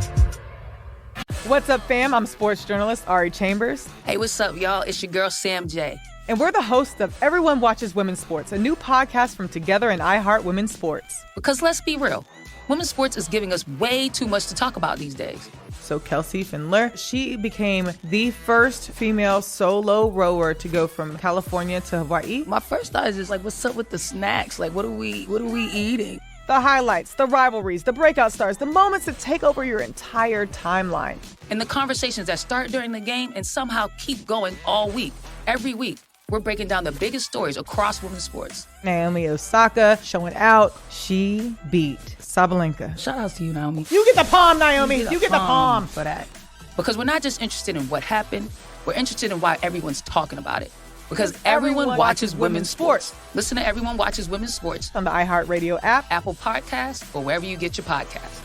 What's up, fam? I'm sports journalist Ari Chambers. Hey, what's up, y'all? It's your girl, Sam J. And we're the hosts of Everyone Watches Women's Sports, a new podcast from Together and iHeart Women's Sports. Because let's be real, women's sports is giving us way too much to talk about these days. So Kelsey Findler, she became the first female solo rower to go from California to Hawaii. My first thought is just like, what's up with the snacks? Like, what are we eating? The highlights, the rivalries, the breakout stars, the moments that take over your entire timeline. And the conversations that start during the game and somehow keep going all week, every week. We're breaking down the biggest stories across women's sports. Naomi Osaka showing out. She beat Sabalenka. Shout out to you, Naomi. You get the palm, Naomi. You get the palm for that. Because we're not just interested in what happened. We're interested in why everyone's talking about it. Because everyone watches women's sports. Listen to Everyone Watches Women's Sports on the iHeartRadio app, Apple Podcasts, or wherever you get your podcasts.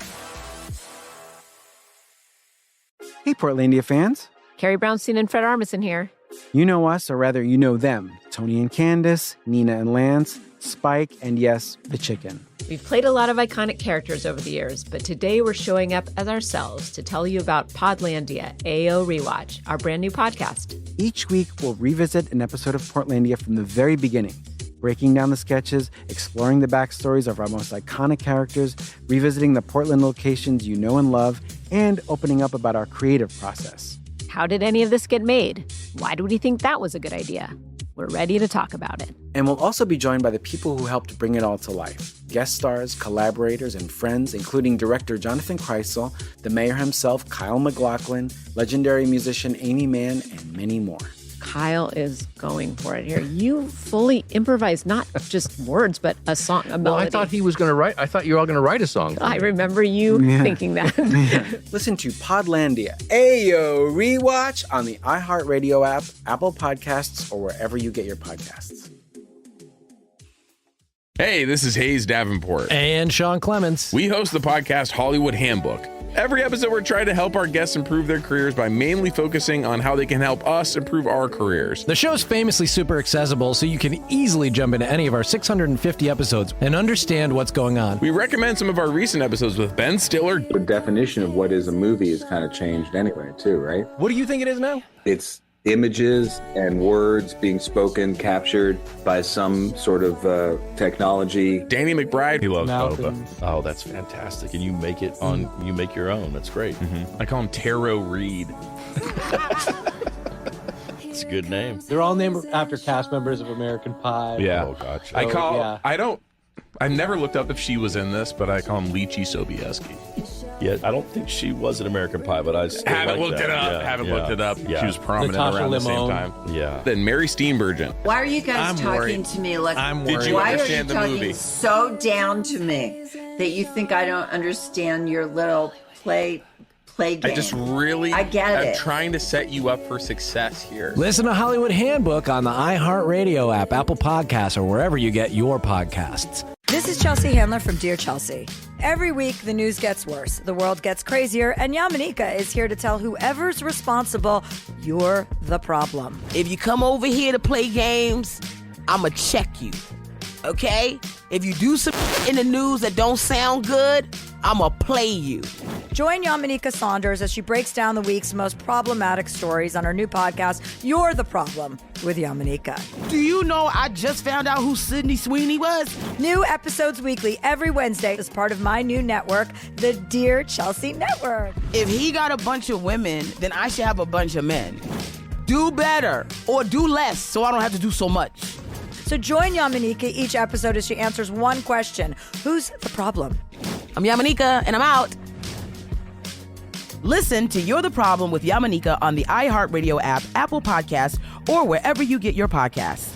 Hey, Portlandia fans. Carrie Brownstein and Fred Armisen here. You know us, or rather, you know them. Tony and Candace, Nina and Lance, Spike, and yes, the chicken. We've played a lot of iconic characters over the years, but today we're showing up as ourselves to tell you about Podlandia, AO Rewatch, our brand new podcast. Each week, we'll revisit an episode of Portlandia from the very beginning, breaking down the sketches, exploring the backstories of our most iconic characters, revisiting the Portland locations you know and love, and opening up about our creative process. How did any of this get made? Why do we think that was a good idea? We're ready to talk about it. And we'll also be joined by the people who helped bring it all to life. Guest stars, collaborators, and friends, including director Jonathan Kreisel, the mayor himself, Kyle MacLachlan, legendary musician Amy Mann, and many more. Kyle is going for it here. You fully improvised not just words, but a song, a melody. Well, I thought he was going to write. I thought you were all going to write a song. I remember you thinking that. Listen to Podlandia, Ayo Rewatch on the iHeartRadio app, Apple Podcasts, or wherever you get your podcasts. Hey, this is Hayes Davenport. And Sean Clements. We host the podcast Hollywood Handbook. Every episode, we're trying to help our guests improve their careers by mainly focusing on how they can help us improve our careers. The show's famously super accessible, so you can easily jump into any of our 650 episodes and understand what's going on. We recommend some of our recent episodes with Ben Stiller. The definition of what is a movie has kind of changed anyway, too, right? What do you think it is now? It's images and words being spoken, captured by some sort of technology. Danny McBride. He loves boba. Oh, that's fantastic. And you make it on, you make your own. That's great. Mm-hmm. I call him Taro Reed. It's a good name. They're all named after cast members of American Pie. Yeah. Oh, gotcha. I never looked up if she was in this, but I call him Lychee Sobieski. Yeah, I don't think she was in American Pie, but I still haven't looked it up. Yeah. She was prominent Natasha around Limon. the same time. Yeah. Then Mary Steenburgen. Why are you guys talking to me like? I'm worried. Did you why understand are the you talking movie? so down to me that you think I don't understand your little play play game. I just really, I get I'm it. trying to set you up for success here. Listen to Hollywood Handbook on the iHeartRadio app, Apple Podcasts, or wherever you get your podcasts. This is Chelsea Handler from Dear Chelsea. Every week, the news gets worse, the world gets crazier, and Yamanika is here to tell whoever's responsible, you're the problem. If you come over here to play games, I'ma check you, okay? If you do some in the news that don't sound good, I'ma play you. Join Yamanika Saunders as she breaks down the week's most problematic stories on her new podcast, You're the Problem, with Yamanika. Do you know I just found out who Sydney Sweeney was? New episodes weekly every Wednesday as part of my new network, the Dear Chelsea Network. If he got a bunch of women, then I should have a bunch of men. Do better or do less so I don't have to do so much. So join Yamanika each episode as she answers one question. Who's the problem? I'm Yamanika, and I'm out. Listen to You're the Problem with Yamanika on the iHeartRadio app, Apple Podcasts, or wherever you get your podcasts.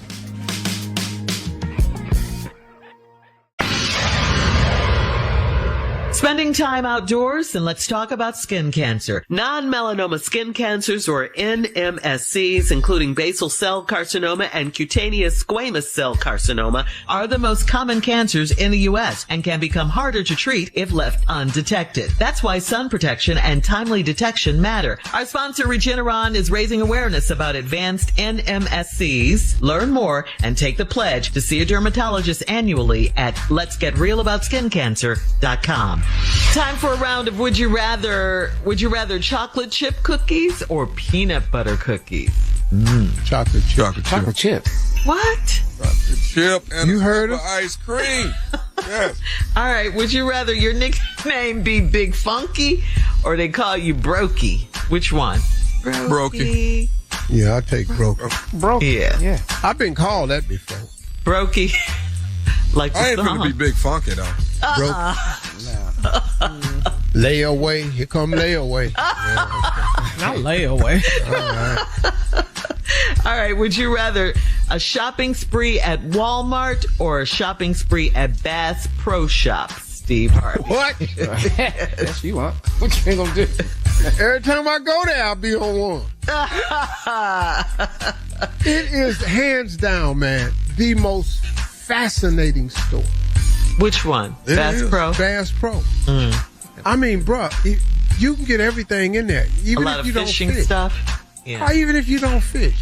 Spending time outdoors, and let's talk about skin cancer. Non-melanoma skin cancers, or NMSCs, including basal cell carcinoma and cutaneous squamous cell carcinoma, are the most common cancers in the U.S. and can become harder to treat if left undetected. That's why sun protection and timely detection matter. Our sponsor, Regeneron, is raising awareness about advanced NMSCs. Learn more and take the pledge to see a dermatologist annually at letsgetrealaboutSkinCancer.com. Time for a round of Would You Rather. Would you rather chocolate chip cookies or peanut butter cookies? Chocolate chip. Chocolate chip. What? Chocolate chip and You heard it? ice cream. Yes. All right. Would you rather your nickname be Big Funky or they call you Brokey? Which one? Brokey. Yeah, I'll take broke. Yeah. I've been called that before. Brokey. Like the I ain't song. gonna be Big Funky though. Layaway. Here come layaway. Not layaway. All right. Would you rather a shopping spree at Walmart or a shopping spree at Bass Pro Shops, Steve Harvey? What? That's you, huh? What you ain't gonna do? Every time I go there, I'll be on one. It is hands down, man, the most fascinating store. Which one? Bass Pro? Bass Pro. I mean, bruh, you can get everything in there. Even A lot if of you don't fishing fish. stuff. Yeah. Or even if you don't fish.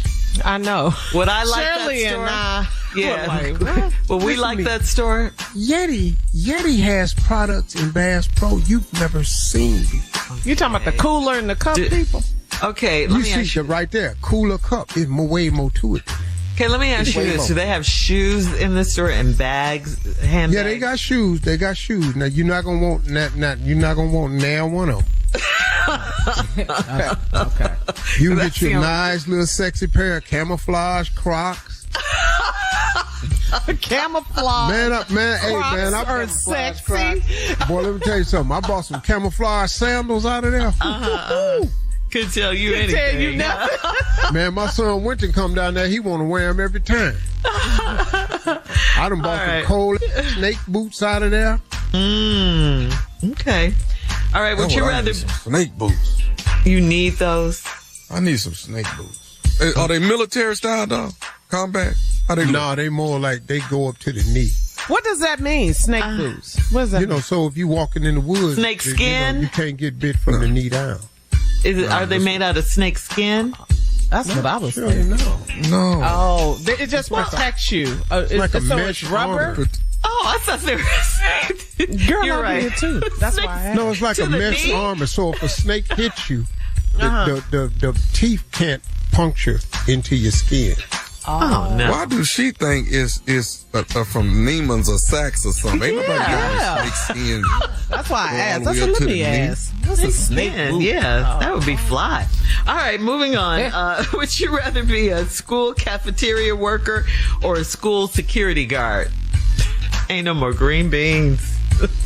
I know. What I like Shirley that store. and I. Yeah. Like, what? Well, we Listen like to me. that store. Yeti has products in Bass Pro you've never seen before. You talking about the cooler and the cup people? Okay, let You me see ask you. it right there. Cooler cup. There's way more to it. Okay, let me ask you this: do they have shoes in the store and bags, handbags? Yeah, they got shoes. They got shoes. Now you're not gonna want you're not gonna want nail one of them. Okay. You can get your nice little sexy pair of camouflage Crocs. Camouflage. Man, hey, Crocs man, I are sexy. Boy, let me tell you something. I bought some camouflage sandals out of there. Woo! Could tell you Could anything. tell you nothing. Man, my son Winton come down there. He want to wear them every time. I done bought some cold snake boots out of there. Okay. All right. Would you I rather need some snake boots? you need those? I need some snake boots. Are they military style though? Combat? No, they more like they go up to the knee. What does that mean, snake boots? What is that? You know, so if you walking in the woods, Snake skin? you can't get bit from the knee down. Are they made out of snake skin? That's what I was saying. No. Oh, it just protects you. Like a so mesh it's rubber? armor. Oh, I thought they were saying. Girl, You're I right. did too. That's why I asked. No, it's like To a the mesh knee? armor. So if a snake hits you, the teeth can't puncture into your skin. Oh, no. Why do she think it's from Neiman's or Saks or something? Ain't nobody getting snake skin. That's why I all asked. the That's way what up to let the me knee. ask. What's a snake boot? Yeah, that would be fly. All right, moving on. Would you rather be a school cafeteria worker or a school security guard? Ain't no more green beans.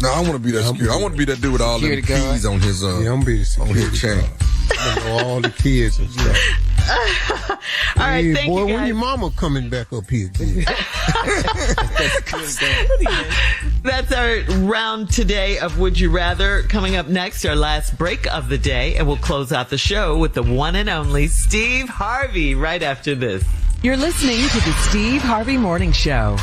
No, I want to be that security. I want to be that dude with all them Security guard. keys on his Yeah, I'm gonna be the on his security chain. guard. I know all the kids and stuff. All right, hey, thank boy, you guys. when your mama coming back up here? That's our round today of Would You Rather. Coming up next, our last break of the day, and we'll close out the show with the one and only Steve Harvey right after this. You're listening to the Steve Harvey Morning Show.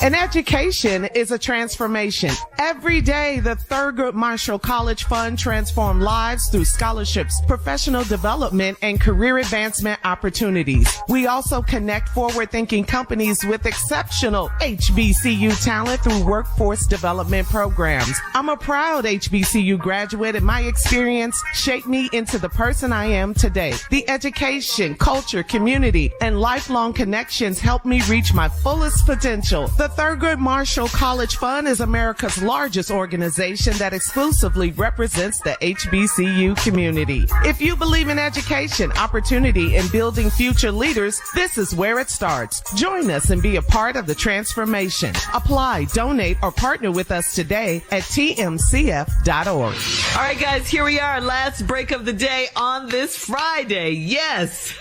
An education is a transformation. Every day, the Thurgood Marshall College Fund transforms lives through scholarships, professional development, and career advancement opportunities. We also connect forward-thinking companies with exceptional HBCU talent through workforce development programs. I'm a proud HBCU graduate, and my experience shaped me into the person I am today. The education, culture, community, and lifelong connections helped me reach my fullest potential. The Thurgood Marshall College Fund is America's largest organization that exclusively represents the HBCU community. If you believe in education, opportunity, and building future leaders, this is where it starts. Join us and be a part of the transformation. Apply, donate, or partner with us today at tmcf.org. All right, guys, here we are. Last break of the day on this Friday. Yes.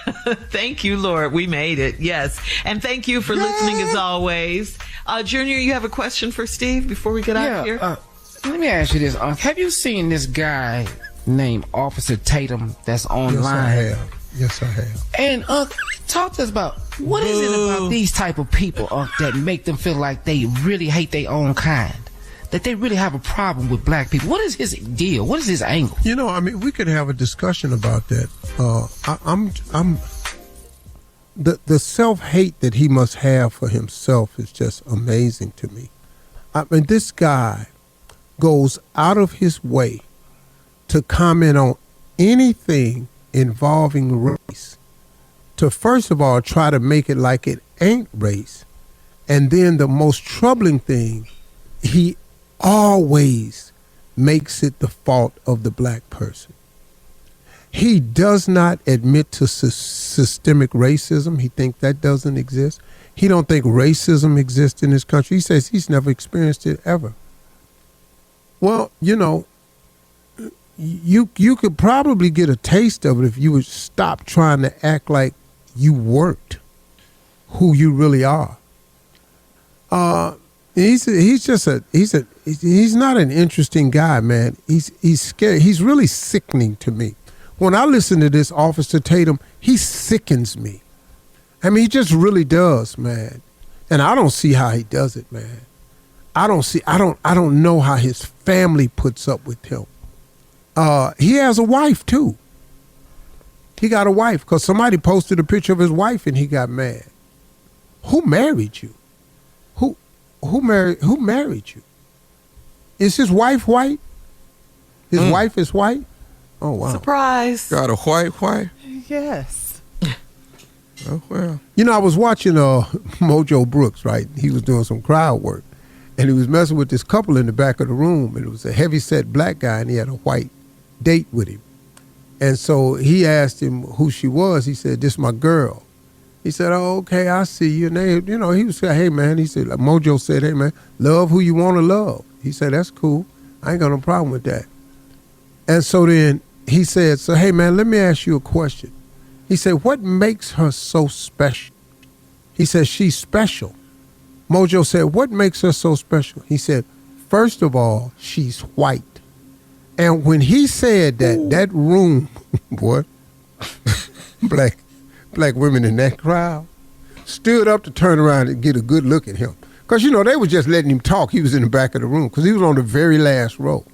Thank you, Lord. We made it. Yes. And thank you for listening as always. Junior, you have a question for Steve before we get out of here? Let me ask you this. Have you seen this guy named Officer Tatum that's online? Yes, I have. And talk to us about what is it about these type of people that make them feel like they really hate their own kind? That they really have a problem with black people. What is his deal? What is his angle? You know, I mean, we could have a discussion about that. The self-hate that he must have for himself is just amazing to me. I mean, this guy goes out of his way to comment on anything involving race, to first of all try to make it like it ain't race. And then the most troubling thing, he always makes it the fault of the black person. He does not admit to systemic racism. He thinks that doesn't exist. He don't think racism exists in this country. He says he's never experienced it ever. Well, you know, you could probably get a taste of it if you would stop trying to act like you weren't who you really are. He's not an interesting guy, man. He's scary. He's really sickening to me. When I listen to this Officer Tatum, he sickens me. I mean, he just really does, man. And I don't see how he does it, man. I don't know how his family puts up with him. He has a wife too. He got a wife because somebody posted a picture of his wife and he got mad. Who married you? Who married you? Is his wife white? His wife is white? Oh, wow. Surprise. Got a white wife? Yes. Oh, well. You know, I was watching Mojo Brooks, right? He was doing some crowd work. And he was messing with this couple in the back of the room. And it was a heavy-set black guy, and he had a white date with him. And so he asked him who she was. He said, "This is my girl." He said, "Oh, okay, I see you." And they, you know, he was saying, "Hey, man," he said, like Mojo said, "Hey, man, love who you want to love." He said, "That's cool. I ain't got no problem with that." And so then he said, "So, hey, man, let me ask you a question." He said, "What makes her so special?" He said, "She's special." Mojo said, "What makes her so special?" He said, "First of all, she's white." And when he said that, that room, boy, black women in that crowd stood up to turn around and get a good look at him. Because, you know, they were just letting him talk. He was in the back of the room because he was on the very last row.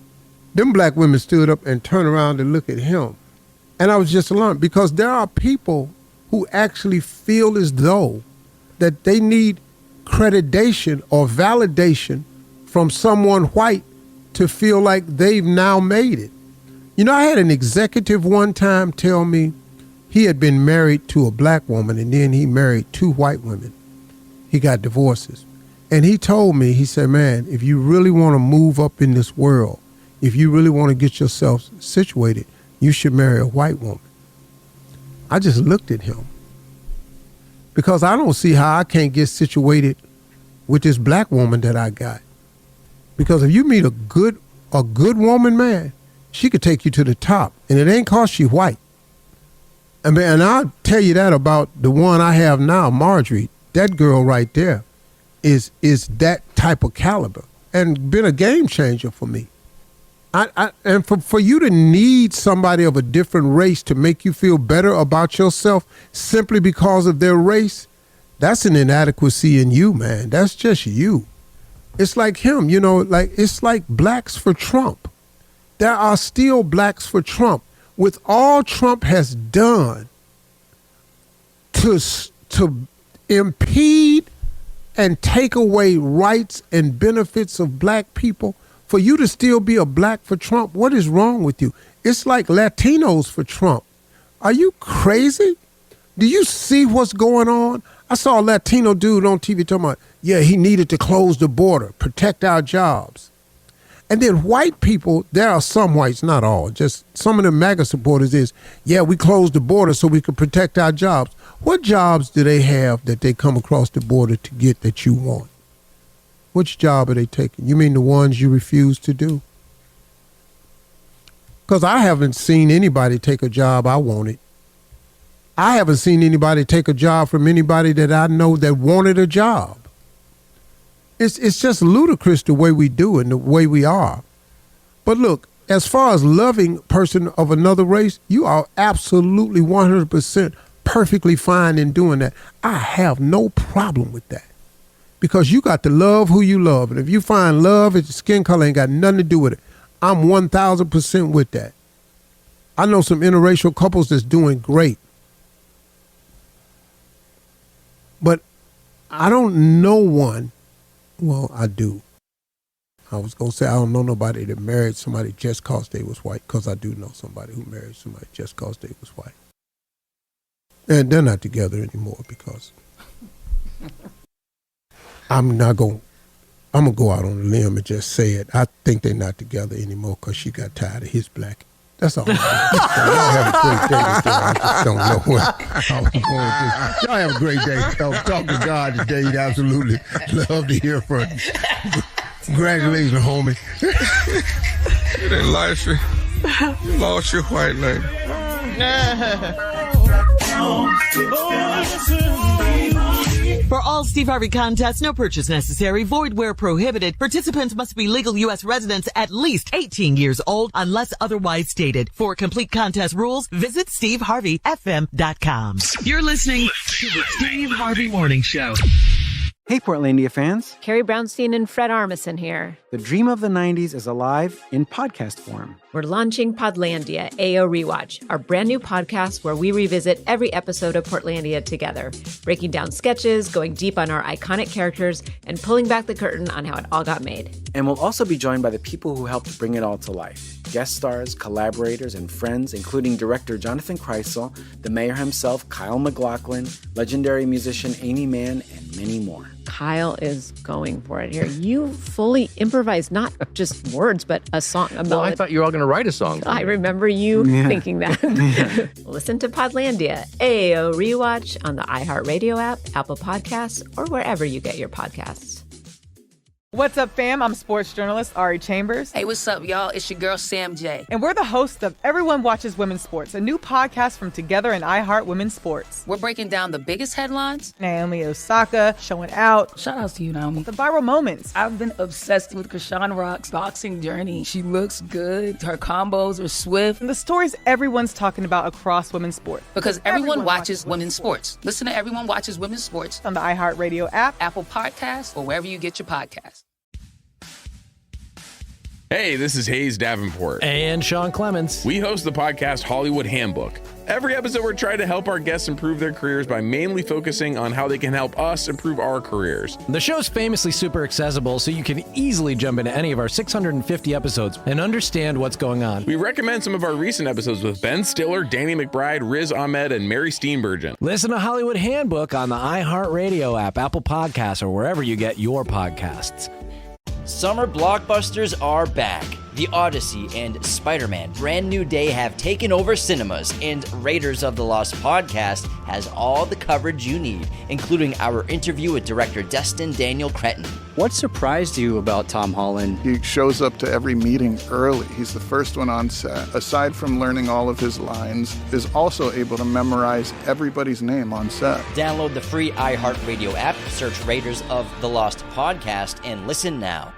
Them black women stood up and turned around to look at him. And I was just alarmed because there are people who actually feel as though that they need accreditation or validation from someone white to feel like they've now made it. You know, I had an executive one time tell me he had been married to a black woman and then he married 2 white women. He got divorces. And he told me, he said, "Man, if you really want to move up in this world, if you really want to get yourself situated, you should marry a white woman." I just looked at him because I don't see how I can't get situated with this black woman that I got. Because if you meet a good woman, man, she could take you to the top, and it ain't cause she white. I mean, and I'll tell you that about the one I have now, Marjorie. That girl right there is that type of caliber and been a game changer for me. And for you to need somebody of a different race to make you feel better about yourself simply because of their race, that's an inadequacy in you, man. That's just you. It's like him, it's like blacks for Trump. There are still blacks for Trump. With all Trump has done to impede and take away rights and benefits of black people, for you to still be a black for Trump, what is wrong with you? It's like Latinos for Trump. Are you crazy? Do you see what's going on? I saw a Latino dude on TV talking about, yeah, he needed to close the border, protect our jobs. And then white people, there are some whites, not all, just some of the MAGA supporters is, yeah, we closed the border so we could protect our jobs. What jobs do they have that they come across the border to get that you want? Which job are they taking? You mean the ones you refuse to do? Because I haven't seen anybody take a job I wanted. I haven't seen anybody take a job from anybody that I know that wanted a job. It's just ludicrous the way we do it and the way we are. But look, as far as loving a person of another race, you are absolutely 100% perfectly fine in doing that. I have no problem with that. Because you got to love who you love. And if you find love, it's skin color ain't got nothing to do with it. I'm 1,000% with that. I know some interracial couples that's doing great. But I don't know one. Well, I do. I was going to say I don't know nobody that married somebody just because they was white, because I do know somebody who married somebody just because they was white. And they're not together anymore because I'm going to go out on a limb and just say it. I think they're not together anymore because she got tired of his black. That's all. Y'all have a great day today. I just don't know what I was going to do. Y'all have a great day. Talk to God today. You'd absolutely love to hear from you. Congratulations, homie. You didn't lost you lost your white lady. For all Steve Harvey contests, no purchase necessary, void where prohibited. Participants must be legal U.S. residents at least 18 years old unless otherwise stated. For complete contest rules, visit SteveHarveyFM.com. You're listening to the Steve Harvey Morning Show. Hey, Portlandia fans. Carrie Brownstein and Fred Armisen here. The dream of the 90s is alive in podcast form. We're launching Podlandia AO Rewatch, our brand new podcast where we revisit every episode of Portlandia together, breaking down sketches, going deep on our iconic characters, and pulling back the curtain on how it all got made. And we'll also be joined by the people who helped bring it all to life. Guest stars, collaborators, and friends, including director Jonathan Kreisel, the mayor himself, Kyle MacLachlan, legendary musician Amy Mann, and many more. Kyle is going for it here. You fully improvised not just words, but a song, a melody. Well, I thought you were all going to write a song. I remember you thinking that. Listen to Podlandia, AO Rewatch on the iHeartRadio app, Apple Podcasts, or wherever you get your podcasts. What's up, fam? I'm sports journalist Ari Chambers. Hey, what's up, y'all? It's your girl, Sam J. And we're the hosts of Everyone Watches Women's Sports, a new podcast from Together and iHeart Women's Sports. We're breaking down the biggest headlines. Naomi Osaka showing out. Shout out to you, Naomi. The viral moments. I've been obsessed with Krishan Rock's boxing journey. She looks good. Her combos are swift. And the stories everyone's talking about across women's sports. Because everyone watches women's sports. Listen to Everyone Watches Women's Sports on the iHeartRadio app, Apple Podcasts, or wherever you get your podcasts. Hey, this is Hayes Davenport. And Sean Clements. We host the podcast Hollywood Handbook. Every episode, we're trying to help our guests improve their careers by mainly focusing on how they can help us improve our careers. The show's famously super accessible, so you can easily jump into any of our 650 episodes and understand what's going on. We recommend some of our recent episodes with Ben Stiller, Danny McBride, Riz Ahmed, and Mary Steenburgen. Listen to Hollywood Handbook on the iHeartRadio app, Apple Podcasts, or wherever you get your podcasts. Summer blockbusters are back. The Odyssey, and Spider-Man Brand New Day have taken over cinemas, and Raiders of the Lost podcast has all the coverage you need, including our interview with director Destin Daniel Cretton. What surprised you about Tom Holland? He shows up to every meeting early. He's the first one on set. Aside from learning all of his lines, is also able to memorize everybody's name on set. Download the free iHeartRadio app, search Raiders of the Lost podcast, and listen now.